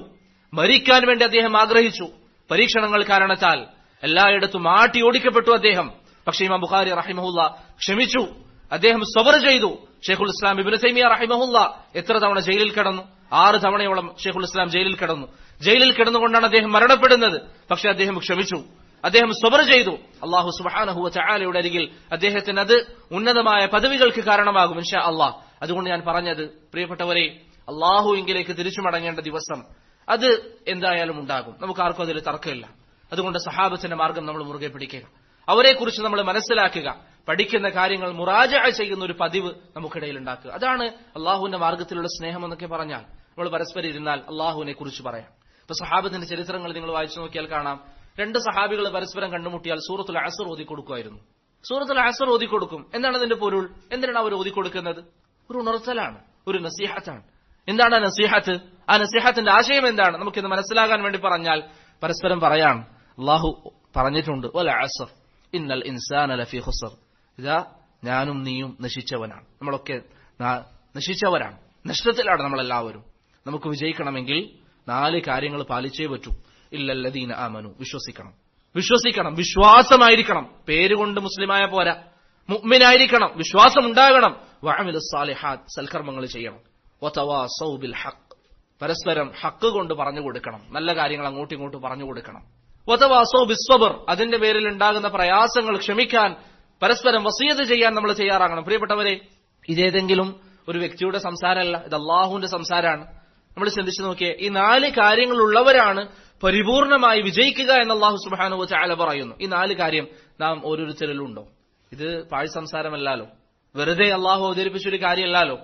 മരിക്കാൻ വേണ്ടി അദ്ദേഹം ആഗ്രഹിച്ചു. പരീക്ഷണങ്ങൾ കാരണത്താൽ എല്ലായിടത്തും ആട്ടി ഓടിക്കപ്പെട്ടു അദ്ദേഹം. പക്ഷേ ഇമാം ബുഖാരി റഹിമഹുല്ലാ ക്ഷമിച്ചു, അദ്ദേഹം സബർ ചെയ്തു. ഷെയ്ഖുൽ ഇസ്ലാം ഇബ്നു തൈമിയ റഹിമഹുല്ലാ എത്ര തവണ ജയിലിൽ കിടന്നു? 6 തവണയോളം ഷെയ്ഖുൽ ഇസ്ലാം ജയിലിൽ കിടന്നു. ജയിലിൽ കിടന്നുകൊണ്ടാണ് അദ്ദേഹം മരണപ്പെടുന്നത്. പക്ഷെ അദ്ദേഹം ക്ഷമിച്ചു, അദ്ദേഹം സബർ ചെയ്തു. അല്ലാഹു സുബ്ഹാനഹു വ തആലയുടെ അരികിൽ അദ്ദേഹത്തിന് അത് ഉന്നതമായ പദവികൾക്ക് കാരണമാകും ഇൻഷാ അല്ലാഹ്. അതുകൊണ്ട് ഞാൻ പറഞ്ഞത് പ്രിയപ്പെട്ടവരെ, അല്ലാഹുവിലേക്ക് തിരിച്ചു മടങ്ങേണ്ട ദിവസം അത് എന്തായാലും ഉണ്ടാകും, നമുക്ക് ആർക്കും അതിൽ തർക്കമില്ല. അതുകൊണ്ട് സഹാബത്തിന്റെ മാർഗം നമ്മൾ മുറുകെ പിടിക്കുക, അവരെക്കുറിച്ച് നമ്മൾ മനസ്സിലാക്കുക, പഠിക്കുന്ന കാര്യങ്ങൾ മുറാജഅ ചെയ്യുന്ന ഒരു പതിവ് നമുക്കിടയിൽ ഉണ്ടാക്കുക. അതാണ് അള്ളാഹുവിന്റെ മാർഗത്തിലുള്ള സ്നേഹം എന്നൊക്കെ പറഞ്ഞാൽ. നമ്മൾ പരസ്പരം ഇരുന്നാൽ അള്ളാഹുവിനെ കുറിച്ച് പറയാം. ഇപ്പൊ സഹാബത്തിന്റെ ചരിത്രങ്ങൾ നിങ്ങൾ വായിച്ചു നോക്കിയാൽ കാണാം, 2 സഹാബികൾ പരസ്പരം കണ്ടുമുട്ടിയാൽ സൂറത്തുൽ അസ്ർ ഓതിക്കൊടുക്കുമായിരുന്നു. സൂറത്തുൽ അസ്ർ ഓതിക്കൊടുക്കും. എന്താണ് അതിന്റെ പൊരുൾ? എന്തിനാണ് അവർ ഓതിക്കൊടുക്കുന്നത്? ഒരു ഉണർത്തലാണ്, ഒരു നസീഹത്താണ്. എന്താണ് ആ നസീഹത്ത്? ആ നസീഹത്തിന്റെ ആശയം എന്താണ്? നമുക്കിത് മനസ്സിലാകാൻ വേണ്ടി പറഞ്ഞാൽ പരസ്പരം പറയാം, അള്ളാഹു പറഞ്ഞിട്ടുണ്ട്, വൽ അസ്ർ ഇന്നൽ ഇൻസാന ലഫീ ഖുസ്ർ. ഇതാ ഞാനും നീയും നശിച്ചവനാണ്, നമ്മളൊക്കെ നശിച്ചവരാണ്, നഷ്ടത്തിലാണ് നമ്മളെല്ലാവരും. നമുക്ക് വിജയിക്കണമെങ്കിൽ 4 കാര്യങ്ങൾ പാലിച്ചേ പറ്റൂ. ഇല്ലല്ലദീന ആമനു, വിശ്വസിക്കണം, വിശ്വാസമായിരിക്കണം. പേരുകൊണ്ട് മുസ്ലിമായ പോരാ, മുഅ്മിനായിരിക്കണം, വിശ്വാസം ഉണ്ടാകണം. വഅമിലുസ് സാലിഹാത്ത്, സൽക്കർമ്മങ്ങൾ ചെയ്യണം. വതവാസൗ ബിൽ ഹഖ്, പരസ്പരം ഹക്ക് കൊണ്ട് പറഞ്ഞു കൊടുക്കണം, നല്ല കാര്യങ്ങൾ അങ്ങോട്ടും ഇങ്ങോട്ടും പറഞ്ഞു കൊടുക്കണം. വതവാസൗ ബിസ്സബ്ർ, അതിന്റെ പേരിൽ ഉണ്ടാകുന്ന പ്രയാസങ്ങൾ ക്ഷമിക്കാൻ പരസ്പരം വസിയത്ത് ചെയ്യാൻ നമ്മൾ തയ്യാറാകണം. പ്രിയപ്പെട്ടവരെ, ഇതേതെങ്കിലും ഒരു വ്യക്തിയുടെ സംസാരമല്ല, ഇത് അള്ളാഹുവിന്റെ സംസാരമാണ്. നമ്മൾ ചിന്തിച്ചു നോക്കിയേ, ഈ 4 കാര്യങ്ങളുള്ളവരാണ് പരിപൂർണമായി വിജയിക്കുക എന്ന് അല്ലാഹു സുബ്ഹാനഹു വ തആല പറയുന്നു. ഈ 4 കാര്യം നാം ഓരോരുത്തരിലും ഉണ്ടോ? ഇത് പാഴ് സംസാരമല്ലല്ലോ. വെറുതെ അള്ളാഹു അവതരിപ്പിച്ചൊരു കാര്യമല്ലല്ലോ.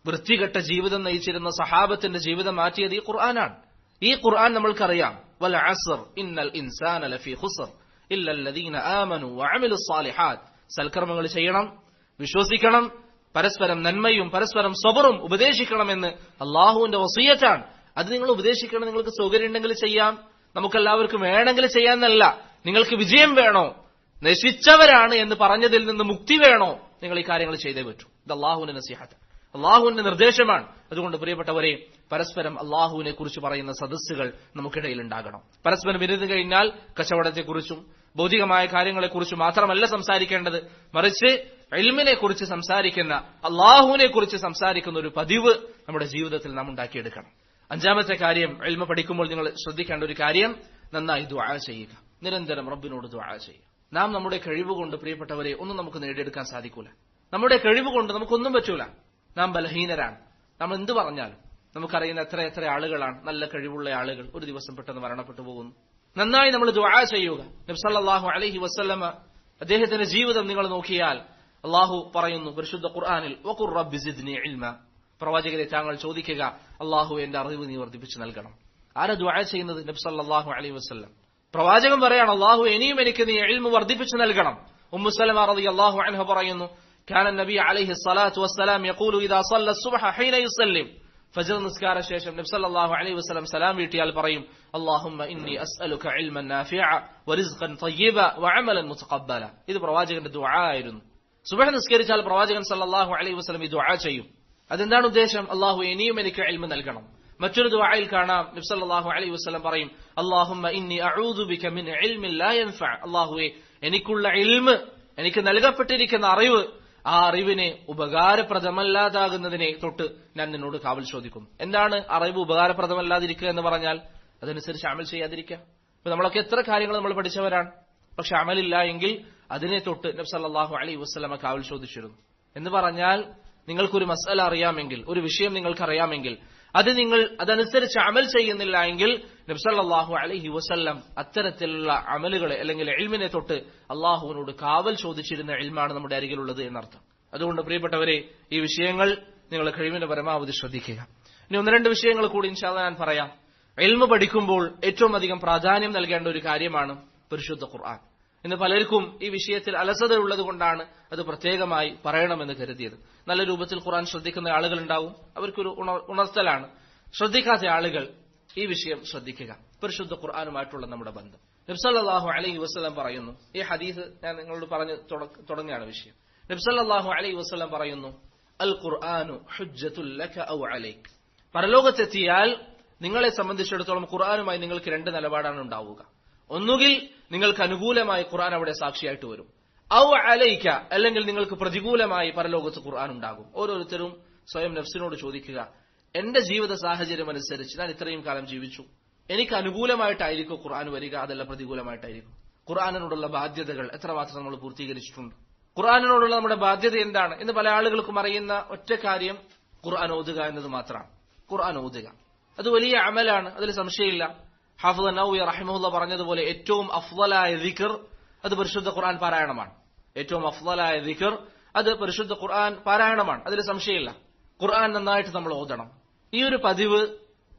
വൃത്തികെട്ട ജീവിതം നയിച്ചിരുന്ന സഹാബത്തിന്റെ ജീവിതം മാറ്റിയത് ഈ ഖുർആനാണ്. ഈ ഖുർആൻ നമ്മൾക്കറിയാം, വൽ അസ്ർ ഇന്നൽ ഇൻസാന ലഫീ ഖുസ്ർ ഇല്ലല്ലദീന ആമനു വഅമിലുസ് സാലിഹാത്ത്. സൽക്കർമ്മങ്ങൾ ചെയ്യണം, വിശ്വസിക്കണം, പരസ്പരം നന്മയും പരസ്പരം സബറും ഉപദേശിക്കണമെന്ന് അള്ളാഹുവിന്റെ വസിയത്താണ്. അത് നിങ്ങൾ ഉപദേശിക്കണം. നിങ്ങൾക്ക് സൗകര്യം ഉണ്ടെങ്കിൽ ചെയ്യാം, നമുക്കെല്ലാവർക്കും വേണമെങ്കിൽ ചെയ്യാന്നല്ല. നിങ്ങൾക്ക് വിജയം വേണോ, നശിച്ചവരാണ് എന്ന് പറഞ്ഞതിൽ നിന്ന് മുക്തി വേണോ, നിങ്ങൾ ഈ കാര്യങ്ങൾ ചെയ്തേ പറ്റൂ. ഇത് അള്ളാഹുവിന്റെ നസീഹത്ത്, അള്ളാഹുവിന്റെ നിർദ്ദേശമാണ്. അതുകൊണ്ട് പ്രിയപ്പെട്ടവരെ, പരസ്പരം അള്ളാഹുവിനെ കുറിച്ച് പറയുന്ന സദസ്സുകൾ നമുക്കിടയിൽ ഉണ്ടാകണം. പരസ്പരം ഇരുന്ന് കഴിഞ്ഞാൽ കച്ചവടത്തെക്കുറിച്ചും ഭൗതികമായ കാര്യങ്ങളെക്കുറിച്ചും മാത്രമല്ല സംസാരിക്കേണ്ടത്, മറിച്ച് ഇൽമിനെ കുറിച്ച് സംസാരിക്കുന്ന, അള്ളാഹുവിനെ കുറിച്ച് സംസാരിക്കുന്ന ഒരു പതിവ് നമ്മുടെ ജീവിതത്തിൽ നാം ഉണ്ടാക്കിയെടുക്കണം. അഞ്ചാമത്തെ കാര്യം, ഇൽമ പഠിക്കുമ്പോൾ നിങ്ങൾ ശ്രദ്ധിക്കേണ്ട ഒരു കാര്യം, നന്നായി ദുആ ചെയ്യുക. നിരന്തരം റബ്ബിനോട് ദുആ ചെയ്യുക. നാം നമ്മുടെ കഴിവുകൊണ്ട് പ്രിയപ്പെട്ടവരെ ഒന്നും നമുക്ക് നേടിയെടുക്കാൻ സാധിക്കൂല. നമ്മുടെ കഴിവുകൊണ്ട് നമുക്കൊന്നും പറ്റൂല. നാം ബലഹീനരാണ്. നാം എന്ത് പറഞ്ഞാലും, നമുക്കറിയുന്ന എത്ര ആളുകളാണ് നല്ല കഴിവുള്ള ആളുകൾ ഒരു ദിവസം പെട്ടെന്ന് മരണപ്പെട്ടു പോകുന്നു. നന്നായി നമ്മൾ ദുആ ചെയ്യുക. നബി സല്ലല്ലാഹു അലൈഹി വസല്ലമ അദ്ദേഹത്തിന്റെ ജീവിതം നിങ്ങൾ നോക്കിയാൽ അള്ളാഹു പറയുന്നു പരിശുദ്ധ ഖുർആനിൽ, വഖുർ റബ്ബി സിദ്നി ഇൽമ. പ്രവാചകരെ താങ്കൾ ചോദിക്കുക, അള്ളാഹു എന്റെ അറിവ് നീ വർദ്ധിപ്പിച്ചു നൽകണം. ആരാ ദുആ ചെയ്യുന്നത്? നബി സല്ലല്ലാഹു അലൈഹി വസല്ലം. പ്രവാചകൻ പറയാണ്, അള്ളാഹു ഇനിയും എനിക്ക് നീ ഇൽമ വർദ്ധിപ്പിച്ചു നൽകണം. ഉമ്മു സലമ റളിയല്ലാഹു അൻഹ പറയുന്നു, കാന നബി അലൈഹി സ്വലാത്തു വസ്സലാം യഖൂലു ഇദാ സല്ല സുബ്ഹ ഹീന യുസല്ലിം. ഫജ്ർ നിസ്കാര ശേഷം നബി സല്ലല്ലാഹു അലൈഹി വസല്ലം സലാം വീട്ടിയാൽ പറയും, അല്ലാഹുമ്മ ഇന്നി അസ്അലുക ഇൽമൻ നാഫിഅ വറിസ്ഖൻ തയ്യിബ വഅമലൻ മുതഖബ്ബല. ഇത് പ്രവാചകന്റെ ദുആ ആയിരുന്നു. സുബ്ഹ് നിസ്കരിച്ചാൽ പ്രവാചകൻ സല്ലല്ലാഹു അലൈഹി വസല്ലം ഈ ദുആ ചെയ്യും. അതെന്താണ് ഉദ്ദേശം? അല്ലാഹു ഇനിയും എനിക്ക് ഇൽമ നൽകണം. മറ്റൊരു ദുആയിൽ കാണാം, നബി സല്ലല്ലാഹു അലൈഹി വസല്ലം പറയും, അല്ലാഹുമ്മ ഇന്നി അഊദു ബിക മിൻ ഇൽമിൻ ലാ യൻഫഅ. അല്ലാഹുവേ, എനിക്കുള്ള ഇൽമ്, എനിക്ക് നൽകപ്പെട്ടിരിക്കുന്ന അറിവ്, ആ അറിവിനെ ഉപകാരപ്രദമല്ലാതാകുന്നതിനെ തൊട്ട് ഞാൻ നിന്നോട് കാവൽ ചോദിക്കുന്നു. എന്താണ് അറിവ് ഉപകാരപ്രദമല്ലാതിരിക്കുക എന്ന് പറഞ്ഞാൽ? അതനുസരിച്ച് അമൽ ചെയ്യാതിരിക്കുക. ഇപ്പൊ നമ്മളൊക്കെ എത്ര കാര്യങ്ങൾ നമ്മൾ പഠിച്ചവരാണ്, പക്ഷെ അമലില്ല എങ്കിൽ അതിനെ തൊട്ട് നബി സല്ലല്ലാഹു അലൈഹി വസല്ലമ കാവൽ ചോദിച്ചിരുന്നു. എന്ന് പറഞ്ഞാൽ, നിങ്ങൾക്കൊരു മസ്അല അറിയാമെങ്കിൽ, ഒരു വിഷയം നിങ്ങൾക്കറിയാമെങ്കിൽ, അത് നിങ്ങൾ അതനുസരിച്ച് അമൽ ചെയ്യുന്നില്ല എങ്കിൽ നബി സല്ലല്ലാഹു അലൈഹി വസല്ലം അത്തരത്തിലുള്ള അമലുകളെ അല്ലെങ്കിൽ ഇൽമിനെ തൊട്ട് അള്ളാഹുവിനോട് കാവൽ ചോദിച്ചിരുന്ന ഇൽമാണ് നമ്മുടെ അരികിലുള്ളത് എന്നർത്ഥം. അതുകൊണ്ട് പ്രിയപ്പെട്ടവരെ, ഈ വിഷയങ്ങൾ നിങ്ങൾ കഴിവിന്റെ പരമാവധി ശ്രദ്ധിക്കുക. ഇനി ഒന്ന് രണ്ട് വിഷയങ്ങൾ കൂടി ഇൻഷാ അല്ലാഹ് ഞാൻ പറയാം. ഇൽമ പഠിക്കുമ്പോൾ ഏറ്റവും അധികം പ്രാധാന്യം നൽകേണ്ട ഒരു കാര്യമാണ് പരിശുദ്ധ ഖുർആൻ. ഇന്ന് പലർക്കും ഈ വിഷയത്തിൽ അലസത ഉള്ളത് കൊണ്ടാണ് അത് പ്രത്യേകമായി പറയണമെന്ന് കരുതിയത്. നല്ല രൂപത്തിൽ ഖുർആൻ ശ്രദ്ധിക്കുന്ന ആളുകൾ ഉണ്ടാവും, അവർക്കൊരു ഉണർത്തലാണ്. ശ്രദ്ധിക്കാത്ത ആളുകൾ ഈ വിഷയം ശ്രദ്ധിക്കുക, പരിശുദ്ധ ഖുർആനുമായിട്ടുള്ള നമ്മുടെ ബന്ധം. നബി സല്ലല്ലാഹു അലൈഹി വസല്ലം പറയുന്നു, ഈ ഹദീസ് ഞാൻ നിങ്ങളോട് പറഞ്ഞു തുടങ്ങുകയാണ് വിഷയം. നബി സല്ലല്ലാഹു അലൈഹി വസല്ലം പറയുന്നു, അൽ ഖുർആനു ഹുജ്ജത്തുൽ ലക ഔ അലൈക്. പരലോകത്തെത്തിയാൽ നിങ്ങളെ സംബന്ധിച്ചിടത്തോളം ഖുർആനുമായി നിങ്ങൾക്ക് രണ്ട് നിലപാടാണ് ഉണ്ടാവുക. ഒന്നുകിൽ നിങ്ങൾക്ക് അനുകൂലമായി ഖുർആൻ അവിടെ സാക്ഷിയായിട്ട് വരും, ഔ അലൈക, അല്ലെങ്കിൽ നിങ്ങൾക്ക് പ്രതികൂലമായി പരലോകത്ത് ഖുർആൻ ഉണ്ടാകും. ഓരോരുത്തരും സ്വയം നഫ്സിനോട് ചോദിക്കുക, എന്റെ ജീവിത സാഹചര്യം അനുസരിച്ച് ഞാൻ ഇത്രയും കാലം ജീവിച്ചു, എനിക്ക് അനുകൂലമായിട്ടായിരിക്കും ഖുർആൻ വരിക, അതല്ല പ്രതികൂലമായിട്ടായിരിക്കും? ഖുർആനിനോടുള്ള ബാധ്യതകൾ എത്രമാത്രം നമ്മൾ പൂർത്തീകരിച്ചിട്ടുണ്ട്? ഖുർആനിനോടുള്ള നമ്മുടെ ബാധ്യത എന്താണ്? ഇന്ന് പല ആളുകൾക്കും അറിയുന്ന ഒറ്റ കാര്യം ഖുർആൻ ഓതുക എന്നത് മാത്രമാണ്. ഖുർആൻ ഓതുക അത് വലിയ അമലാണ്, അതിൽ സംശയമില്ല. ഹാഫിദ് നവവി റഹിമഹുല്ലാ പറഞ്ഞതുപോലെ ഏറ്റവും അഫ്ളലായ ദിക്ർ അത് പരിശുദ്ധ ഖുർആൻ പാരായണമാണ്. ഏറ്റവും അഫ്ളലായ ദിക്ർ അത് പരിശുദ്ധ ഖുർആൻ പാരായണമാണ്, അതിൽ സംശയമില്ല. ഖുർആൻ നന്നായിട്ട് നമ്മൾ ഓതണം. ഈ ഒരു പതിവ്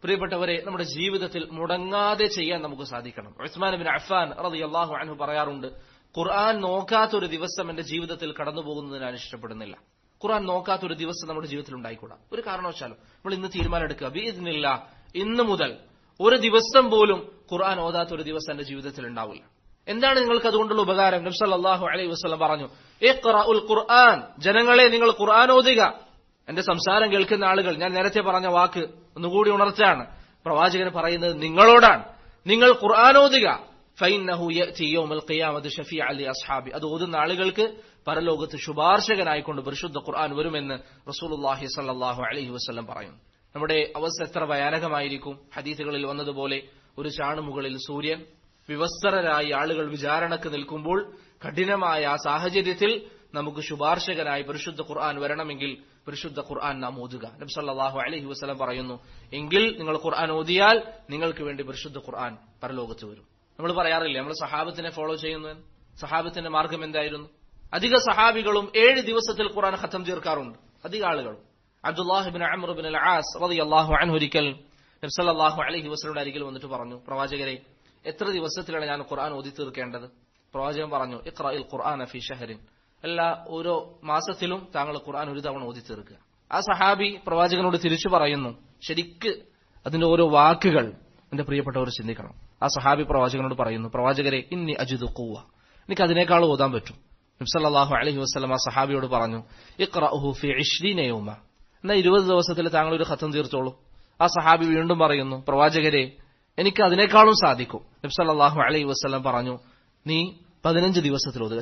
പ്രിയപ്പെട്ടവരെ നമ്മുടെ ജീവിതത്തിൽ മുടങ്ങാതെ ചെയ്യാൻ നമുക്ക് സാധിക്കണം. ഉസ്മാൻ ഇബ്നു അഫ്ഫാൻ റളിയല്ലാഹു അൻഹു പറയാറുണ്ട്, ഖുർആൻ നോക്കാത്തൊരു ദിവസം എന്റെ ജീവിതത്തിൽ കടന്നു പോകുന്നത് ഞാൻ ഇഷ്ടപ്പെടുന്നില്ല. ഖുർആൻ നോക്കാത്തൊരു ദിവസം നമ്മുടെ ജീവിതത്തിൽ ഉണ്ടായിക്കൂടാ. ഒരു കാരണവശാലും നമ്മൾ ഇന്ന് തീരുമാനം എടുക്കുക, ബിഇദ്നില്ലാ ഇന്ന് മുതൽ ഒരു ദിവസം പോലും ഖുർആൻ ഓതാത്തൊരു ദിവസം എന്റെ ജീവിതത്തിൽ ഉണ്ടാവില്ല. എന്താണ് നിങ്ങൾക്ക് അതുകൊണ്ടുള്ള ഉപകാരം? നബി സല്ലല്ലാഹു അലൈഹി വസല്ലം പറഞ്ഞു, ഇഖ്റഉൽ ഖുർആൻ, ജനങ്ങളെ നിങ്ങൾ ഖുർആൻ ഓതുക. എന്റെ സംസാരം കേൾക്കുന്ന ആളുകൾ, ഞാൻ നേരത്തെ പറഞ്ഞ വാക്ക് ഒന്നുകൂടി ഉണർച്ചാണ്, പ്രവാചകൻ പറയുന്നത് നിങ്ങളോടാണ്. നിങ്ങൾ ഖുർആൻ ഓതുക. ഫഇന്നഹു യഅതി യൗമൽ ഖിയാമത്തി ശഫീഅൻ ലി അസ്ഹാബി. അത് ഓതുന്ന ആളുകൾക്ക് പരലോകത്ത് ശുപാർശകനായിക്കൊണ്ട് പരിശുദ്ധ ഖുർആൻ വരുമെന്ന് റസൂലുള്ളാഹി സ്വല്ലല്ലാഹു അലൈഹി വസല്ലം പറയുന്നു. നമ്മുടെ അവസ്ഥ എത്ര ഭയാനകമായിരിക്കും. ഹദീസുകളിൽ വന്നതുപോലെ ഒരു ചാണുമുകളിൽ സൂര്യൻ, വിവസ്ത്രരായി ആളുകൾ വിചാരണക്ക് നിൽക്കുമ്പോൾ കഠിനമായ ആ സാഹചര്യത്തിൽ നമുക്ക് ശുപാർശകനായി പരിശുദ്ധ ഖുർആൻ വരണമെങ്കിൽ പരിശുദ്ധ ഖുർആൻ നാം ഓതുക. നബി സല്ലല്ലാഹു അലൈഹി വസല്ലം പറയുന്നു, എങ്കിൽ നിങ്ങൾ ഖുർആൻ ഓതിയാൽ നിങ്ങൾക്ക് വേണ്ടി പരിശുദ്ധ ഖുർആൻ പരലോകത്ത് വരും. നമ്മൾ പറയാറില്ലേ, നമ്മൾ സഹാബത്തിനെ ഫോളോ ചെയ്യുന്നു. സഹാബത്തിന്റെ മാർഗം എന്തായിരുന്നു? അധിക സഹാബികളും 7 ദിവസത്തിൽ ഖുർആൻ ഖത്തം തീർക്കാറുണ്ട്. അധിക ആളുകളും. അബ്ദുല്ലാഹ് ഇബ്നു അംർ ഇബ്നു അൽ-ആസ് റളിയല്ലാഹു അൻഹു ഒരിക്കൽ നബി സല്ലല്ലാഹു അലൈഹി വസല്ലമയുടെ അരികിൽ വന്നിട്ട് പറഞ്ഞു, പ്രവാചകരെ, എത്ര ദിവസത്തിലാണ് ഞാൻ ഖുർആൻ ഓതി തീർക്കേണ്ടത്? പ്രവാചകൻ പറഞ്ഞു, ഇഖ്റഇൽ ഖുർആന ഫീ ഷഹ്റിൻ, ഓരോ മാസത്തിലും താങ്കൾ ഖുർആൻ ഒരു തവണ ഓതി തീർക്കുക. ആ സഹാബി പ്രവാചകനോട് തിരിച്ചു പറയുന്നു, ശരിക്ക് അതിന്റെ ഓരോ വാക്കുകൾ എന്റെ പ്രിയപ്പെട്ടവർ ചിന്തിക്കണം. ആ സഹാബി പ്രവാചകനോട് പറയുന്നു, പ്രവാചകരെ, ഇന്നി അജിദു ഖുവ്വ, എനിക്ക് അതിനേക്കാൾ ഓതാൻ പറ്റും. നബി സല്ലല്ലാഹു അലൈഹി വസല്ലം ആ സഹാബിയോട് പറഞ്ഞു, ഇഖ്റഉഹു ഫീ 20 യൗമ, എന്നാൽ 20 ദിവസത്തിൽ താങ്കൾ ഒരു ഖത്തം തീർത്തോളൂ. ആ സഹാബി വീണ്ടും പറയുന്നു, പ്രവാചകരെ, എനിക്ക് അതിനേക്കാളും സാധിക്കും. നബി സല്ലല്ലാഹു അലൈഹി വസല്ലം പറഞ്ഞു, നീ 15 ദിവസത്തിൽ ഓതുക.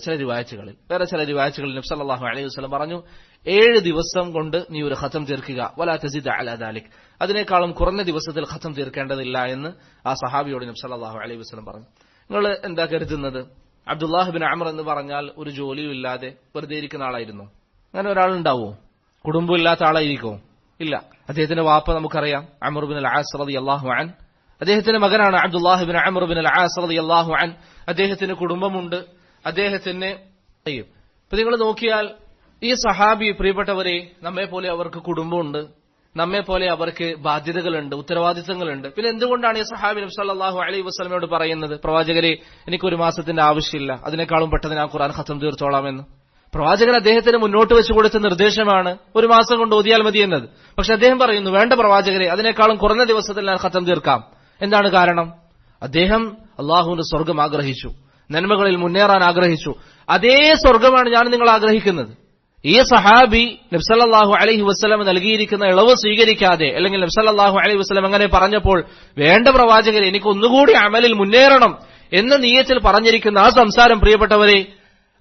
വേറെ ചില റിവായത്തുകളിൽ നബി സല്ലല്ലാഹു അലൈഹി വസല്ലം പറഞ്ഞു, 7 ദിവസം കൊണ്ട് നീ ഒരു ഖത്തം തീർക്കുക. വലാ തസിദ അലാ ദാലിക്, അതിനേക്കാളും കുറഞ്ഞ ദിവസത്തിൽ ഖത്തം തീർക്കേണ്ടതില്ല എന്ന് ആ സഹാബിയോട് നബി സല്ലല്ലാഹു അലൈഹി വസല്ലം പറഞ്ഞു. നിങ്ങൾ എന്താ കരുതുന്നത്? അബ്ദുല്ലാഹ് ഇബ്നു അംർ എന്ന് പറഞ്ഞാൽ ഒരു ജോലിയും ഇല്ലാതെ വെറുതെ ഇരിക്കുന്ന ആളായിരുന്നു? അങ്ങനെ ഒരാളുണ്ടാവോ? കുടുംബം ഇല്ലാത്ത ആളായിരിക്കോ? ഇല്ല. അദ്ദേഹത്തിന്റെ വാപ്പ നമുക്കറിയാം, അംർ ഇബ്നു അൽ-ആസ് റളിയല്ലാഹു അൻഹു. അദ്ദേഹത്തിന്റെ മകനാണ് അബ്ദുല്ലാഹ് ഇബ്നു അംർ ഇബ്നു അൽ-ആസ് റളിയല്ലാഹു അൻഹു. അദ്ദേഹത്തിന് കുടുംബമുണ്ട്. അദ്ദേഹത്തിന് ഇപ്പൊ നിങ്ങൾ നോക്കിയാൽ ഈ സഹാബി, പ്രിയപ്പെട്ടവരെ, നമ്മെ പോലെ അവർക്ക് കുടുംബമുണ്ട്, നമ്മെ പോലെ അവർക്ക് ബാധ്യതകളുണ്ട്, ഉത്തരവാദിത്തങ്ങളുണ്ട്. പിന്നെ എന്തുകൊണ്ടാണ് ഈ സഹാബി നബി സല്ലല്ലാഹു അലൈഹി വസല്ലമയോട് പറയുന്നത്, പ്രവാചകരെ, എനിക്കൊരു മാസത്തിന്റെ ആവശ്യമില്ല, അതിനേക്കാളും പെട്ടെന്ന് ഞാൻ ഖുർആൻ ഖത്തം തീർത്തോളാമെന്ന്? പ്രവാചകൻ അദ്ദേഹത്തിന് മുന്നോട്ട് വെച്ചു കൊടുത്ത നിർദ്ദേശമാണ് ഒരു മാസം കൊണ്ട് ഓതിയാൽ മതി എന്നത്. പക്ഷെ അദ്ദേഹം പറയുന്നു, വേണ്ട പ്രവാചകരെ, അതിനേക്കാളും കുറഞ്ഞ ദിവസത്തിൽ ഞാൻ ഖത്തം തീർക്കാം. എന്താണ് കാരണം? അദ്ദേഹം അള്ളാഹുവിന്റെ സ്വർഗം ആഗ്രഹിച്ചു, നന്മകളിൽ മുന്നേറാൻ ആഗ്രഹിച്ചു. അതേ സ്വർഗമാണ് ഞാൻ നിങ്ങൾ ആഗ്രഹിക്കുന്നത്. ഈ സഹാബി നബി സല്ലല്ലാഹു അലൈഹി വസല്ലം നൽകിയിരിക്കുന്ന ഇളവ് സ്വീകരിക്കാതെ, അല്ലെങ്കിൽ നബി സല്ലല്ലാഹു അലൈഹി വസല്ലം അങ്ങനെ പറഞ്ഞപ്പോൾ, വേണ്ട പ്രവാചകരെ, എനിക്ക് ഒന്നുകൂടി അമലിൽ മുന്നേറണം എന്ന നിയ്യത്തിൽ പറഞ്ഞിരിക്കുന്ന ആ സംസാരം, പ്രിയപ്പെട്ടവരെ,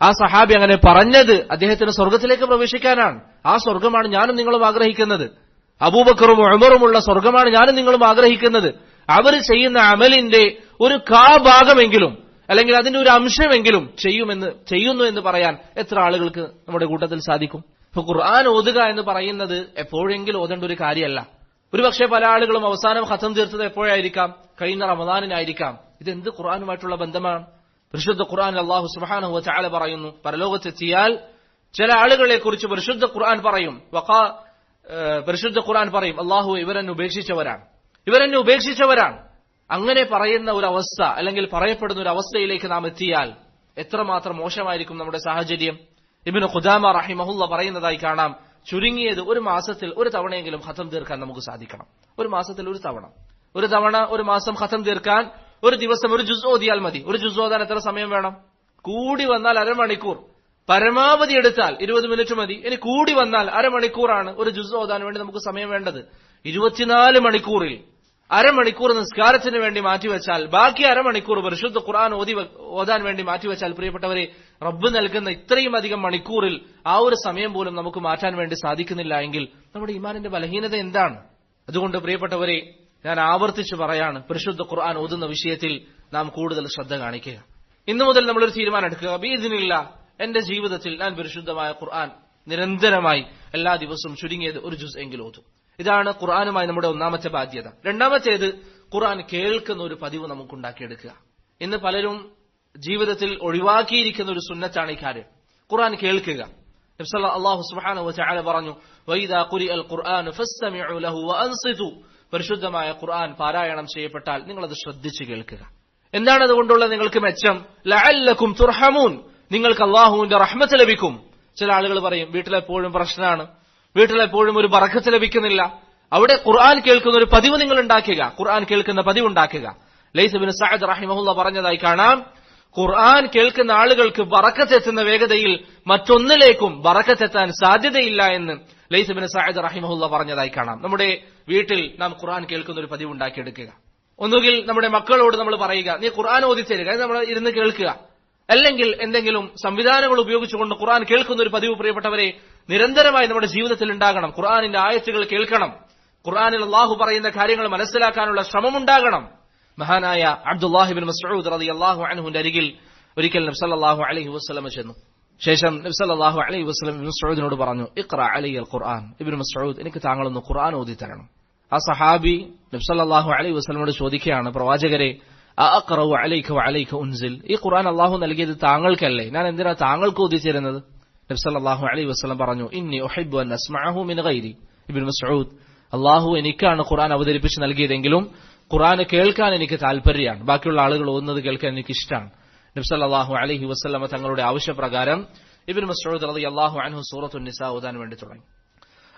ആ സഹാബി അങ്ങനെ പറഞ്ഞത് അദ്ദേഹത്തിന് സ്വർഗത്തിലേക്ക് പ്രവേശിക്കാനാണ്. ആ സ്വർഗമാണ് ഞാനും നിങ്ങളും ആഗ്രഹിക്കുന്നത്. അബൂബക്കറും ഉമറുമുള്ള സ്വർഗമാണ് ഞാനും നിങ്ങളും ആഗ്രഹിക്കുന്നത്. അവർ ചെയ്യുന്ന അമലിന്റെ ഒരു ഭാഗമെങ്കിലും, അല്ലെങ്കിൽ അതിന്റെ ഒരു അംശമെങ്കിലും ചെയ്യുന്നു എന്ന് പറയാൻ എത്ര ആളുകൾക്ക് നമ്മുടെ കൂട്ടത്തിൽ സാധിക്കും? ഇപ്പൊ ഖുർആൻ ഓതുക എന്ന് പറയുന്നത് എപ്പോഴെങ്കിലും ഓതേണ്ട ഒരു കാര്യമല്ല. ഒരുപക്ഷെ പല ആളുകളും അവസാനം ഖത്തം തീർത്തത് എപ്പോഴായിരിക്കാം? കഴിഞ്ഞ റമദാനിനായിരിക്കാം. ഇതെന്ത് ഖുർആനുമായിട്ടുള്ള ബന്ധമാണ്? പരിശുദ്ധ ഖുർആൻ അല്ലാഹു സുബ്ഹാനഹു വ തആല പറയുന്നു, പരലോകത്തെത്തിയാൽ ചില ആളുകളെ കുറിച്ച് പരിശുദ്ധ ഖുർആൻ പറയും, അല്ലാഹു ഇവരെന്നെ ഉപേക്ഷിച്ചവരാണ്. അങ്ങനെ പറയുന്ന ഒരു അവസ്ഥ, അല്ലെങ്കിൽ പറയപ്പെടുന്ന ഒരു അവസ്ഥയിലേക്ക് നാം എത്തിയാൽ എത്രമാത്രം മോശമായിരിക്കും നമ്മുടെ സാഹചര്യം? ഇബ്നു ഖുദാമ റഹിമഹുല്ല പറയുന്നതായി കാണാം, ചുരുങ്ങിയത് ഒരു മാസത്തിൽ ഒരു തവണയെങ്കിലും ഖത്തം തീർക്കാൻ നമുക്ക് സാധിക്കണം. ഒരു മാസത്തിൽ ഒരു മാസം ഖത്തം തീർക്കാൻ ഒരു ദിവസം ഒരു ജുസ് ഓതിയാൽ മതി. ഒരു ജുസ് ഓതാൻ എത്ര സമയം വേണം? കൂടി വന്നാൽ അരമണിക്കൂർ, പരമാവധി എടുത്താൽ 20 മിനിറ്റ് മതി. ഇനി കൂടി വന്നാൽ അരമണിക്കൂറാണ് ഒരു ജുസ് ഓതാൻ വേണ്ടി നമുക്ക് സമയം വേണ്ടത്. 24 മണിക്കൂറിൽ അരമണിക്കൂർ നിസ്കാരത്തിന് വേണ്ടി മാറ്റിവെച്ചാൽ, ബാക്കി അരമണിക്കൂർ പരിശുദ്ധ ഖുർആൻ ഓതാൻ വേണ്ടി മാറ്റിവെച്ചാൽ, പ്രിയപ്പെട്ടവരെ, റബ്ബ് നൽകുന്ന ഇത്രയും അധികം മണിക്കൂറിൽ ആ ഒരു സമയം പോലും നമുക്ക് മാറ്റാൻ വേണ്ടി സാധിക്കുന്നില്ല എങ്കിൽ നമ്മുടെ ഈമാനിന്റെ ബലഹീനത എന്താണ്? അതുകൊണ്ട് പ്രിയപ്പെട്ടവരെ, ഞാൻ ആവർത്തിച്ചു പറയാണ്, പരിശുദ്ധ ഖുർആൻ ഓതുന്ന വിഷയത്തിൽ നാം കൂടുതൽ ശ്രദ്ധ കാണിക്കുക. ഇന്നു മുതൽ നമ്മളൊരു തീരുമാനം എടുക്കുക, ബിഇദ്നില്ലാഹ് എന്റെ ജീവിതത്തിൽ ഞാൻ പരിശുദ്ധമായ ഖുർആൻ നിരന്തരമായി എല്ലാ ദിവസവും ചുരുങ്ങിയത് ഒരു ജുസ് എങ്കിലും ഓതും. ഇതാണ് ഖുർആനുമായി നമ്മുടെ ഒന്നാമത്തെ ബാധ്യത. രണ്ടാമത്തേത്, ഖുർആൻ കേൾക്കുന്ന ഒരു പതിവ് നമുക്കുണ്ടാക്കിയെടുക്കുക. ഇന്ന് പലരും ജീവിതത്തിൽ ഒഴിവാക്കിയിരിക്കുന്ന ഒരു സുന്നത്താണ് ഈ കാര്യം, ഖുർആൻ കേൾക്കുക. അല്ലാഹു സുബ്ഹാനഹു വ തആല പറഞ്ഞു, വഇദാ ഖുരിഅൽ ഖുർആനു ഫസ്തമിഉ ലഹു വഅൻസിതു, പരിശുദ്ധമായ ഖുർആൻ പാരായണം ചെയ്യപ്പെട്ടാൽ നിങ്ങൾ അത് ശ്രദ്ധിച്ചു കേൾക്കുക. എന്താണ് അതുകൊണ്ടുള്ള നിങ്ങൾക്ക് മെച്ചം? ലഅല്ലകും തുർഹമൂൻ, നിങ്ങൾക്ക് അല്ലാഹുവിന്റെ റഹ്മത്ത് ലഭിക്കും. ചില ആളുകൾ പറയും, വീട്ടിലെപ്പോഴും പ്രശ്നമാണ്, വീട്ടിലെപ്പോഴും ഒരു ബറക്കത്ത് ലഭിക്കുന്നില്ല. അവിടെ ഖുർആൻ കേൾക്കുന്ന ഒരു പതിവ് നിങ്ങൾ ഉണ്ടാക്കുക, ഖുർആൻ കേൾക്കുന്ന പതിവ് ഉണ്ടാക്കുക. ലൈസ് ഇബ്നു സഅദ് റഹിമഹുല്ലാഹ് പറഞ്ഞതായി കാണാം, ഖുർആൻ കേൾക്കുന്ന ആളുകൾക്ക് ബറക്കത്ത് എത്തുന്ന വേഗതയിൽ മറ്റൊന്നിലേക്കും ബറക്കത്ത് എത്താൻ സാധ്യതയില്ല എന്ന് ലൈസ് ഇബ്നു സഅദ് റഹിമഹുല്ലാഹ് പറഞ്ഞതായി കാണാം. നമ്മുടെ വീട്ടിൽ നാം ഖുർആൻ കേൾക്കുന്ന ഒരു പതിവ് ഉണ്ടാക്കിയെടുക്കുക. ഒന്നുകിൽ നമ്മുടെ മക്കളോട് നമ്മൾ പറയുക, നീ ഖുർആൻ ഓതിത്തരിക, അത് നമ്മൾ ഇരുന്ന് കേൾക്കുക. അല്ലെങ്കിൽ എന്തെങ്കിലും സംവിധാനങ്ങൾ ഉപയോഗിച്ചുകൊണ്ട് ഖുർആൻ കേൾക്കുന്ന ഒരു പതിവ്, പ്രിയപ്പെട്ടവരെ, നിരന്തരമായി നമ്മുടെ ജീവിതത്തിൽ ഉണ്ടാകണം. ഖുർആനിന്റെ ആയത്തുകൾ കേൾക്കണം, ഖുർആനിൽ അല്ലാഹു പറയുന്ന കാര്യങ്ങൾ മനസ്സിലാക്കാനുള്ള ശ്രമമുണ്ടാകണം. മഹാനായ അബ്ദുല്ലാഹി ഇബ്നു മസ്ഊദ് റളിയല്ലാഹു അൻഹുവിന്റെ അരികിൽ ഒരിക്കൽ നബി സല്ലല്ലാഹു അലൈഹി വസല്ലം ചെന്നു. ശേഷം നബി സല്ലല്ലാഹു അലൈഹി വസല്ലം ഇബ്നു മസ്ഊദിനോട് പറഞ്ഞു, ഇഖ്റ അലയ്യൽ ഖുർആൻ, ഇബ്നു മസ്ഊദ്, എനിക്ക് താങ്കളൊന്ന് ഖുർആൻ ഓതി തരണം. ആ സഹാബി നബി സല്ലല്ലാഹു അലൈഹി വസല്ലമയോട് ചോദിക്കുകയാണ്, പ്രവാചകരെ, അഅഖറഉ അലൈക വഅലൈക ഉൻസിൽ, ഈ ഖുർആൻ അല്ലാഹു നൽകിയത് താങ്കൾക്കല്ലേ, ഞാൻ എന്തിനാ താങ്കൾക്ക് ഓതിച്ചേരുന്നത്? നബി സല്ലല്ലാഹു അലൈഹി വസല്ലം പറഞ്ഞു, ഇന്നി ഉഹിബ്ബു അൻ അസ്മഅഹു മിൻ ഗൈരി. ഇബ്നു മസ്ഊദ്, അല്ലാഹു എനിക്കാണ് ഖുർആൻ അവതരിപ്പിച്ച് നൽകിയതെങ്കിലും ഖുർആൻ കേൾക്കാൻ എനിക്ക് താല്പര്യമാണ്, ബാക്കിയുള്ള ആളുകൾ ഓതുന്നത് കേൾക്കാൻ എനിക്ക് ഇഷ്ടമാണ്. നബി സല്ലല്ലാഹു അലൈഹി വസല്ലം തങ്ങളുടെ ആവശ്യപ്രകാരം ഇബ്നു മസ്ഊദ് റളിയല്ലാഹു അൻഹു സൂറത്തുൻ നിസാ ഓതാൻ വേണ്ടി തുടങ്ങി.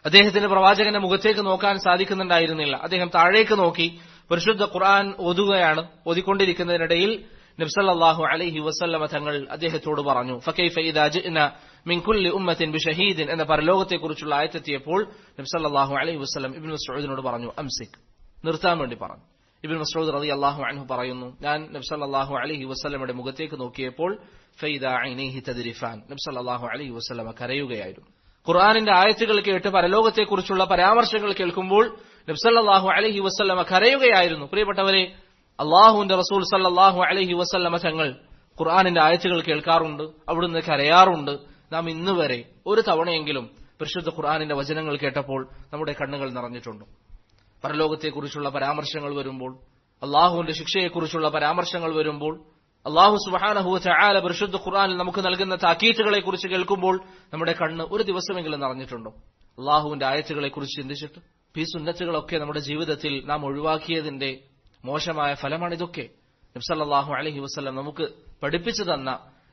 അദ്ദേഹത്തിന് പ്രവാചകന്റെ മുഖത്തേക്ക് നോക്കാൻ സാധിക്കുന്നുണ്ടായിരുന്നില്ല. അദ്ദേഹം താഴേക്ക് നോക്കി പരിശുദ്ധ ഖുർആൻ ഓതുകയാണ്. ഓതിക്കൊണ്ടിരിക്കുന്നതിനിടയിൽ നബി സല്ലല്ലാഹു അലൈഹി വസല്ലം തങ്ങൾ അദ്ദേഹത്തോട് പറഞ്ഞു, ഫകൈഫ ഇദാ ജിഅ്നാ മിൻ കുല്ലി ഉമ്മത്തിൻ ബിശഹീദിൻ എന്ന പരലോകത്തെക്കുറിച്ചുള്ള ആയത്തെത്തിയപ്പോൾ നബി സല്ലല്ലാഹു അലൈഹി വസല്ലം ഇബ്നു മസ്ഊദിനോട് പറഞ്ഞു, അംസിക്, നിർത്താൻ വേണ്ടി പറഞ്ഞു. ഇബ്നു മസ്ഊദ് റളിയല്ലാഹു അൻഹു പറയുന്നു, ഞാൻ നബി സല്ലല്ലാഹു അലൈഹി വസല്ലമയുടെ മുഖത്തേക്ക് നോക്കിയപ്പോൾ ഫൈദാ ഐനൈഹി തദ്രിഫാൻ, നബി സല്ലല്ലാഹു അലൈഹി വസല്ലമ കരയുകയായിരുന്നു. ഖുർആനിന്റെ ആയത്തുകൾ കേട്ട് പരലോകത്തെക്കുറിച്ചുള്ള പരാമർശങ്ങൾ കേൾക്കുമ്പോൾ നബി സല്ലല്ലാഹു അലൈഹി വസല്ലമ കരയുകയായിരുന്നു. പ്രിയപ്പെട്ടവരെ, അല്ലാഹുവിന്റെ റസൂൽ സല്ലല്ലാഹു അലൈഹി വസല്ലമ തങ്ങൾ ഖുർആനിന്റെ ആയത്തുകൾ കേൾക്കാറുണ്ട്, അവിടുന്ന് കരയാറുണ്ട്. നാം ഇന്ന് വരെ ഒരു തവണയെങ്കിലും പരിശുദ്ധ ഖുർആനിന്റെ വചനങ്ങൾ കേട്ടപ്പോൾ നമ്മുടെ കണ്ണുകൾ നിറഞ്ഞിട്ടുണ്ട്. പരലോകത്തെക്കുറിച്ചുള്ള പരാമർശങ്ങൾ വരുമ്പോൾ, അല്ലാഹുവിന്റെ ശിക്ഷയെക്കുറിച്ചുള്ള പരാമർശങ്ങൾ വരുമ്പോൾ, അല്ലാഹു സുബ്ഹാനഹു വ തആല പരിശുദ്ധ ഖുർആനിൽ നമുക്ക് നൽകുന്ന താക്കീത്തുകളെ കുറിച്ച് കേൾക്കുമ്പോൾ നമ്മുടെ കണ്ണ് ഒരു ദിവസമെങ്കിലും നിറഞ്ഞിട്ടുണ്ടോ? അല്ലാഹുവിന്റെ ആയത്തുകളെ കുറിച്ച് ചിന്തിച്ചിട്ട് ഈ സുന്നത്തുകളൊക്കെ നമ്മുടെ ജീവിതത്തിൽ നാം ഒഴിവാക്കിയതിന്റെ മോശമായ ഫലമാണിതൊക്കെ. നബി സല്ലല്ലാഹു അലൈഹി വസല്ലം നമുക്ക് പഠിപ്പിച്ചു തന്ന,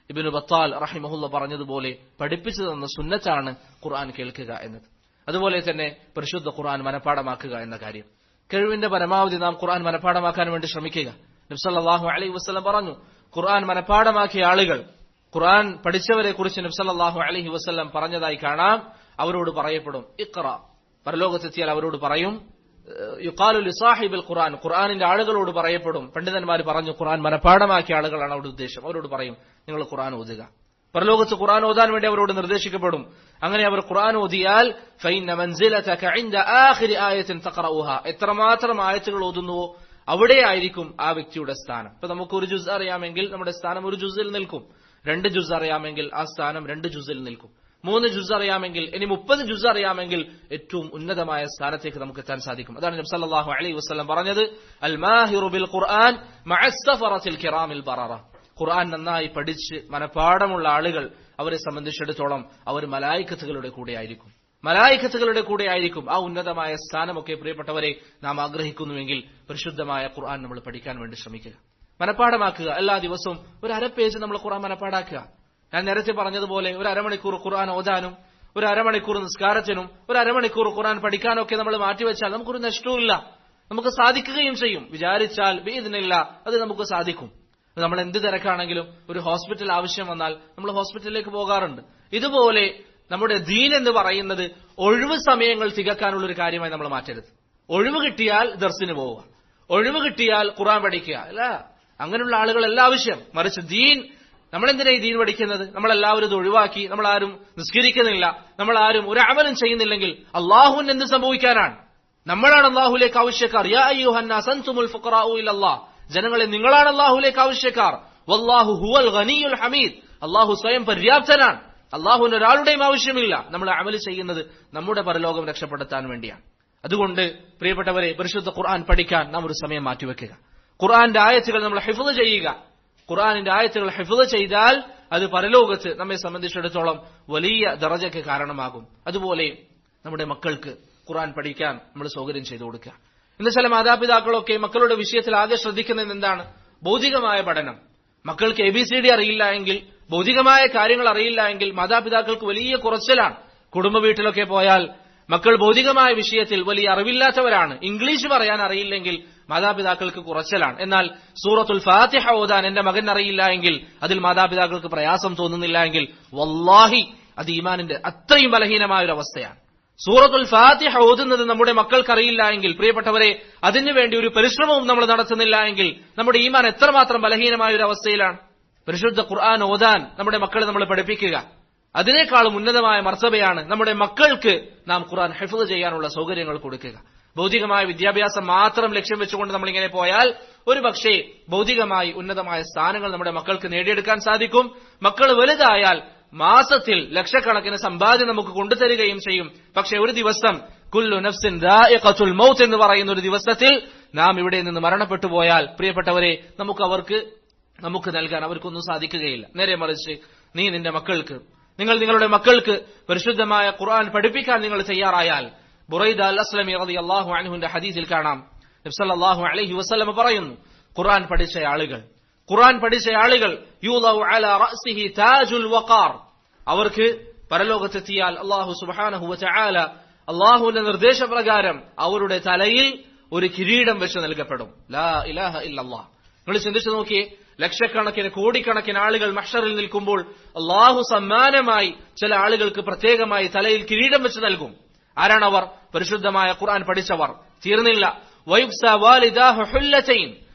ഇബ്നു ബത്താൽ റഹിമഹുല്ല പറഞ്ഞതുപോലെ പഠിപ്പിച്ചു തന്ന സുന്നത്താണ് ഖുർആൻ കേൾക്കുക എന്നത്. അതുപോലെ തന്നെ പരിശുദ്ധ ഖുർആൻ മനഃപ്പാഠമാക്കുക എന്ന കാര്യം. കഴിവിന്റെ പരമാവധി നാം ഖുർആൻ മനഃപ്പാഠമാക്കാൻ വേണ്ടി ശ്രമിക്കുക. നബി സല്ലല്ലാഹു അലൈഹി വസല്ലം പറഞ്ഞു, ഖുർആൻ മനഃപ്പാഠമാക്കിയ ആളുകൾ, ഖുർആൻ പഠിച്ചവരെ കുറിച്ച് നബി സല്ലല്ലാഹു അലൈഹി വസല്ലം പറഞ്ഞതായി കാണാം, അവരോട് പറയപ്പെടും ഇഖ്റ, പരലോകത്തെത്തിയാൽ അവരോട് പറയും, യുഖാലു ലിസാഹിബിൽ ഖുർആൻ, ഖുർആനിന്റെ ആളുകളോട് പറയപ്പെടും. പണ്ഡിതന്മാർ പറഞ്ഞു, ഖുർആൻ മനഃപ്പാഠമാക്കിയ ആളുകളാണ് അവിടെ ഉദ്ദേശം. അവരോട് പറയും, നിങ്ങൾ ഖുർആൻ ഓതുക. പരലോകത്ത് ഖുർആൻ ഓതാൻ വേണ്ടി അവരോട് നിർദ്ദേശിക്കപ്പെടും. അങ്ങനെ അവർ ഖുർആൻ ഓതിയാൽ ഫൈന മൻസിലതക ഇൻദ ആഖിരി ആയത്തിൻ തഖറഉഹാ, എത്രമാത്രം ആയത്തുകൾ ഓതുന്നുവോ അവിടെയായിരിക്കും ആ വ്യക്തിയുടെ സ്ഥാനം. ഇപ്പൊ നമുക്ക് ഒരു ജുസ് അറിയാമെങ്കിൽ നമ്മുടെ സ്ഥാനം ഒരു ജുസിൽ നിൽക്കും. 2 ജുസ് അറിയാമെങ്കിൽ ആ സ്ഥാനം 2 ജുസിൽ നിൽക്കും. 3 ജുസ് അറിയാമെങ്കിൽ, ഇനി 30 ജുസ് അറിയാമെങ്കിൽ ഏറ്റവും ഉന്നതമായ സ്ഥാനത്തേക്ക് നമുക്ക് എത്താൻ സാധിക്കും. അതാണ് നബി സല്ലല്ലാഹു അലൈഹി വസല്ലം പറഞ്ഞത്, അൽ മാഹിറു ബിൽ ഖുർആൻ മഅസ് സഫറത്തിൽ കിറാമിൽ ബററ. ഖുർആൻ നന്നായി പഠിച്ച് മനഃപ്പാഠമുള്ള ആളുകൾ, അവരെ സംബന്ധിച്ചിടത്തോളം അവർ മലായികത്തുകളുടെ കൂടെയായിരിക്കും. മലായികത്തുകളുടെ കൂടെയായിരിക്കും. ആ ഉന്നതമായ സ്ഥാനമൊക്കെ പ്രിയപ്പെട്ടവരെ നാം ആഗ്രഹിക്കുന്നുവെങ്കിൽ പരിശുദ്ധമായ ഖുർആൻ നമ്മൾ പഠിക്കാൻ വേണ്ടി ശ്രമിക്കുക, മനഃപ്പാഠമാക്കുക. എല്ലാ ദിവസവും ഒരു 1/2 പേജ് നമ്മൾ ഖുർആൻ മനഃപ്പാഠാക്കുക. ഞാൻ നേരത്തെ പറഞ്ഞതുപോലെ ഒരു 1/2 മണിക്കൂർ ഖുർആൻ ഓതാനും, ഒരു 1/2 മണിക്കൂർ നിസ്കാരത്തിനും, ഒരു 1/2 മണിക്കൂർ ഖുർആൻ പഠിക്കാനൊക്കെ നമ്മൾ മാറ്റിവെച്ചാൽ നമുക്കൊരു നഷ്ടവുമില്ല, നമുക്ക് സാധിക്കുകയും ചെയ്യും. വിചാരിച്ചാൽ ബിഇദ്നില്ലാ അത് നമുക്ക് സാധിക്കും. നമ്മൾ എന്ത് തിരക്കാണെങ്കിലും ഒരു ഹോസ്പിറ്റൽ ആവശ്യം വന്നാൽ നമ്മൾ ഹോസ്പിറ്റലിലേക്ക് പോകാറുണ്ട്. ഇതുപോലെ നമ്മുടെ ദീൻ എന്ന് പറയുന്നത് ഒഴിവ് സമയങ്ങൾ തികക്കാനുള്ള ഒരു കാര്യമായി നമ്മൾ മാറ്റരുത്. ഒഴിവ് കിട്ടിയാൽ ദർസിന് പോവുക, ഒഴിവ് കിട്ടിയാൽ ഖുർആൻ പഠിക്കുക, അല്ല, അങ്ങനെയുള്ള ആളുകളല്ല ആവശ്യം. മറിച്ച് ദീൻ, നമ്മളെന്തിനാ ഈ ദീൻ പഠിക്കുന്നത്? നമ്മളെല്ലാവരും ഇത് ഒഴിവാക്കി, നമ്മളാരും നിസ്കരിക്കുന്നില്ല, നമ്മളാരും ഒരു അമലും ചെയ്യുന്നില്ലെങ്കിൽ അള്ളാഹുവിന് എന്ത് സംഭവിക്കാനാണ്? നമ്മളാണ് അള്ളാഹുലേക്ക് ആവശ്യക്കാർ. യാ അയ്യുഹന്നാസ് അൻതുമുൽ ഫുഖറാഉ ഇലല്ലാഹ്, ജനങ്ങളെ നിങ്ങളാണ് അള്ളാഹുലേക്ക് ആവശ്യക്കാർ. വല്ലാഹു ഹുവൽ ഗനിയുൽ ഹമീദ്, അള്ളാഹു സ്വയം പര്യാപ്തനാണ്, അള്ളാഹുവിന് ഒരാളുടെയും ആവശ്യമില്ല. നമ്മൾ അമൽ ചെയ്യുന്നത് നമ്മുടെ പരലോകം രക്ഷപ്പെടുത്താൻ വേണ്ടിയാണ്. അതുകൊണ്ട് പ്രിയപ്പെട്ടവരെ, പരിശുദ്ധ ഖുർആൻ പഠിക്കാൻ നാം ഒരു സമയം മാറ്റിവെക്കുക. ഖുർആന്റെ ആയത്തുകൾ നമ്മൾ ഹിഫ്ള് ചെയ്യുക. ഖുർആനിന്റെ ആയത്തുകൾ ഹിഫ്ള് ചെയ്താൽ അത് പരലോകത്ത് നമ്മെ സംബന്ധിച്ചിടത്തോളം വലിയ ദറജയ്ക്ക് കാരണമാകും. അതുപോലെ നമ്മുടെ മക്കൾക്ക് ഖുർആൻ പഠിക്കാൻ നമ്മൾ സൗകര്യം ചെയ്തു കൊടുക്കുക. ഇന്ന് ചില മാതാപിതാക്കളൊക്കെ മക്കളുടെ വിഷയത്തിൽ ആകെ ശ്രദ്ധിക്കുന്നത് എന്താണ്? ഭൗതികമായ പഠനം. മക്കൾക്ക് ABCD അറിയില്ല എങ്കിൽ, ഭൗതികമായ കാര്യങ്ങൾ അറിയില്ല എങ്കിൽ മാതാപിതാക്കൾക്ക് വലിയ കുറച്ചിലാണ്. കുടുംബ വീട്ടിലൊക്കെ പോയാൽ മക്കൾ ഭൗതികമായ വിഷയത്തിൽ വലിയ അറിവില്ലാത്തവരാണ്. ഇംഗ്ലീഷ് പറയാൻ അറിയില്ലെങ്കിൽ മാതാപിതാക്കൾക്ക് കുറച്ചിലാണ്. എന്നാൽ സൂറത്തുൽ ഫാത്തിഹ ഓതാൻ എന്റെ മകൻ അറിയില്ല എങ്കിൽ, അതിൽ മാതാപിതാക്കൾക്ക് പ്രയാസം തോന്നുന്നില്ല എങ്കിൽ വല്ലാഹി അത് ഈമാനിന്റെ അത്രയും ബലഹീനമായ ഒരു അവസ്ഥയാണ്. സൂറത്തുൽ ഫാത്തിഹ ഓതുന്നത് നമ്മുടെ മക്കൾക്കറിയില്ല എങ്കിൽ, പ്രിയപ്പെട്ടവരെ, അതിനുവേണ്ടി ഒരു പരിശ്രമവും നമ്മൾ നടത്തുന്നില്ല എങ്കിൽ നമ്മുടെ ഈമാൻ എത്രമാത്രം ബലഹീനമായ ഒരു അവസ്ഥയിലാണ്. പരിശുദ്ധ ഖുർആൻ ഓതാൻ നമ്മുടെ മക്കളെ നമ്മൾ പഠിപ്പിക്കുക. അതിനേക്കാളും ഉന്നതമായ മർത്തബയാണ് നമ്മുടെ മക്കൾക്ക് നാം ഖുർആൻ ഹിഫ്ള് ചെയ്യാനുള്ള സൗകര്യങ്ങൾ കൊടുക്കുക. ഭൗതികമായ വിദ്യാഭ്യാസം മാത്രം ലക്ഷ്യം വെച്ചുകൊണ്ട് നമ്മളിങ്ങനെ പോയാൽ ഒരു പക്ഷേ ഭൗതികമായി ഉന്നതമായ സ്ഥാനങ്ങൾ നമ്മുടെ മക്കൾക്ക് നേടിയെടുക്കാൻ സാധിക്കും. മക്കൾ വലുതായാൽ മാസത്തിൽ ലക്ഷക്കണക്കിന് സമ്പാദ്യം നമുക്ക് കൊണ്ടുതരികയും ചെയ്യും. പക്ഷെ ഒരു ദിവസം കുല്ലു നഫ്സിൻ ദാഇഖത്തുൽ മൗത്ത് എന്ന് പറയുന്ന ഒരു ദിവസത്തിൽ നാം ഇവിടെ നിന്ന് മരണപ്പെട്ടു പോയാൽ പ്രിയപ്പെട്ടവരെ നമുക്ക് നൽകാൻ അവർക്കൊന്നും സാധിക്കുകയില്ല. നേരെ മറിച്ച് നിങ്ങൾ നിങ്ങളുടെ മക്കൾക്ക് പരിശുദ്ധമായ ഖുർആൻ പഠിപ്പിക്കാൻ നിങ്ങൾ തയ്യാറായാൽ, ബുറൈദ അൽ അസ്ലമി റളിയല്ലാഹു അൻഹുവിന്റെ ഹദീസിൽ കാണാം, നബി സല്ലല്ലാഹു അലൈഹി വസല്ലം പറയുന്നു, ഖുർആൻ പഠിച്ച ആളുകൾ യൂളഉ അലാ റഅസിഹി താജുൽ വഖാർ, അവർക്ക് പരലോകത്തെത്തിയാൽ അല്ലാഹു സുബ്ഹാനഹു വ തആല അല്ലാഹുവിന്റെ നിർദ്ദേശപ്രകാരം അവരുടെ തലയിൽ ഒരു കിരീടം വെച്ച് നൽകപ്പെടും. ലാ ഇലാഹ ഇല്ലല്ലാഹ്. നിങ്ങൾ ചിന്തിച്ചു നോക്കിയേ, ലക്ഷക്കണക്കിന് കോടിക്കണക്കിന് ആളുകൾ മഹ്ശറിൽ നിൽക്കുമ്പോൾ അല്ലാഹു സമ്മാനമായി ചില ആളുകൾക്ക് പ്രത്യേകമായി തലയിൽ കിരീടം വെച്ച് നൽകും. ആരാണവർ? പരിശുദ്ധമായ ഖുർആൻ പഠിച്ചവർ. തീർന്നില്ല, വയുക്സാ വാലിദാഹു ഹുല്ലതൈൻ,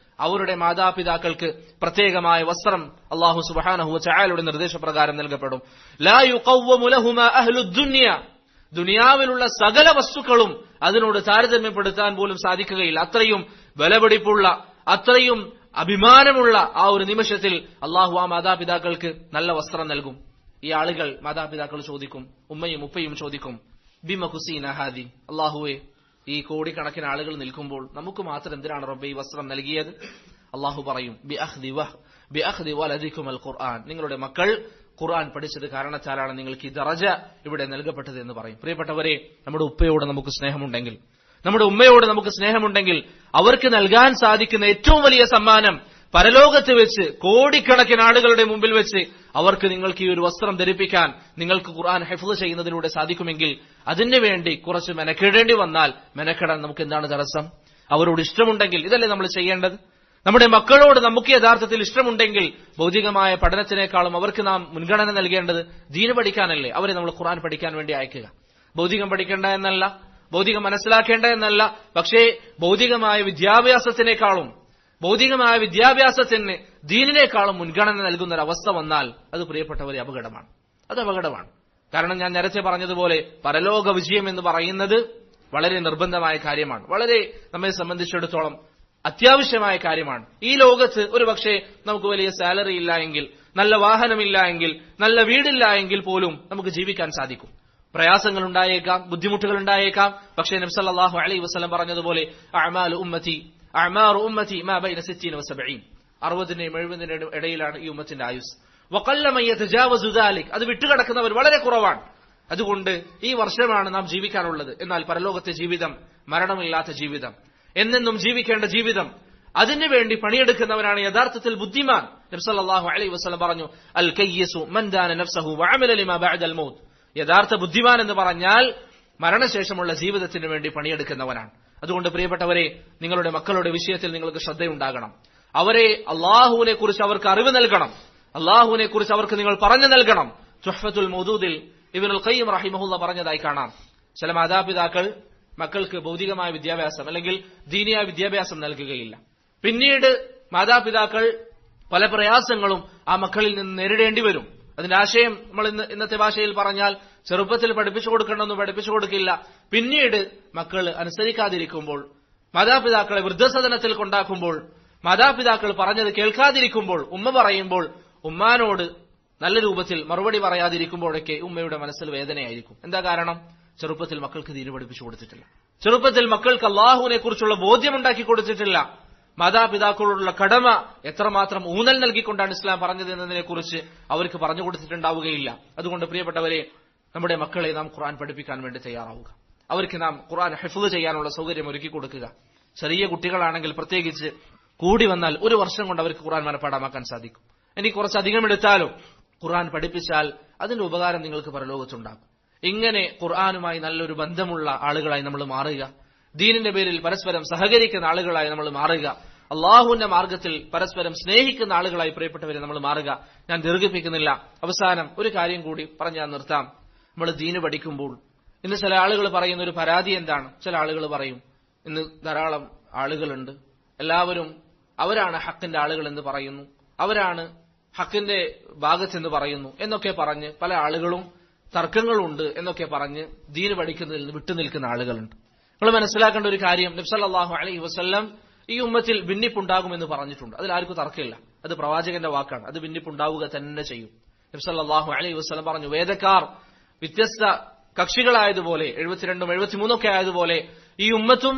അവരുടെ മാതാപിതാക്കൾക്ക് പ്രത്യേകമായ വസ്ത്രം അല്ലാഹു സുബ്ഹാനഹു വ തആലയുടെ നിർദ്ദേശപ്രകാരം നൽകപ്പെടും. ലാ യുഖവ്വമു ലഹുമാ അഹ്ലുദ് ദുനിയ, ദുനിയാവിലുള്ള സകല വസ്തുക്കളും അതിനോട് താരതമ്യപ്പെടുത്താൻ പോലും സാധിക്കുകയില്ല. അത്രയും വിലപിടിപ്പുള്ള, അത്രയും അഭിമാനമുള്ള ആ ഒരു നിമിഷത്തിൽ അള്ളാഹു ആ മാതാപിതാക്കൾക്ക് നല്ല വസ്ത്രം നൽകും. ഈ ആളുകൾ, മാതാപിതാക്കൾ ചോദിക്കും, ഉമ്മയും ഉപ്പയും ചോദിക്കും, ബിമ കുസീന ഹാദി, അള്ളാഹുവെ ഈ കോടിക്കണക്കിന് ആളുകൾ നിൽക്കുമ്പോൾ നമുക്ക് മാത്രം എന്തിനാണ് റബ്ബേ ഈ വസ്ത്രം നൽകിയത്? അള്ളാഹു പറയും, ബി അഖ്ദി വലദികും അൽ ഖുർആൻ, നിങ്ങളുടെ മക്കൾ ഖുർആൻ പഠിച്ചത് കാരണത്താലാണ് നിങ്ങൾക്ക് ഈ ദറജ ഇവിടെ നൽകപ്പെട്ടത് എന്ന് പറയും. പ്രിയപ്പെട്ടവരെ, നമ്മുടെ ഉപ്പയോട് നമുക്ക് സ്നേഹമുണ്ടെങ്കിൽ, നമ്മുടെ ഉമ്മയോട് നമുക്ക് സ്നേഹമുണ്ടെങ്കിൽ അവർക്ക് നൽകാൻ സാധിക്കുന്ന ഏറ്റവും വലിയ സമ്മാനം പരലോകത്ത് വെച്ച് കോടിക്കണക്കിന് ആളുകളുടെ മുമ്പിൽ വെച്ച് അവർക്ക് നിങ്ങൾക്ക് ഈ ഒരു വസ്ത്രം ധരിപ്പിക്കാൻ, നിങ്ങൾക്ക് ഖുർആൻ ഹിഫ്ള് ചെയ്യുന്നതിലൂടെ സാധിക്കുമെങ്കിൽ അതിനു വേണ്ടി കുറച്ച് മെനക്കെടേണ്ടി വന്നാൽ മെനക്കെടാൻ നമുക്ക് എന്താണ് തടസ്സം? അവരോട് ഇഷ്ടമുണ്ടെങ്കിൽ ഇതല്ലേ നമ്മൾ ചെയ്യേണ്ടത്? നമ്മുടെ മക്കളോട് നമുക്ക് യഥാർത്ഥത്തിൽ ഇഷ്ടമുണ്ടെങ്കിൽ ഭൗതികമായ പഠനത്തിനേക്കാളും അവർക്ക് നാം മുൻഗണന നൽകേണ്ടത് ദീന് പഠിക്കാനല്ലേ? അവരെ നമ്മൾ ഖുർആൻ പഠിക്കാൻ വേണ്ടി അയക്കുക. ഭൗതികം പഠിക്കേണ്ട എന്നല്ല, ഭൗതികം മനസ്സിലാക്കേണ്ട എന്നല്ല, പക്ഷേ ഭൗതികമായ വിദ്യാഭ്യാസത്തിന് ദീനിനേക്കാളും മുൻഗണന നൽകുന്ന ഒരു അവസ്ഥ വന്നാൽ അത് പ്രിയപ്പെട്ടവരെ അപകടമാണ്. അത് അപകടമാണ്. കാരണം ഞാൻ നേരത്തെ പറഞ്ഞതുപോലെ പരലോക വിജയം എന്ന് പറയുന്നത് വളരെ നിർബന്ധമായ കാര്യമാണ്, വളരെ നമ്മെ സംബന്ധിച്ചിടത്തോളം അത്യാവശ്യമായ കാര്യമാണ്. ഈ ലോകത്ത് ഒരു പക്ഷേ നമുക്ക് വലിയ സാലറി ഇല്ല എങ്കിൽ, നല്ല വാഹനമില്ല എങ്കിൽ, നല്ല വീടില്ല എങ്കിൽ പോലും നമുക്ക് ജീവിക്കാൻ സാധിക്കും. പ്രയാസങ്ങൾ ഉണ്ടായേക്കാം, ബുദ്ധിമുട്ടുകൾ ഉണ്ടായേക്കാം. പക്ഷേ നബി സല്ലല്ലാഹു അലൈഹി വസല്ലം പറഞ്ഞതുപോലെ അഅ്മാറു ഉമ്മത്തി മാ ബൈന 60 വ 70, 60നും 70നും ഇടയിലാണ് ഈ ഉമ്മത്തിന്റെ ആയുസ്. വഖല്ല മൻ യതജാവസു ദാലിക്, അത് വിട്ടുകിടക്കുന്നവർ വളരെ കുറവാണ്. അതുകൊണ്ട് ഈ വർഷമാണ് നാം ജീവിക്കാനുള്ളത്. എന്നാൽ പരലോകത്തെ ജീവിതം മരണമില്ലാത്ത ജീവിതം, എന്നെന്നും ജീവിക്കേണ്ട ജീവിതം, അതിനു വേണ്ടി പണിയെടുക്കുന്നവനാണ് യഥാർത്ഥത്തിൽ ബുദ്ധിമാൻ. നബി സല്ലല്ലാഹു അലൈഹി വസല്ലം പറഞ്ഞു, അൽ കയ്യിസു മൻ ദാന നഫ്സഹു വഅമല ലിമാ ബഅദൽ മൗത്ത്, യഥാർത്ഥ ബുദ്ധിമാൻ എന്ന് പറഞ്ഞാൽ മരണശേഷമുള്ള ജീവിതത്തിന് വേണ്ടി പണിയെടുക്കുന്നവനാണ്. അതുകൊണ്ട് പ്രിയപ്പെട്ടവരെ, നിങ്ങളുടെ മക്കളുടെ വിഷയത്തിൽ നിങ്ങൾക്ക് ശ്രദ്ധയുണ്ടാകണം. അവരെ അള്ളാഹുവിനെ കുറിച്ച് അവർക്ക് അറിവ് നൽകണം. അള്ളാഹുവിനെ കുറിച്ച് അവർക്ക് നിങ്ങൾ പറഞ്ഞു നൽകണം. തുഹ്ഫത്തുൽ മൗദൂദിൽ ഇബ്നുൽ ഖയ്യിം റഹിമഹുല്ലാഹ് പറഞ്ഞതായി കാണാം, ചില മാതാപിതാക്കൾ മക്കൾക്ക് ഭൗതികമായ വിദ്യാഭ്യാസം അല്ലെങ്കിൽ ദീനിയായ വിദ്യാഭ്യാസം നൽകുകയില്ല. പിന്നീട് മാതാപിതാക്കൾ പല പ്രയാസങ്ങളും ആ മക്കളിൽ നിന്ന് നേരിടേണ്ടി വരും. അതിന്റെ ആശയം നമ്മൾ ഇന്നത്തെ ഭാഷയിൽ പറഞ്ഞാൽ ചെറുപ്പത്തിൽ പഠിപ്പിച്ചു കൊടുക്കണമെന്ന് പഠിപ്പിച്ചു കൊടുക്കില്ല. പിന്നീട് മക്കൾ അനുസരിക്കാതിരിക്കുമ്പോൾ, മാതാപിതാക്കളെ വൃദ്ധസദനത്തിൽ കൊണ്ടാക്കുമ്പോൾ, മാതാപിതാക്കൾ പറഞ്ഞത് കേൾക്കാതിരിക്കുമ്പോൾ, ഉമ്മ പറയുമ്പോൾ ഉമ്മാനോട് നല്ല രൂപത്തിൽ മറുപടി പറയാതിരിക്കുമ്പോഴൊക്കെ ഉമ്മയുടെ മനസ്സിൽ വേദനയായിരിക്കും. എന്താ കാരണം? ചെറുപ്പത്തിൽ മക്കൾക്ക് ദീന് പഠിപ്പിച്ചു കൊടുത്തിട്ടില്ല. ചെറുപ്പത്തിൽ മക്കൾക്ക് അള്ളാഹുവിനെ കുറിച്ചുള്ള ബോധ്യമുണ്ടാക്കി കൊടുത്തിട്ടില്ല. മാതാപിതാക്കളോടുള്ള കടമ എത്രമാത്രം ഊന്നൽ നൽകിക്കൊണ്ടാണ് ഇസ്ലാം പറഞ്ഞത് എന്നതിനെ കുറിച്ച് അവർക്ക് പറഞ്ഞു കൊടുത്തിട്ടുണ്ടാവുകയില്ല. അതുകൊണ്ട് പ്രിയപ്പെട്ടവരെ, നമ്മുടെ മക്കളെ നാം ഖുർആൻ പഠിപ്പിക്കാൻ വേണ്ടി തയ്യാറാവുക. അവർക്ക് നാം ഖുർആൻ ഹിഫ്ള് ചെയ്യാനുള്ള സൗകര്യം ഒരുക്കി കൊടുക്കുക. ചെറിയ കുട്ടികളാണെങ്കിൽ പ്രത്യേകിച്ച് കൂടി വന്നാൽ ഒരു വർഷം കൊണ്ട് അവർക്ക് ഖുർആൻ മനഃപ്പാഠമാക്കാൻ സാധിക്കും. ഇനി കുറച്ചധികം എടുത്താലും ഖുർആൻ പഠിപ്പിച്ചാൽ അതിന്റെ ഉപകാരം നിങ്ങൾക്ക് പരലോകത്തുണ്ടാകും. ഇങ്ങനെ ഖുർആനുമായി നല്ലൊരു ബന്ധമുള്ള ആളുകളായി നമ്മൾ മാറുക. ദീനിന്റെ പേരിൽ പരസ്പരം സഹകരിക്കുന്ന ആളുകളായി നമ്മൾ മാറുക. അള്ളാഹുവിന്റെ മാർഗത്തിൽ പരസ്പരം സ്നേഹിക്കുന്ന ആളുകളായി പ്രിയപ്പെട്ടവരെ നമ്മൾ മാറുക. ഞാൻ ദീർഘിപ്പിക്കുന്നില്ല. അവസാനം ഒരു കാര്യം കൂടി പറഞ്ഞ് ഞാൻ നിർത്താം. നമ്മൾ ദീന് പഠിക്കുമ്പോൾ ഇന്ന് ചില ആളുകൾ പറയുന്ന ഒരു പരാതി എന്താണ്? ചില ആളുകൾ പറയും, ഇന്ന് ധാരാളം ആളുകളുണ്ട്, എല്ലാവരും അവരാണ് ഹക്കിന്റെ ആളുകൾ എന്ന് പറയുന്നു, അവരാണ് ഹക്കിന്റെ ഭാഗത്തെന്ന് പറയുന്നു എന്നൊക്കെ പറഞ്ഞ് പല ആളുകളും തർക്കങ്ങളുണ്ട് എന്നൊക്കെ പറഞ്ഞ് ദീന് പഠിക്കുന്നതിൽ നിന്ന് വിട്ടുനിൽക്കുന്ന ആളുകളുണ്ട്. നമ്മൾ മനസ്സിലാക്കേണ്ട ഒരു കാര്യം, നബി സല്ലല്ലാഹു അലൈഹി വസല്ലം ഈ ഉമ്മത്തിൽ ഭിന്നിപ്പുണ്ടാകുമെന്ന് പറഞ്ഞിട്ടുണ്ട്. അതിൽ ആർക്കും തർക്കമില്ല. അത് പ്രവാചകന്റെ വാക്കാണ്. അത് ഭിന്നിപ്പുണ്ടാവുക തന്നെ ചെയ്യും. നബി സല്ലല്ലാഹു അലൈഹി വസല്ലം പറഞ്ഞു, വേദക്കാർ വ്യത്യസ്ത കക്ഷികളായതുപോലെ 72 73 ഒക്കെ ആയതുപോലെ ഈ ഉമ്മത്തും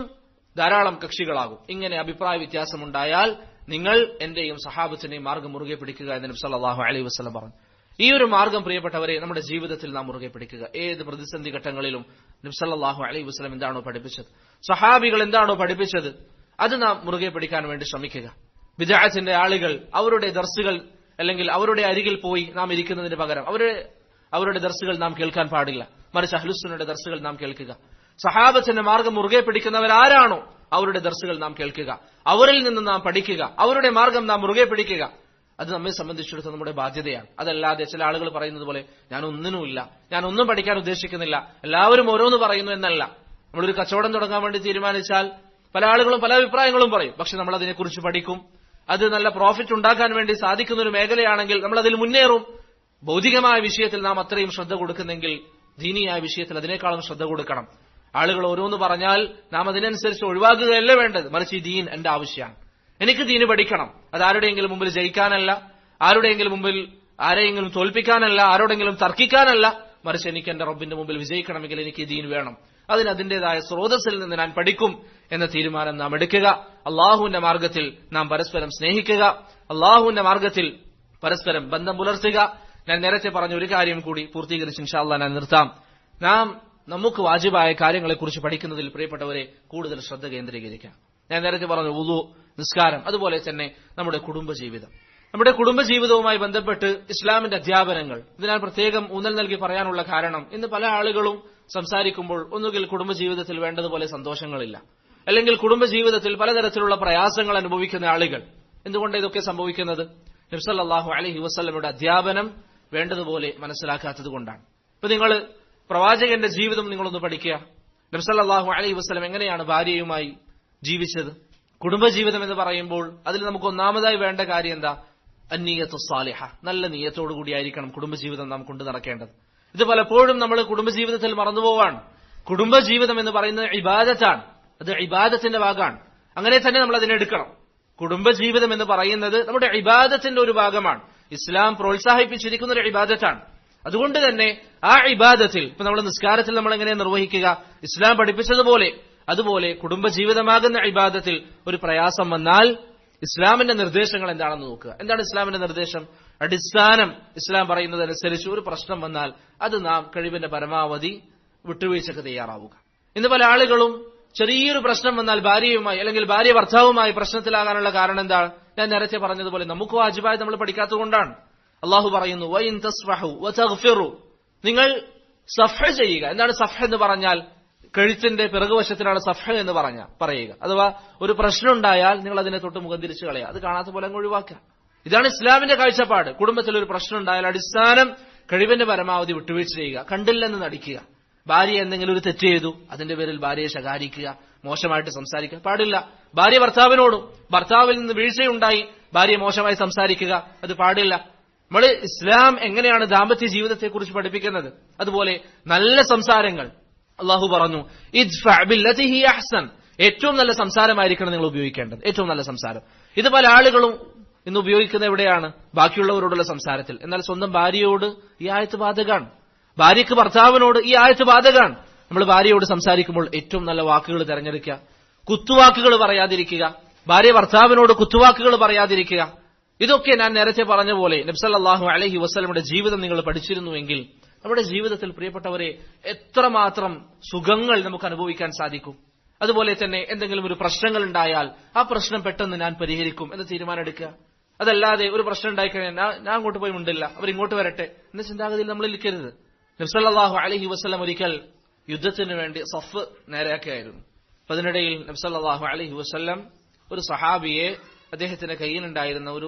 ധാരാളം കക്ഷികളാകും. ഇങ്ങനെ അഭിപ്രായ വ്യത്യാസമുണ്ടായാൽ നിങ്ങൾ എന്റെയും സഹാബത്തിന്റെയും മാർഗം മുറുകെ പിടിക്കുക എന്ന് നബി സല്ലല്ലാഹു അലൈഹി വസല്ലം പറഞ്ഞു. ഈ ഒരു മാർഗം പ്രിയപ്പെട്ടവരെ നമ്മുടെ ജീവിതത്തിൽ നാം മുറുകെ പിടിക്കുക. ഏത് പ്രതിസന്ധി ഘട്ടങ്ങളിലും നബി സല്ലല്ലാഹു അലൈഹി വസല്ലം എന്താണോ പഠിപ്പിച്ചത്, സഹാബികൾ എന്താണോ പഠിപ്പിച്ചത്, അത് നാം മുറുകെ പിടിക്കാൻ വേണ്ടി ശ്രമിക്കുക. ബിദ്അത്തിന്റെ ആളുകൾ അവരുടെ ദർസുകൾ അല്ലെങ്കിൽ അവരുടെ അരികിൽ പോയി നാം ഇരിക്കുന്നതിന് പകരം അവരുടെ ദർസുകൾ നാം കേൾക്കാൻ പാടില്ല. മറിച്ച് അഹ്ലുസുന്നയുടെ ദർസുകൾ നാം കേൾക്കുക. സഹാബത്തിന്റെ മാർഗം മുറുകെ പിടിക്കുന്നവരാരാണോ അവരുടെ ദർസുകൾ നാം കേൾക്കുക, അവരിൽ നിന്ന് നാം പഠിക്കുക, അവരുടെ മാർഗം നാം മുറുകെ പിടിക്കുക. അത് നമ്മെ സംബന്ധിച്ചിടത്തോളം നമ്മുടെ ബാധ്യതയാണ്. അതല്ലാതെ ചില ആളുകൾ പറയുന്നത് പോലെ ഞാൻ ഒന്നിനുമില്ല, ഞാൻ ഒന്നും പഠിക്കാൻ ഉദ്ദേശിക്കുന്നില്ല, എല്ലാവരും ഓരോന്ന് പറയുന്നു എന്നല്ല. നമ്മളൊരു കച്ചവടം തുടങ്ങാൻ വേണ്ടി തീരുമാനിച്ചാൽ പല ആളുകളും പല അഭിപ്രായങ്ങളും പറയും. പക്ഷെ നമ്മൾ അതിനെക്കുറിച്ച് പഠിക്കും. അത് നല്ല പ്രോഫിറ്റ് ഉണ്ടാക്കാൻ വേണ്ടി സാധിക്കുന്ന ഒരു മേഖലയാണെങ്കിൽ നമ്മൾ അതിൽ മുന്നേറും. ഭൗതികമായ വിഷയത്തിൽ നാം അത്രയും ശ്രദ്ധ കൊടുക്കുന്നെങ്കിൽ ദീനിയായ വിഷയത്തിൽ അതിനേക്കാളും ശ്രദ്ധ കൊടുക്കണം. ആളുകൾ ഓരോന്ന് പറഞ്ഞാൽ നാം അതിനനുസരിച്ച് ഒഴിവാക്കുകയല്ല വേണ്ടത്. മറിച്ച് ഈ ദീൻ എന്റെ ആവശ്യമാണ്, എനിക്ക് ദീന് പഠിക്കണം. അത് ആരുടെയെങ്കിലും മുമ്പിൽ ജയിക്കാനല്ല, ആരുടെയെങ്കിലും മുമ്പിൽ ആരെയെങ്കിലും തോൽപ്പിക്കാനല്ല, ആരോടെങ്കിലും തർക്കിക്കാനല്ല. മറിച്ച് എനിക്ക് എന്റെ റബ്ബിന്റെ മുമ്പിൽ വിജയിക്കണമെങ്കിൽ എനിക്ക് ഈ ദീൻ വേണം. അതിന് അതിന്റേതായ സ്രോതസ്സിൽ നിന്ന് ഞാൻ പഠിക്കും എന്ന തീരുമാനം നാം എടുക്കുക. അള്ളാഹുവിന്റെ മാർഗത്തിൽ നാം പരസ്പരം സ്നേഹിക്കുക, അള്ളാഹുവിന്റെ മാർഗത്തിൽ പരസ്പരം ബന്ധം പുലർത്തുക. ഞാൻ നേരത്തെ പറഞ്ഞ ഒരു കാര്യം കൂടി പൂർത്തീകരിച്ച് ഇൻഷാ അല്ലാഹ് ഞാൻ നിർത്താം. നമുക്ക് വാജിബായ കാര്യങ്ങളെക്കുറിച്ച് പഠിക്കുന്നതിൽ പ്രിയപ്പെട്ടവരെ കൂടുതൽ ശ്രദ്ധ കേന്ദ്രീകരിക്കാം. ഞാൻ നേരത്തെ പറഞ്ഞു വുളു, നിസ്കാരം, അതുപോലെ തന്നെ നമ്മുടെ കുടുംബജീവിതം. നമ്മുടെ കുടുംബജീവിതവുമായി ബന്ധപ്പെട്ട് ഇസ്ലാമിന്റെ അധ്യാപനങ്ങൾ ഇതിനാൽ പ്രത്യേകം ഊന്നൽ നൽകി പറയാനുള്ള കാരണം, ഇന്ന് പല ആളുകളും സംസാരിക്കുമ്പോൾ ഒന്നുകിൽ കുടുംബജീവിതത്തിൽ വേണ്ടതുപോലെ സന്തോഷങ്ങളില്ല, അല്ലെങ്കിൽ കുടുംബജീവിതത്തിൽ പലതരത്തിലുള്ള പ്രയാസങ്ങൾ അനുഭവിക്കുന്ന ആളുകൾ. എന്തുകൊണ്ട് ഇതൊക്കെ സംഭവിക്കുന്നത്? നബി സല്ലല്ലാഹു അലൈഹി വസല്ലമയുടെ അധ്യാപനം വേണ്ടതുപോലെ മനസ്സിലാക്കാത്തത് കൊണ്ടാണ്. ഇപ്പൊ നിങ്ങൾ പ്രവാചകന്റെ ജീവിതം നിങ്ങളൊന്ന് പഠിക്കുക. നബി സല്ലല്ലാഹു അലൈഹി വസല്ലം എങ്ങനെയാണ് ഭാര്യയുമായി ജീവിച്ചത്? കുടുംബജീവിതം എന്ന് പറയുമ്പോൾ അതിൽ നമുക്ക് ഒന്നാമതായി വേണ്ട കാര്യം എന്താ? അന്നിയത്തു സാലിഹ, നല്ല നിയ്യത്തോടു കൂടിയായിരിക്കണം കുടുംബജീവിതം നാം കൊണ്ടു നടക്കേണ്ടത്. ഇത് പലപ്പോഴും നമ്മൾ കുടുംബജീവിതത്തിൽ മറന്നുപോവാണ്. കുടുംബജീവിതം എന്ന് പറയുന്നത് ഇബാദത്താണ്, അത് ഇബാദത്തിന്റെ ഭാഗമാണ്. അങ്ങനെ തന്നെ നമ്മൾ അതിനെടുക്കണം. കുടുംബജീവിതം എന്ന് പറയുന്നത് നമ്മുടെ ഇബാദത്തിന്റെ ഒരു ഭാഗമാണ്. ഇസ്ലാം പ്രോത്സാഹിപ്പിച്ചിരിക്കുന്ന ഒരു ഇബാദത്താണ്. അതുകൊണ്ട് തന്നെ ആ ഇബാദത്തിൽ ഇപ്പൊ നമ്മൾ നിസ്കാരത്തിൽ നമ്മൾ എങ്ങനെ നിർവഹിക്കുക, ഇസ്ലാം പഠിപ്പിച്ചതുപോലെ അതുപോലെ കുടുംബജീവിതമാകുന്ന ഇബാദത്തിൽ ഒരു പ്രയാസം വന്നാൽ ഇസ്ലാമിന്റെ നിർദ്ദേശങ്ങൾ എന്താണെന്ന് നോക്കുക. എന്താണ് ഇസ്ലാമിന്റെ നിർദ്ദേശം? അടിസ്ഥാനം ഇസ്ലാം പറയുന്നതനുസരിച്ച് ഒരു പ്രശ്നം വന്നാൽ അത് നാം കഴിവിന്റെ പരമാവധി വിട്ടുവീഴ്ചക്ക് തയ്യാറാവുക. ഇന്ന് പല ആളുകളും ചെറിയൊരു പ്രശ്നം വന്നാൽ ഭാര്യയുമായി അല്ലെങ്കിൽ ഭാര്യ ഭർത്താവുമായി പ്രശ്നത്തിലാകാനുള്ള കാരണം എന്താണ്? ഞാൻ നേരത്തെ പറഞ്ഞതുപോലെ നമുക്ക് വാജിബായി നമ്മൾ പഠിക്കാത്തതുകൊണ്ടാണ്. അള്ളാഹു പറയുന്നു വഇൻ തസ്ഫഹു വതഗ്ഫിറു, നിങ്ങൾ സഫഹ് ചെയ്യുക. എന്താണ് സഫഹ് എന്ന് പറഞ്ഞാൽ? കഴുത്തിന്റെ പിറകുവശത്തിനാണ് സഫഹ് എന്ന് പറയുക. അഥവാ ഒരു പ്രശ്നം ഉണ്ടായാൽ നിങ്ങൾ അതിനെ തൊട്ട് മുഖം തിരിച്ചു കളയുക, അത് കാണാത്ത പോലെ അങ്ങ് ഒഴിവാക്കുക. ഇതാണ് ഇസ്ലാമിന്റെ കാഴ്ചപ്പാട്. കുടുംബത്തിൽ ഒരു പ്രശ്നം ഉണ്ടായാൽ അടിസ്ഥാനം കഴിവിന്റെ പരമാവധി വിട്ടുവീഴ്ച ചെയ്യുക, കണ്ടില്ലെന്ന് നടിക്കുക. ഭാര്യ എന്തെങ്കിലും ഒരു തെറ്റ് ചെയ്തു, അതിന്റെ പേരിൽ ഭാര്യയെ ശകാരിക്കുക, മോശമായിട്ട് സംസാരിക്കുക പാടില്ല. ഭാര്യ ഭർത്താവിനോടും ഭർത്താവിൽ നിന്ന് വീഴ്ചയുണ്ടായി ഭാര്യ മോശമായി സംസാരിക്കുക, അത് പാടില്ല. നമ്മൾ ഇസ്ലാം എങ്ങനെയാണ് ദാമ്പത്യ ജീവിതത്തെക്കുറിച്ച് പഠിപ്പിക്കുന്നത്? അതുപോലെ നല്ല സംസാരങ്ങൾ അള്ളാഹു പറഞ്ഞു ഇദ്ഫഅ ബില്ലതി ഹിയ അഹ്സൻ, ഏറ്റവും നല്ല സംസാരമായിരിക്കണം നിങ്ങൾ ഉപയോഗിക്കേണ്ടത്, ഏറ്റവും നല്ല സംസാരം. ഇത് പല ആളുകളും ഇന്ന് ഉപയോഗിക്കുന്നത് എവിടെയാണ്? ബാക്കിയുള്ളവരോടുള്ള സംസാരത്തിൽ. എന്നാൽ സ്വന്തം ഭാര്യയോട് ഈ ആയത്ത് ബാധകമാണ്, ഭാര്യയ്ക്ക് ഭർത്താവിനോട് ഈ ആയത്ത് ബാധകമാണ്. നമ്മൾ ഭാര്യയോട് സംസാരിക്കുമ്പോൾ ഏറ്റവും നല്ല വാക്കുകൾ തിരഞ്ഞെടുക്കുക, കുത്തുവാക്കുകൾ പറയാതിരിക്കുക, ഭാര്യ ഭർത്താവിനോട് കുത്തുവാക്കുകൾ പറയാതിരിക്കുക. ഇതൊക്കെ ഞാൻ നേരത്തെ പറഞ്ഞ പോലെ നബി സല്ലല്ലാഹു അലൈഹി വസല്ലമയുടെ ജീവിതം നിങ്ങൾ പഠിച്ചിരുന്നുവെങ്കിൽ നമ്മുടെ ജീവിതത്തിൽ പ്രിയപ്പെട്ടവരെ എത്രമാത്രം സുഖങ്ങൾ നമുക്ക് അനുഭവിക്കാൻ സാധിക്കും. അതുപോലെ തന്നെ എന്തെങ്കിലും ഒരു പ്രശ്നങ്ങൾ ഉണ്ടായാൽ ആ പ്രശ്നം പെട്ടെന്ന് ഞാൻ പരിഹരിക്കും എന്ന് തീരുമാനം എടുക്കുക. അതല്ലാതെ ഒരു പ്രശ്നം ഉണ്ടായിക്കഴിഞ്ഞാൽ ഞാൻ അങ്ങോട്ട് പോയി മിണ്ടില്ല, അവരിങ്ങോട്ട് വരട്ടെ എന്ന ചിന്താഗതിയിൽ നമ്മൾ ഇരിക്കരുത്. നബി സല്ലല്ലാഹു അലൈഹി വസല്ലം ഒരിക്കൽ യുദ്ധത്തിന് വേണ്ടി സഫ് നേരെയാക്കിയായിരുന്നു. അപ്പൊ അതിനിടയിൽ നബി സല്ലല്ലാഹു അലൈഹി വസല്ലം ഒരു സഹാബിയെ അദ്ദേഹത്തിന്റെ കയ്യിലുണ്ടായിരുന്ന ഒരു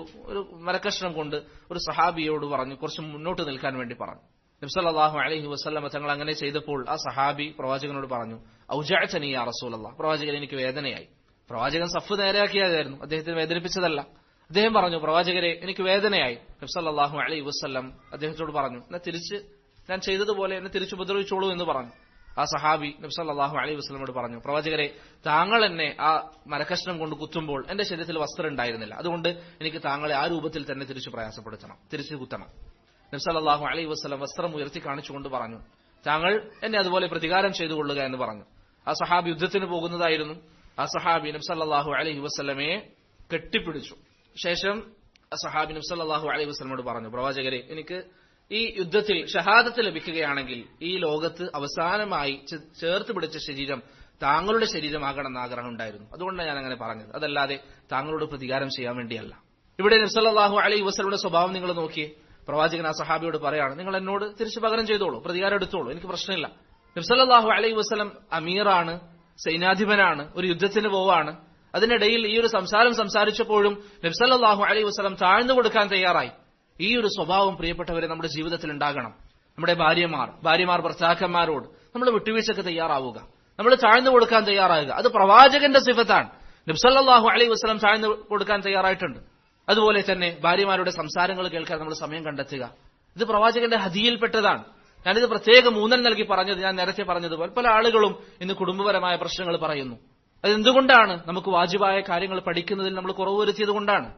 മരക്കഷ്ണം കൊണ്ട് ഒരു സഹാബിയോട് പറഞ്ഞു, കുറച്ച് മുന്നോട്ട് നിൽക്കാൻ വേണ്ടി പറഞ്ഞു. നബി സല്ലല്ലാഹു അലൈഹി വസല്ലം തങ്ങൾ അങ്ങനെ ചെയ്തപ്പോൾ ആ സഹാബി പ്രവാചകനോട് പറഞ്ഞു ഔജഅതനി യാ റസൂലല്ലാഹ്, പ്രവാചകൻ എനിക്ക് വേദനയായി. പ്രവാചകൻ സഫ് നേരെയാക്കിയതായിരുന്നു, അദ്ദേഹത്തിന് വേദനിപ്പിച്ചതല്ല. അദ്ദേഹം പറഞ്ഞു പ്രവാചകരെ എനിക്ക് വേദനയായി. നബി സല്ലല്ലാഹു അലൈഹി വസല്ലം അദ്ദേഹത്തോട് പറഞ്ഞു എന്നാ ഞാൻ ചെയ്തതുപോലെ എന്നെ തിരിച്ചു ഉപദ്രവിച്ചോളൂ എന്ന് പറഞ്ഞു. ആ സഹാബി നബി സല്ലല്ലാഹു അലൈഹി വസല്ലമയോട് പറഞ്ഞു പ്രവാചകരെ താങ്കൾ എന്നെ ആ മരക്കഷ്ണം കൊണ്ട് കുത്തുമ്പോൾ എന്റെ ശരീരത്തിൽ വസ്ത്രം ഉണ്ടായിരുന്നില്ല, അതുകൊണ്ട് എനിക്ക് താങ്കളെ ആ രൂപത്തിൽ തന്നെ തിരിച്ചു പ്രയാസപ്പെടുത്തണം, തിരിച്ചു കുത്തണം. നബി സല്ലല്ലാഹു അലൈഹി വസല്ലം വസ്ത്രം ഉയർത്തി കാണിച്ചുകൊണ്ട് പറഞ്ഞു താങ്കൾ എന്നെ അതുപോലെ പ്രതികാരം ചെയ്തുകൊള്ളുക എന്ന് പറഞ്ഞു. ആ സഹാബി യുദ്ധത്തിന് പോകുന്നതായിരുന്നു. ആ സഹാബി നബി സല്ലല്ലാഹു അലൈഹി വസല്ലമയെ കെട്ടിപ്പിടിച്ചു. ശേഷം ആ സഹാബി നബി സല്ലല്ലാഹു അലൈഹി വസല്ലമയോട് പറഞ്ഞു, പ്രവാചകരെ, എനിക്ക് ഈ യുദ്ധത്തിൽ ഷഹാദത്ത് ലഭിക്കുകയാണെങ്കിൽ ഈ ലോകത്ത് അവസാനമായി ചേർത്ത് പിടിച്ച ശരീരം താങ്കളുടെ ശരീരമാകണമെന്ന് ആഗ്രഹം ഉണ്ടായിരുന്നു. അതുകൊണ്ടാണ് ഞാൻ അങ്ങനെ പറഞ്ഞത്, അതല്ലാതെ താങ്കളോട് പ്രതികാരം ചെയ്യാൻ വേണ്ടിയല്ല. ഇവിടെ നബി സല്ലല്ലാഹു അലൈഹി വസല്ലമയുടെ സ്വഭാവം നിങ്ങൾ നോക്കിയേ. പ്രവാചകൻ ആ സഹാബിയോട് പറയാണ്, നിങ്ങൾ എന്നോട് തിരിച്ചു പകരം ചെയ്തോളൂ, പ്രതികാരം എടുത്തോളൂ, എനിക്ക് പ്രശ്നമില്ല. നബി സല്ലല്ലാഹു അലൈഹി വസല്ലം അമീറാണ്, സൈന്യാധിപനാണ്, ഒരു യുദ്ധത്തിന് പോവാണ്. അതിനിടയിൽ ഈ ഒരു സംസാരിച്ചപ്പോഴും നബി സല്ലല്ലാഹു അലൈഹി വസല്ലം താഴ്ന്നു കൊടുക്കാൻ തയ്യാറായി. ഈ ഒരു സ്വഭാവം പ്രിയപ്പെട്ടവരെ നമ്മുടെ ജീവിതത്തിൽ ഉണ്ടാകണം. നമ്മുടെ ഭാര്യമാർ ഭർത്താക്കന്മാരോട് നമ്മൾ വിട്ടുവീഴ്ചക്ക് തയ്യാറാവുക, നമ്മൾ താഴ്ന്നു കൊടുക്കാൻ തയ്യാറാവുക. അത് പ്രവാചകന്റെ സിഫത്താണ്. നബി സല്ലല്ലാഹു അലൈഹി വസല്ലം താഴ്ന്നു കൊടുക്കാൻ തയ്യാറായിട്ടുണ്ട്. അതുപോലെ തന്നെ ഭാര്യമാരുടെ സംസാരങ്ങൾ കേൾക്കാൻ നമ്മൾ സമയം കണ്ടെത്തുക. ഇത് പ്രവാചകന്റെ ഹദിയിൽപ്പെട്ടതാണ്. ഞാനിത് പ്രത്യേകം ഊന്നൽ നൽകി പറഞ്ഞത്, ഞാൻ നേരത്തെ പറഞ്ഞതുപോലെ പല ആളുകളും ഇന്ന് കുടുംബപരമായ പ്രശ്നങ്ങൾ പറയുന്നു. അതെന്തുകൊണ്ടാണ്? നമുക്ക് വാജിബായ കാര്യങ്ങൾ പഠിക്കുന്നതിൽ നമ്മൾ കുറവ് വരുത്തിയത് കൊണ്ടാണ്.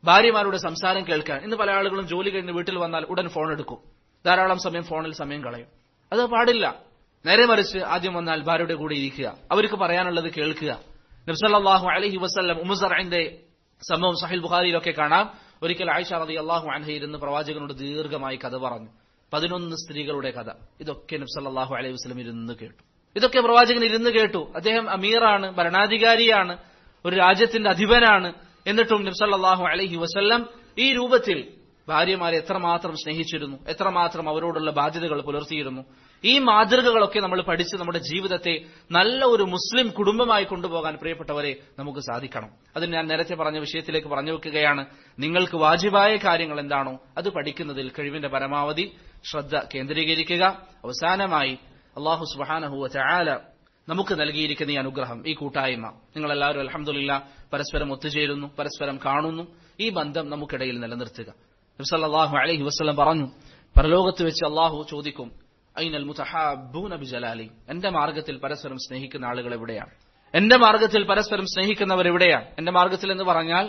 ഭാര്യമാരുടെ സംസാരം കേൾക്കാൻ ഇന്ന് പല ആളുകളും ജോലി കഴിഞ്ഞ് വീട്ടിൽ വന്നാൽ ഉടൻ ഫോൺ എടുക്കും, ധാരാളം ഫോണിൽ സമയം കളയും. അത് പാടില്ല. നേരെ മറിച്ച് ആദ്യം വന്നാൽ ഭാര്യയുടെ കൂടെ ഇരിക്കുക, അവർക്ക് പറയാനുള്ളത് കേൾക്കുക. നബി സല്ലല്ലാഹു അലൈഹി വസല്ലം ഉമ്മു സറഇന്റെ സംഭവം സഹീഹ് ബുഖാരിയിലൊക്കെ കാണാം. ഒരിക്കൽ ആയിഷ റളിയല്ലാഹു അൻഹ ഇരുന്ന് പ്രവാചകനോട് ദീർഘമായി കഥ പറഞ്ഞു. 11 സ്ത്രീകളുടെ കഥ. ഇതൊക്കെ നബി സല്ലല്ലാഹു അലൈഹി വസല്ലം ഇരുന്ന് കേട്ടു. ഇതൊക്കെ പ്രവാചകൻ ഇരുന്ന് കേട്ടു. അദ്ദേഹം അമീറാണ്, ഭരണാധികാരിയാണ്, ഒരു രാജ്യത്തിന്റെ അധിപനാണ്. എന്നിട്ടും നബി സല്ലല്ലാഹു അലൈഹി വസല്ലം ഈ രൂപത്തിൽ ഭാര്യമാരെ എത്രമാത്രം സ്നേഹിച്ചിരുന്നു, എത്രമാത്രം അവരോടുള്ള ബാധ്യതകൾ പുലർത്തിയിരുന്നു. ഈ മാതൃകകളൊക്കെ നമ്മൾ പഠിച്ച് നമ്മുടെ ജീവിതത്തെ നല്ല ഒരു മുസ്ലിം കുടുംബമായി കൊണ്ടുപോകാൻ പ്രിയപ്പെട്ടവരെ നമുക്ക് സാധിക്കണം. അതിന് ഞാൻ നേരത്തെ പറഞ്ഞ വിഷയത്തിലേക്ക് പറഞ്ഞു വെക്കുകയാണ്. നിങ്ങൾക്ക് വാജിബായ കാര്യങ്ങൾ എന്താണോ അത് പഠിക്കുന്നതിൽ കഴിവിന്റെ പരമാവധി ശ്രദ്ധ കേന്ദ്രീകരിക്കുക. അവസാനമായി അല്ലാഹു സുബ്ഹാനഹു വ തആല നമുക്ക് നൽകിയിരിക്കുന്ന ഈ അനുഗ്രഹം, ഈ കൂട്ടായ്മ, നിങ്ങളെല്ലാവരും അൽഹംദുലില്ലാഹ് പരസ്പരം ഒത്തുചേരുന്നു, പരസ്പരം കാണുന്നു. ഈ ബന്ധം നമുക്കിടയിൽ നിലനിർത്തുക. നബി സല്ലല്ലാഹു അലൈഹി വസല്ലം പറഞ്ഞു, പരലോകത്ത് വെച്ച് അല്ലാഹു ചോദിക്കും, ഐനൽ മുതഹാബ്ബൂന ബിജലാലി, എന്റെ മാർഗത്തിൽ പരസ്പരം സ്നേഹിക്കുന്ന ആളുകൾ എവിടെയാണ്? എന്റെ മാർഗത്തിൽ പരസ്പരം സ്നേഹിക്കുന്നവർ എവിടെയാണ്? എന്റെ മാർഗത്തിൽ എന്ന് പറഞ്ഞാൽ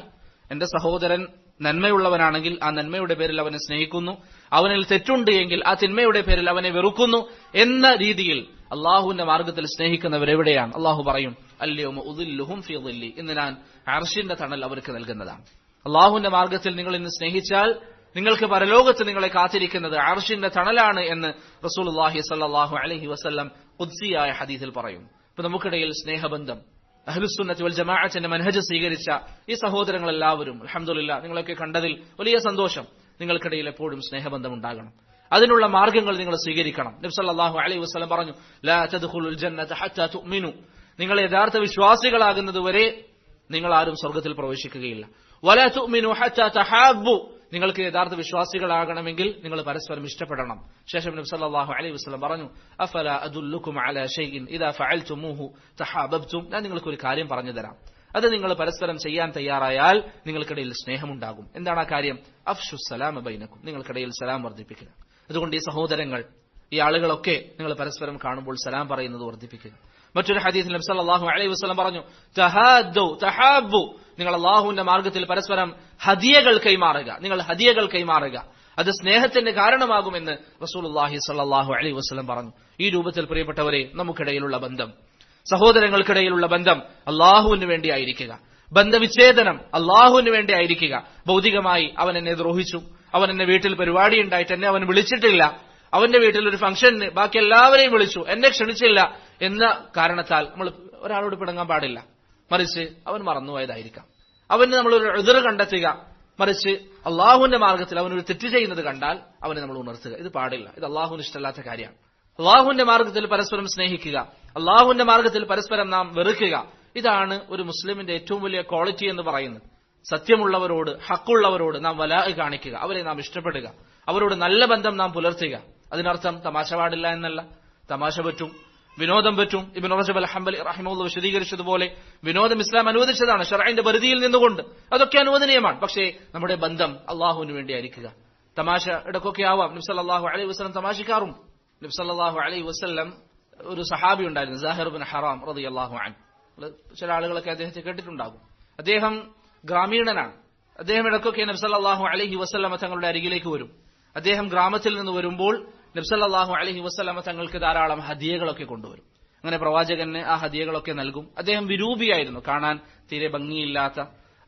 എന്റെ സഹോദരൻ നന്മയുള്ളവനാണെങ്കിൽ ആ നന്മയുടെ പേരിൽ അവനെ സ്നേഹിക്കുന്നു, അവനിൽ തെറ്റുണ്ട് എങ്കിൽ ആ തിന്മയുടെ പേരിൽ അവനെ വെറുക്കുന്നു എന്ന രീതിയിൽ അള്ളാഹുവിന്റെ മാർഗത്തിൽ സ്നേഹിക്കുന്നവരെവിടെയാണ്? അള്ളാഹു പറയും, അൽയൗമ ഉദില്ലുഹും ഫീ ദില്ലി, ഇന്ന് ഞാൻ അർശിന്റെ തണൽ അവർക്ക് നൽകുന്നതാണ്. അള്ളാഹുവിന്റെ മാർഗത്തിൽ നിങ്ങൾ ഇന്ന് സ്നേഹിച്ചാൽ നിങ്ങൾക്ക് പരലോകത്ത് നിങ്ങളെ കാത്തിരിക്കുന്നത് അർശിന്റെ തണലാണ് എന്ന് റസൂലുള്ളാഹി സ്വല്ലല്ലാഹു അലൈഹി വസല്ലം ഖുദ്സിയായ ഹദീസിൽ പറയും. ഇപ്പൊ നമുക്കിടയിൽ സ്നേഹബന്ധം, അഹ്ലുസുന്നത്തി വൽ ജമാഅത്തിന്റെ മനഹജ് സ്വീകരിച്ച ഈ സഹോദരങ്ങളെല്ലാവരും അൽഹംദുലില്ലാഹ് നിങ്ങളൊക്കെ കണ്ടതിൽ വലിയ സന്തോഷം. നിങ്ങൾക്കിടയിൽ എപ്പോഴും സ്നേഹബന്ധം ഉണ്ടാകണം. അതിനുള്ള മാർഗങ്ങൾ നിങ്ങൾ സ്വീകരിക്കണം. നബി സല്ലല്ലാഹു അലൈഹി വസല്ലം പറഞ്ഞു, ലാ തദ്ഖുലുൽ ജന്നത ഹത്താ തുഅ്മിനു, നിങ്ങൾ യഥാർത്ഥ വിശ്വാസികളാകുന്നതുവരെ നിങ്ങൾ ആരും സ്വർഗ്ഗത്തിൽ പ്രവേശിക്കുകയില്ല. വലാ തുഅ്മിനു ഹത്താ തഹാബ്ബു, നിങ്ങൾക്ക് യഥാർത്ഥ വിശ്വാസികളാകണമെങ്കിൽ നിങ്ങൾ പരസ്പരം ഇഷ്ടപ്പെടണം. ശേഷം നബി സല്ലല്ലാഹു അലൈഹി വസല്ലം പറഞ്ഞു, അഫലാ അദുല്ലുകും അലാ ഷൈഇൻ ഇദാ ഫഅൽതുമൂഹു തഹാബബ്തും, ഞാൻ നിങ്ങൾക്ക് ഒരു കാര്യം പറഞ്ഞു തരാം, അത് നിങ്ങൾ പരസ്പരം ചെയ്യാൻ തയ്യാറായാൽ നിങ്ങൾക്കിടയിൽ സ്നേഹമുണ്ടാകും. എന്താണ് ആ കാര്യം? അഫ്ഷു സലാമ ബൈനക്കും, നിങ്ങൾക്കിടയിൽ സലാം വർദ്ധിപ്പിക്കുക. അതുകൊണ്ട് ഈ സഹോദരങ്ങൾ, ഈ ആളുകളൊക്കെ നിങ്ങൾ പരസ്പരം കാണുമ്പോൾ സലാം പറയുന്നത് വർദ്ധിപ്പിക്കുക. മറ്റൊരു ഹദീസിൽ നബി സല്ലല്ലാഹു അലൈഹി വസല്ലം പറഞ്ഞു, തഹാദ്ദു തഹാബ്ബു, നിങ്ങൾ അല്ലാഹുവിന്റെ മാർഗത്തിൽ പരസ്പരം ഹദിയകൾ കൈമാറുക, നിങ്ങൾ ഹദിയകൾ കൈമാറുക, അത് സ്നേഹത്തിന്റെ കാരണമാകുമെന്ന് റസൂലുള്ളാഹി സ്വല്ലല്ലാഹു അലൈഹി വസല്ലം പറഞ്ഞു. ഈ രൂപത്തിൽ പ്രിയപ്പെട്ടവരെ നമുക്കിടയിലുള്ള ബന്ധം, സഹോദരങ്ങൾക്കിടയിലുള്ള ബന്ധം അല്ലാഹുവിന് വേണ്ടി ആയിരിക്കുക. ബന്ധവിച്ഛേദനം അല്ലാഹുവിന് വേണ്ടി ആയിരിക്കുക. ഭൗതികമായി അവൻ എന്നെ ദ്രോഹിച്ചു, അവൻ എന്നെ വീട്ടിൽ പരിപാടി ഉണ്ടായിട്ട് എന്നെ അവൻ വിളിച്ചിട്ടില്ല, അവന്റെ വീട്ടിൽ ഒരു ഫംഗ്ഷന് ബാക്കി എല്ലാവരെയും വിളിച്ചു, എന്നെ ക്ഷണിച്ചില്ല എന്ന കാരണത്താൽ നമ്മൾ ഒരാളോട് പിണങ്ങാൻ പാടില്ല. മറിച്ച് അവൻ മറന്നുപോയതായിരിക്കാം, അവന് നമ്മളൊരു ഉദ്ർ കണ്ടെത്തുക. മറിച്ച് അള്ളാഹുവിന്റെ മാർഗത്തിൽ അവനൊരു തെറ്റ് ചെയ്യുന്നത് കണ്ടാൽ അവനെ നമ്മൾ ഉണർത്തുക. ഇത് പാടില്ല, ഇത് അള്ളാഹുവിന് ഇഷ്ടമല്ലാത്ത കാര്യമാണ്. അള്ളാഹുവിന്റെ മാർഗത്തിൽ പരസ്പരം സ്നേഹിക്കുക, അള്ളാഹുവിന്റെ മാർഗത്തിൽ പരസ്പരം നാം വെറുക്കുക. ഇതാണ് ഒരു മുസ്ലിമിന്റെ ഏറ്റവും വലിയ ക്വാളിറ്റി എന്ന് പറയുന്നത്. സത്യമുള്ളവരോട്, ഹക്കുള്ളവരോട് നാം വലാഅ് കാണിക്കുക, അവരെ നാം ഇഷ്ടപ്പെടുക, അവരോട് നല്ല ബന്ധം നാം പുലർത്തുക. അതിനർത്ഥം തമാശ പാടില്ല എന്നല്ല. തമാശ പറ്റും, വിനോദം പറ്റും. ഇബ്നു റജബ് അൽ ഹംബലി റഹിമഹുല്ലാഹ് വിശദീകരിച്ചതുപോലെ വിനോദം ഇസ്ലാം അനുവദിച്ചതാണ് ശർഇന്റെ പരിധിയിൽ നിന്നുകൊണ്ട്, അതൊക്കെ അനുവദനീയമാണ്. പക്ഷേ നമ്മുടെ ബന്ധം അള്ളാഹുവിന് വേണ്ടി ആയിരിക്കുക. തമാശ ഇടക്കൊക്കെ ആവാം. നബി സല്ലല്ലാഹു അലൈഹി വസല്ലം തമാശിക്കാറും. നബി സല്ലല്ലാഹു അലൈഹി വസല്ലം ഒരു സഹാബി ഉണ്ടായിരുന്നു, സാഹിർ ഇബ്നു ഹറാം റളിയല്ലാഹു അൻഹു. ചില ആളുകളൊക്കെ അദ്ദേഹത്തെ കേട്ടിട്ടുണ്ടാകും. അദ്ദേഹം ഗ്രാമീണനാണ്. അദ്ദേഹം ഇടക്കൊക്കെ നബി സല്ലല്ലാഹു അലൈഹി വസല്ലം തങ്ങളുടെ അരികിലേക്ക് വരും. അദ്ദേഹം ഗ്രാമത്തിൽ നിന്ന് വരുമ്പോൾ നബി സല്ലല്ലാഹു അലൈഹി വസല്ലം തങ്ങൾക്ക് ധാരാളം ഹദിയകളൊക്കെ കൊണ്ടുവരും. അങ്ങനെ പ്രവാചകന് ആ ഹദിയകളൊക്കെ നൽകും. അദ്ദേഹം വിരൂപിയായിരുന്നു, കാണാൻ തീരെ ഭംഗിയില്ലാത്ത,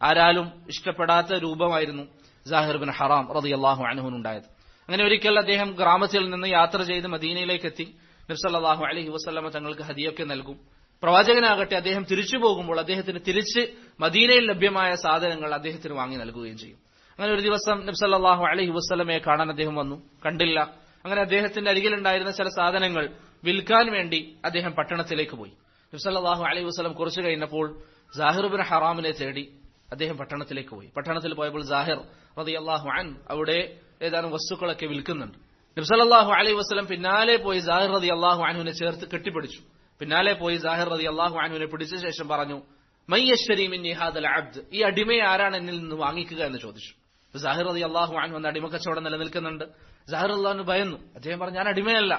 ആരാലും ഇഷ്ടപ്പെടാത്ത രൂപമായിരുന്നു സാഹിർ ബിൻ ഹറാം റളിയല്ലാഹു അൻഹുവിനുണ്ടായത്. അങ്ങനെ ഒരിക്കൽ അദ്ദേഹം ഗ്രാമത്തിൽ നിന്ന് യാത്ര ചെയ്ത് മദീനയിലേക്ക് എത്തി. നബി സല്ലല്ലാഹു അലൈഹി വസല്ലമ തങ്ങൾക്ക് ഹദിയൊക്കെ നൽകും. പ്രവാചകനാകട്ടെ അദ്ദേഹം തിരിച്ചു പോകുമ്പോൾ അദ്ദേഹത്തിന് തിരിച്ച് മദീനയിൽ ലഭ്യമായ സാധനങ്ങൾ അദ്ദേഹത്തിന് വാങ്ങി നൽകുകയും ചെയ്യും. അങ്ങനെ ഒരു ദിവസം നബി സല്ലല്ലാഹു അലൈഹി വസല്ലമയെ കാണാൻ അദ്ദേഹം വന്നു, കണ്ടില്ല. അങ്ങനെ അദ്ദേഹത്തിന്റെ അരികിലുണ്ടായിരുന്ന ചില സാധനങ്ങൾ വിൽക്കാൻ വേണ്ടി അദ്ദേഹം പട്ടണത്തിലേക്ക് പോയി. നബി സല്ലല്ലാഹു അലൈഹി വസല്ലം കുറച്ചു കഴിഞ്ഞപ്പോൾ സാഹിർ ബിൻ ഹറാമിനെ തേടി അദ്ദേഹം പട്ടണത്തിലേക്ക് പോയി. പട്ടണത്തിൽ പോയപ്പോൾ സാഹിർ റളിയല്ലാഹു അൻഹു അവിടെ ഏതാനും വസ്തുക്കളൊക്കെ വിൽക്കുന്നുണ്ട്. നബി സല്ലല്ലാഹു അലൈഹി വസല്ലം പിന്നാലെ പോയി സാഹിർ റളിയല്ലാഹു അൻഹുവിനെ ചേർത്ത് കെട്ടിപ്പിടിച്ചു. പിന്നാലെ പോയി സാഹിർ റളിയല്ലാഹു അൻഹുവിനെ പിടിച്ച ശേഷം പറഞ്ഞു, മൻ യശ്തരി മിന്നി ഹാദൽ അബ്ദ്, ഈ അടിമയെ ആരാണ് എന്നിൽ നിന്ന് വാങ്ങിക്കുക എന്ന് ചോദിച്ചു. സാഹിർ റളിയല്ലാഹു അൻഹു എന്ന അടിമക്കച്ചവടം നിലനിൽക്കുന്നുണ്ട്. സാഹിർ റളിയല്ലാഹു ഭയന്നു. അദ്ദേഹം പറഞ്ഞു, ഞാൻ അടിമയല്ല.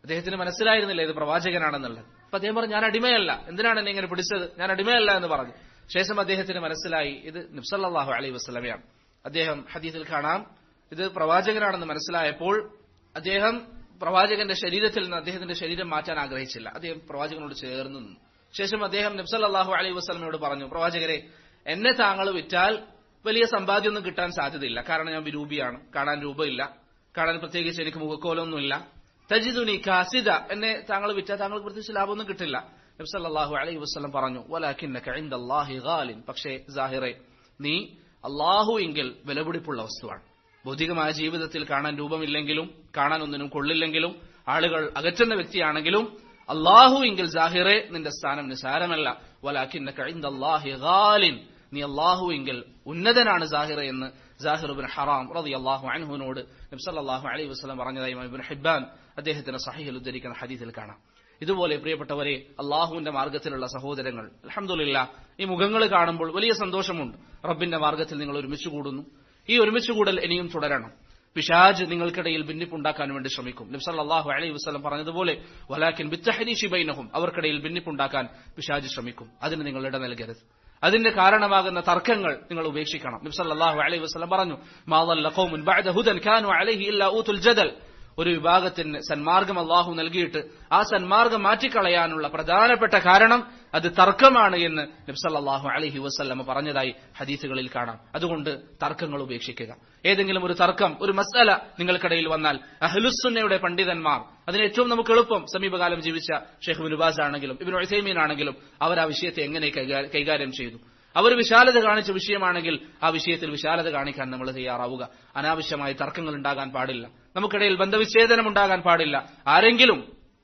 അദ്ദേഹത്തിന് മനസ്സിലായിരുന്നില്ല ഇത് പ്രവാചകനാണെന്നുള്ളത്. അപ്പൊ അദ്ദേഹം പറഞ്ഞു, ഞാൻ അടിമയല്ല, എന്തിനാണ് എന്നെ ഇങ്ങനെ പിടിച്ചത്, ഞാൻ അടിമയല്ല എന്ന് പറഞ്ഞു. ശേഷം അദ്ദേഹത്തിന് മനസ്സിലായി ഇത് നബി സല്ലല്ലാഹു അലൈഹി വസല്ലമയാണ്. അദ്ദേഹം ഹദീസിൽ കാണാം, ഇത് പ്രവാചകനാണെന്ന് മനസ്സിലായപ്പോൾ അദ്ദേഹം പ്രവാചകന്റെ ശരീരത്തിൽ നിന്ന് അദ്ദേഹത്തിന്റെ ശരീരം മാറ്റാൻ ആഗ്രഹിച്ചില്ല. അദ്ദേഹം പ്രവാചകനോട് ചേർന്ന് നിന്നു. ശേഷം അദ്ദേഹം നബി സല്ലല്ലാഹു അലൈഹി വസല്ലമയോട് പറഞ്ഞു, പ്രവാചകരെ, എന്നെ താങ്കൾ വിറ്റാൽ വലിയ സമ്പാദ്യമൊന്നും കിട്ടാൻ സാധ്യതയില്ല. കാരണം ഞാൻ വിരൂപിയാണ്, കാണാൻ രൂപമില്ല, കാണാൻ പ്രത്യേകിച്ച് എനിക്ക് മുഖക്കോലൊന്നുമില്ല. തജിദുനി കാസിദ, എന്നെ താങ്കൾ വിറ്റാൽ താങ്കൾക്ക് പ്രത്യേകിച്ച് ലാഭമൊന്നും കിട്ടില്ല. നബി സല്ലല്ലാഹു അലൈഹി വസല്ലം പറഞ്ഞു, വലാകിന്നക ഇൻദല്ലാഹി ഗാലിൻ, പക്ഷേ സാഹിറെ, നീ അല്ലാഹുവിങ്കിൽ വിലപിടിപ്പുള്ള വസ്തുവാണ്. ഭൗതികമായ ജീവിതത്തിൽ കാണാൻ രൂപമില്ലെങ്കിലും, കാണാൻ ഒന്നിനും കൊള്ളില്ലെങ്കിലും, ആളുകൾ അകറ്റുന്ന വ്യക്തിയാണെങ്കിലും, അല്ലാഹുവിങ്കിൽ സാഹിറെ നിന്റെ സ്ഥാനം നിസാരമല്ല. വലാകിന്നക ഇൻദല്ലാഹി ഗാലിൻ, നീ അല്ലാഹുവിങ്കിൽ ഉന്നതനാണ് സാഹിറെ എന്ന് സാഹിർ ഇബ്നു ഹറാം റളിയല്ലാഹു അൻഹുവിനോട് നബി സല്ലല്ലാഹു അലൈഹി വസല്ലം പറഞ്ഞതായി ഇബ്നു ഹിബ്ബാൻ അദ്ദേഹത്തിന്റെ സഹീഹിൽ ഉദ്ധരിക്കുന്ന ഹദീസിൽ കാണാം. ഇതുപോലെ പ്രിയപ്പെട്ടവരെ, അള്ളാഹുവിന്റെ മാർഗത്തിലുള്ള സഹോദരങ്ങൾ, അൽഹംദുലില്ലാഹ്, ഈ മുഖങ്ങൾ കാണുമ്പോൾ വലിയ സന്തോഷമുണ്ട്. റബ്ബിന്റെ മാർഗത്തിൽ നിങ്ങൾ ഒരുമിച്ച് കൂടുന്നു. ഈ ഒരുമിച്ച് കൂടൽ ഇനിയും തുടരണം. പിശാച് നിങ്ങൾക്കിടയിൽ ഭിന്നിപ്പുണ്ടാക്കാൻ വേണ്ടി ശ്രമിക്കും. നബി സല്ലല്ലാഹു അലൈഹി വസല്ലം പറഞ്ഞതുപോലെ, വലാകിൻ ബിത്തഹരീശി ബൈനഹും, അവർക്കിടയിൽ ഭിന്നിപ്പുണ്ടാക്കാൻ പിശാച് ശ്രമിക്കും. അതിന് നിങ്ങൾ ഇട നൽകരുത്. അതിന്റെ കാരണമാകുന്ന തർക്കങ്ങൾ നിങ്ങൾ ഉപേക്ഷിക്കണം. നബി സല്ലല്ലാഹു അലൈഹി വസല്ലം പറഞ്ഞു, മാ ളല്ല ഖൗമുൻ ബഅദ ഹുദൻ കാനു അലൈഹി ഇല്ലാ ഊതുൽ ജദൽ, ഒരു വിഭാഗത്തിന് സന്മാർഗം അള്ളാഹു നൽകിയിട്ട് ആ സന്മാർഗം മാറ്റിക്കളയാനുള്ള പ്രധാനപ്പെട്ട കാരണം അത് തർക്കമാണ് എന്ന് നബി സല്ലല്ലാഹു അലൈഹി വസല്ലം പറഞ്ഞതായി ഹദീസുകളിൽ കാണാം. അതുകൊണ്ട് തർക്കങ്ങൾ ഉപേക്ഷിക്കുക. ഏതെങ്കിലും ഒരു തർക്കം, ഒരു മസ്അല നിങ്ങൾക്കിടയിൽ വന്നാൽ അഹ്ലുസ്സുന്നയുടെ പണ്ഡിതന്മാർ, അതിന് ഏറ്റവും നമുക്ക് എളുപ്പം സമീപകാലം ജീവിച്ച ഷെയ്ഖ് ഇബ്നു ബാസ് ആണെങ്കിലും ഇബ്നു ഉസൈമീൻ ആണെങ്കിലും അവർ ആ വിഷയത്തെ എങ്ങനെ കൈകാര്യം ചെയ്തു. അവർ വിശാലത കാണിച്ച വിഷയമാണെങ്കിൽ ആ വിഷയത്തിൽ വിശാലത കാണിക്കാൻ നമ്മൾ തയ്യാറാവുക. അനാവശ്യമായി തർക്കങ്ങൾ ഉണ്ടാകാൻ പാടില്ല. നമുക്കിടയിൽ ബന്ധവിച്ഛേദനം ഉണ്ടാകാൻ പാടില്ല. ആരെങ്കിലും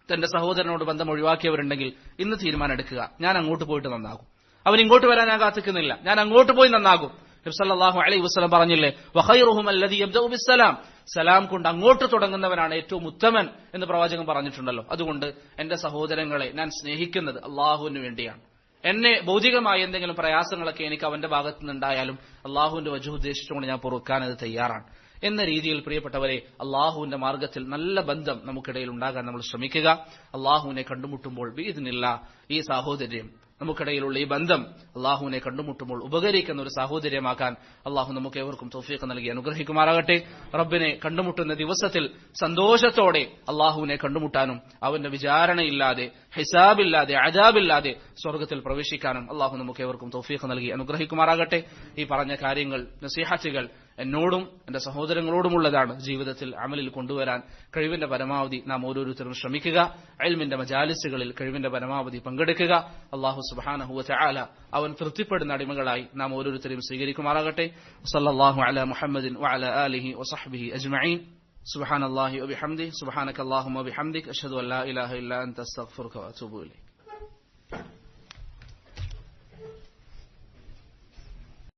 തന്റെ സഹോദരനോട് ബന്ധം ഒഴിവാക്കിയവരുണ്ടെങ്കിൽ ഇന്ന് തീരുമാനം എടുക്കുക, ഞാൻ അങ്ങോട്ട് പോയിട്ട് നന്നാകും. അവൻ ഇങ്ങോട്ട് വരാൻ ഞാൻ കാത്തിക്കുന്നില്ല, ഞാൻ അങ്ങോട്ട് പോയി നന്നാകും. നബി സല്ലല്ലാഹു അലൈഹി വസല്ലം പറഞ്ഞില്ലേ, വഖൈറുഹും അല്ലദീ യബ്ദഉ ബിസ്സലാം, സലാം കൊണ്ട് അങ്ങോട്ട് തുടങ്ങുന്നവനാണ് ഏറ്റവും ഉത്തമൻ എന്ന് പ്രവാചകൻ പറഞ്ഞിട്ടുണ്ടല്ലോ. അതുകൊണ്ട് എന്റെ സഹോദരങ്ങളെ ഞാൻ സ്നേഹിക്കുന്നത് അള്ളാഹുവിന് വേണ്ടിയാണ്. എന്നെ ഭൗതികമായ എന്തെങ്കിലും പ്രയാസങ്ങളൊക്കെ എനിക്ക് അവന്റെ ഭാഗത്തു നിന്നുണ്ടായാലും അള്ളാഹുവിന്റെ വജഹ് ഉദ്ദേശിച്ചുകൊണ്ട് ഞാൻ പൊറുക്കാൻ അത് തയ്യാറാണ് എന്ന രീതിയിൽ പ്രിയപ്പെട്ടവരെ, അള്ളാഹുവിന്റെ മാർഗത്തിൽ നല്ല ബന്ധം നമുക്കിടയിൽ ഉണ്ടാകാൻ നമ്മൾ ശ്രമിക്കുക. അള്ളാഹുവിനെ കണ്ടുമുട്ടുമ്പോൾ ബിഇദ്നില്ലാഹ് ഈ സാഹോദര്യം, നമുക്കിടയിലുള്ള ഈ ബന്ധം അള്ളാഹുവിനെ കണ്ടുമുട്ടുമ്പോൾ ഉപകരിക്കുന്ന ഒരു സാഹോദര്യമാക്കാൻ അള്ളാഹു നമുക്ക് ഏവർക്കും തൗഫീഖ് നൽകി അനുഗ്രഹിക്കുമാറാകട്ടെ. റബ്ബിനെ കണ്ടുമുട്ടുന്ന ദിവസത്തിൽ സന്തോഷത്തോടെ അള്ളാഹുവിനെ കണ്ടുമുട്ടാനും അവന്റെ വിചാരണയില്ലാതെ, ഹിസാബില്ലാതെ, അദാബില്ലാതെ സ്വർഗത്തിൽ പ്രവേശിക്കാനും അള്ളാഹു നമുക്ക് ഏവർക്കും തൗഫീഖ് നൽകി അനുഗ്രഹിക്കുമാറാകട്ടെ. ഈ പറഞ്ഞ കാര്യങ്ങൾ, നസീഹത്തുകൾ എന്നോടും എന്റെ സഹോദരങ്ങളോടുമുള്ളതാണ്. ജീവിതത്തിൽ അമലിൽ കൊണ്ടുവരാൻ കഴിവിന്റെ പരമാവധി നാം ഓരോരുത്തരും ശ്രമിക്കുക. ഇൽമിന്റെ മജാലിസുകളിൽ കഴിവിന്റെ പരമാവധി പങ്കെടുക്കുക. അല്ലാഹു സുബ്ഹാനഹു വ തആല അവൻ തൃപ്തിപ്പെടുന്ന അടിമകളായി നാം ഓരോരുത്തരെയും സ്വീകരിക്കുമാറാകട്ടെ. സല്ലല്ലാഹു അലാ മുഹമ്മദിൻ വഅലാ ആലിഹി വസഹ്ബിഹി അജ്മഈൻ. സുബ്ഹാനല്ലാഹി വബിഹംദിഹി സുബ്ഹാനകല്ലാഹുമ്മ വബിഹംദിക അഷ്ഹദു അൻ ലാ ഇലാഹ ഇല്ലാ അൻത അസ്തഗ്ഫിറുക വഅതൂബു ഇലൈക്.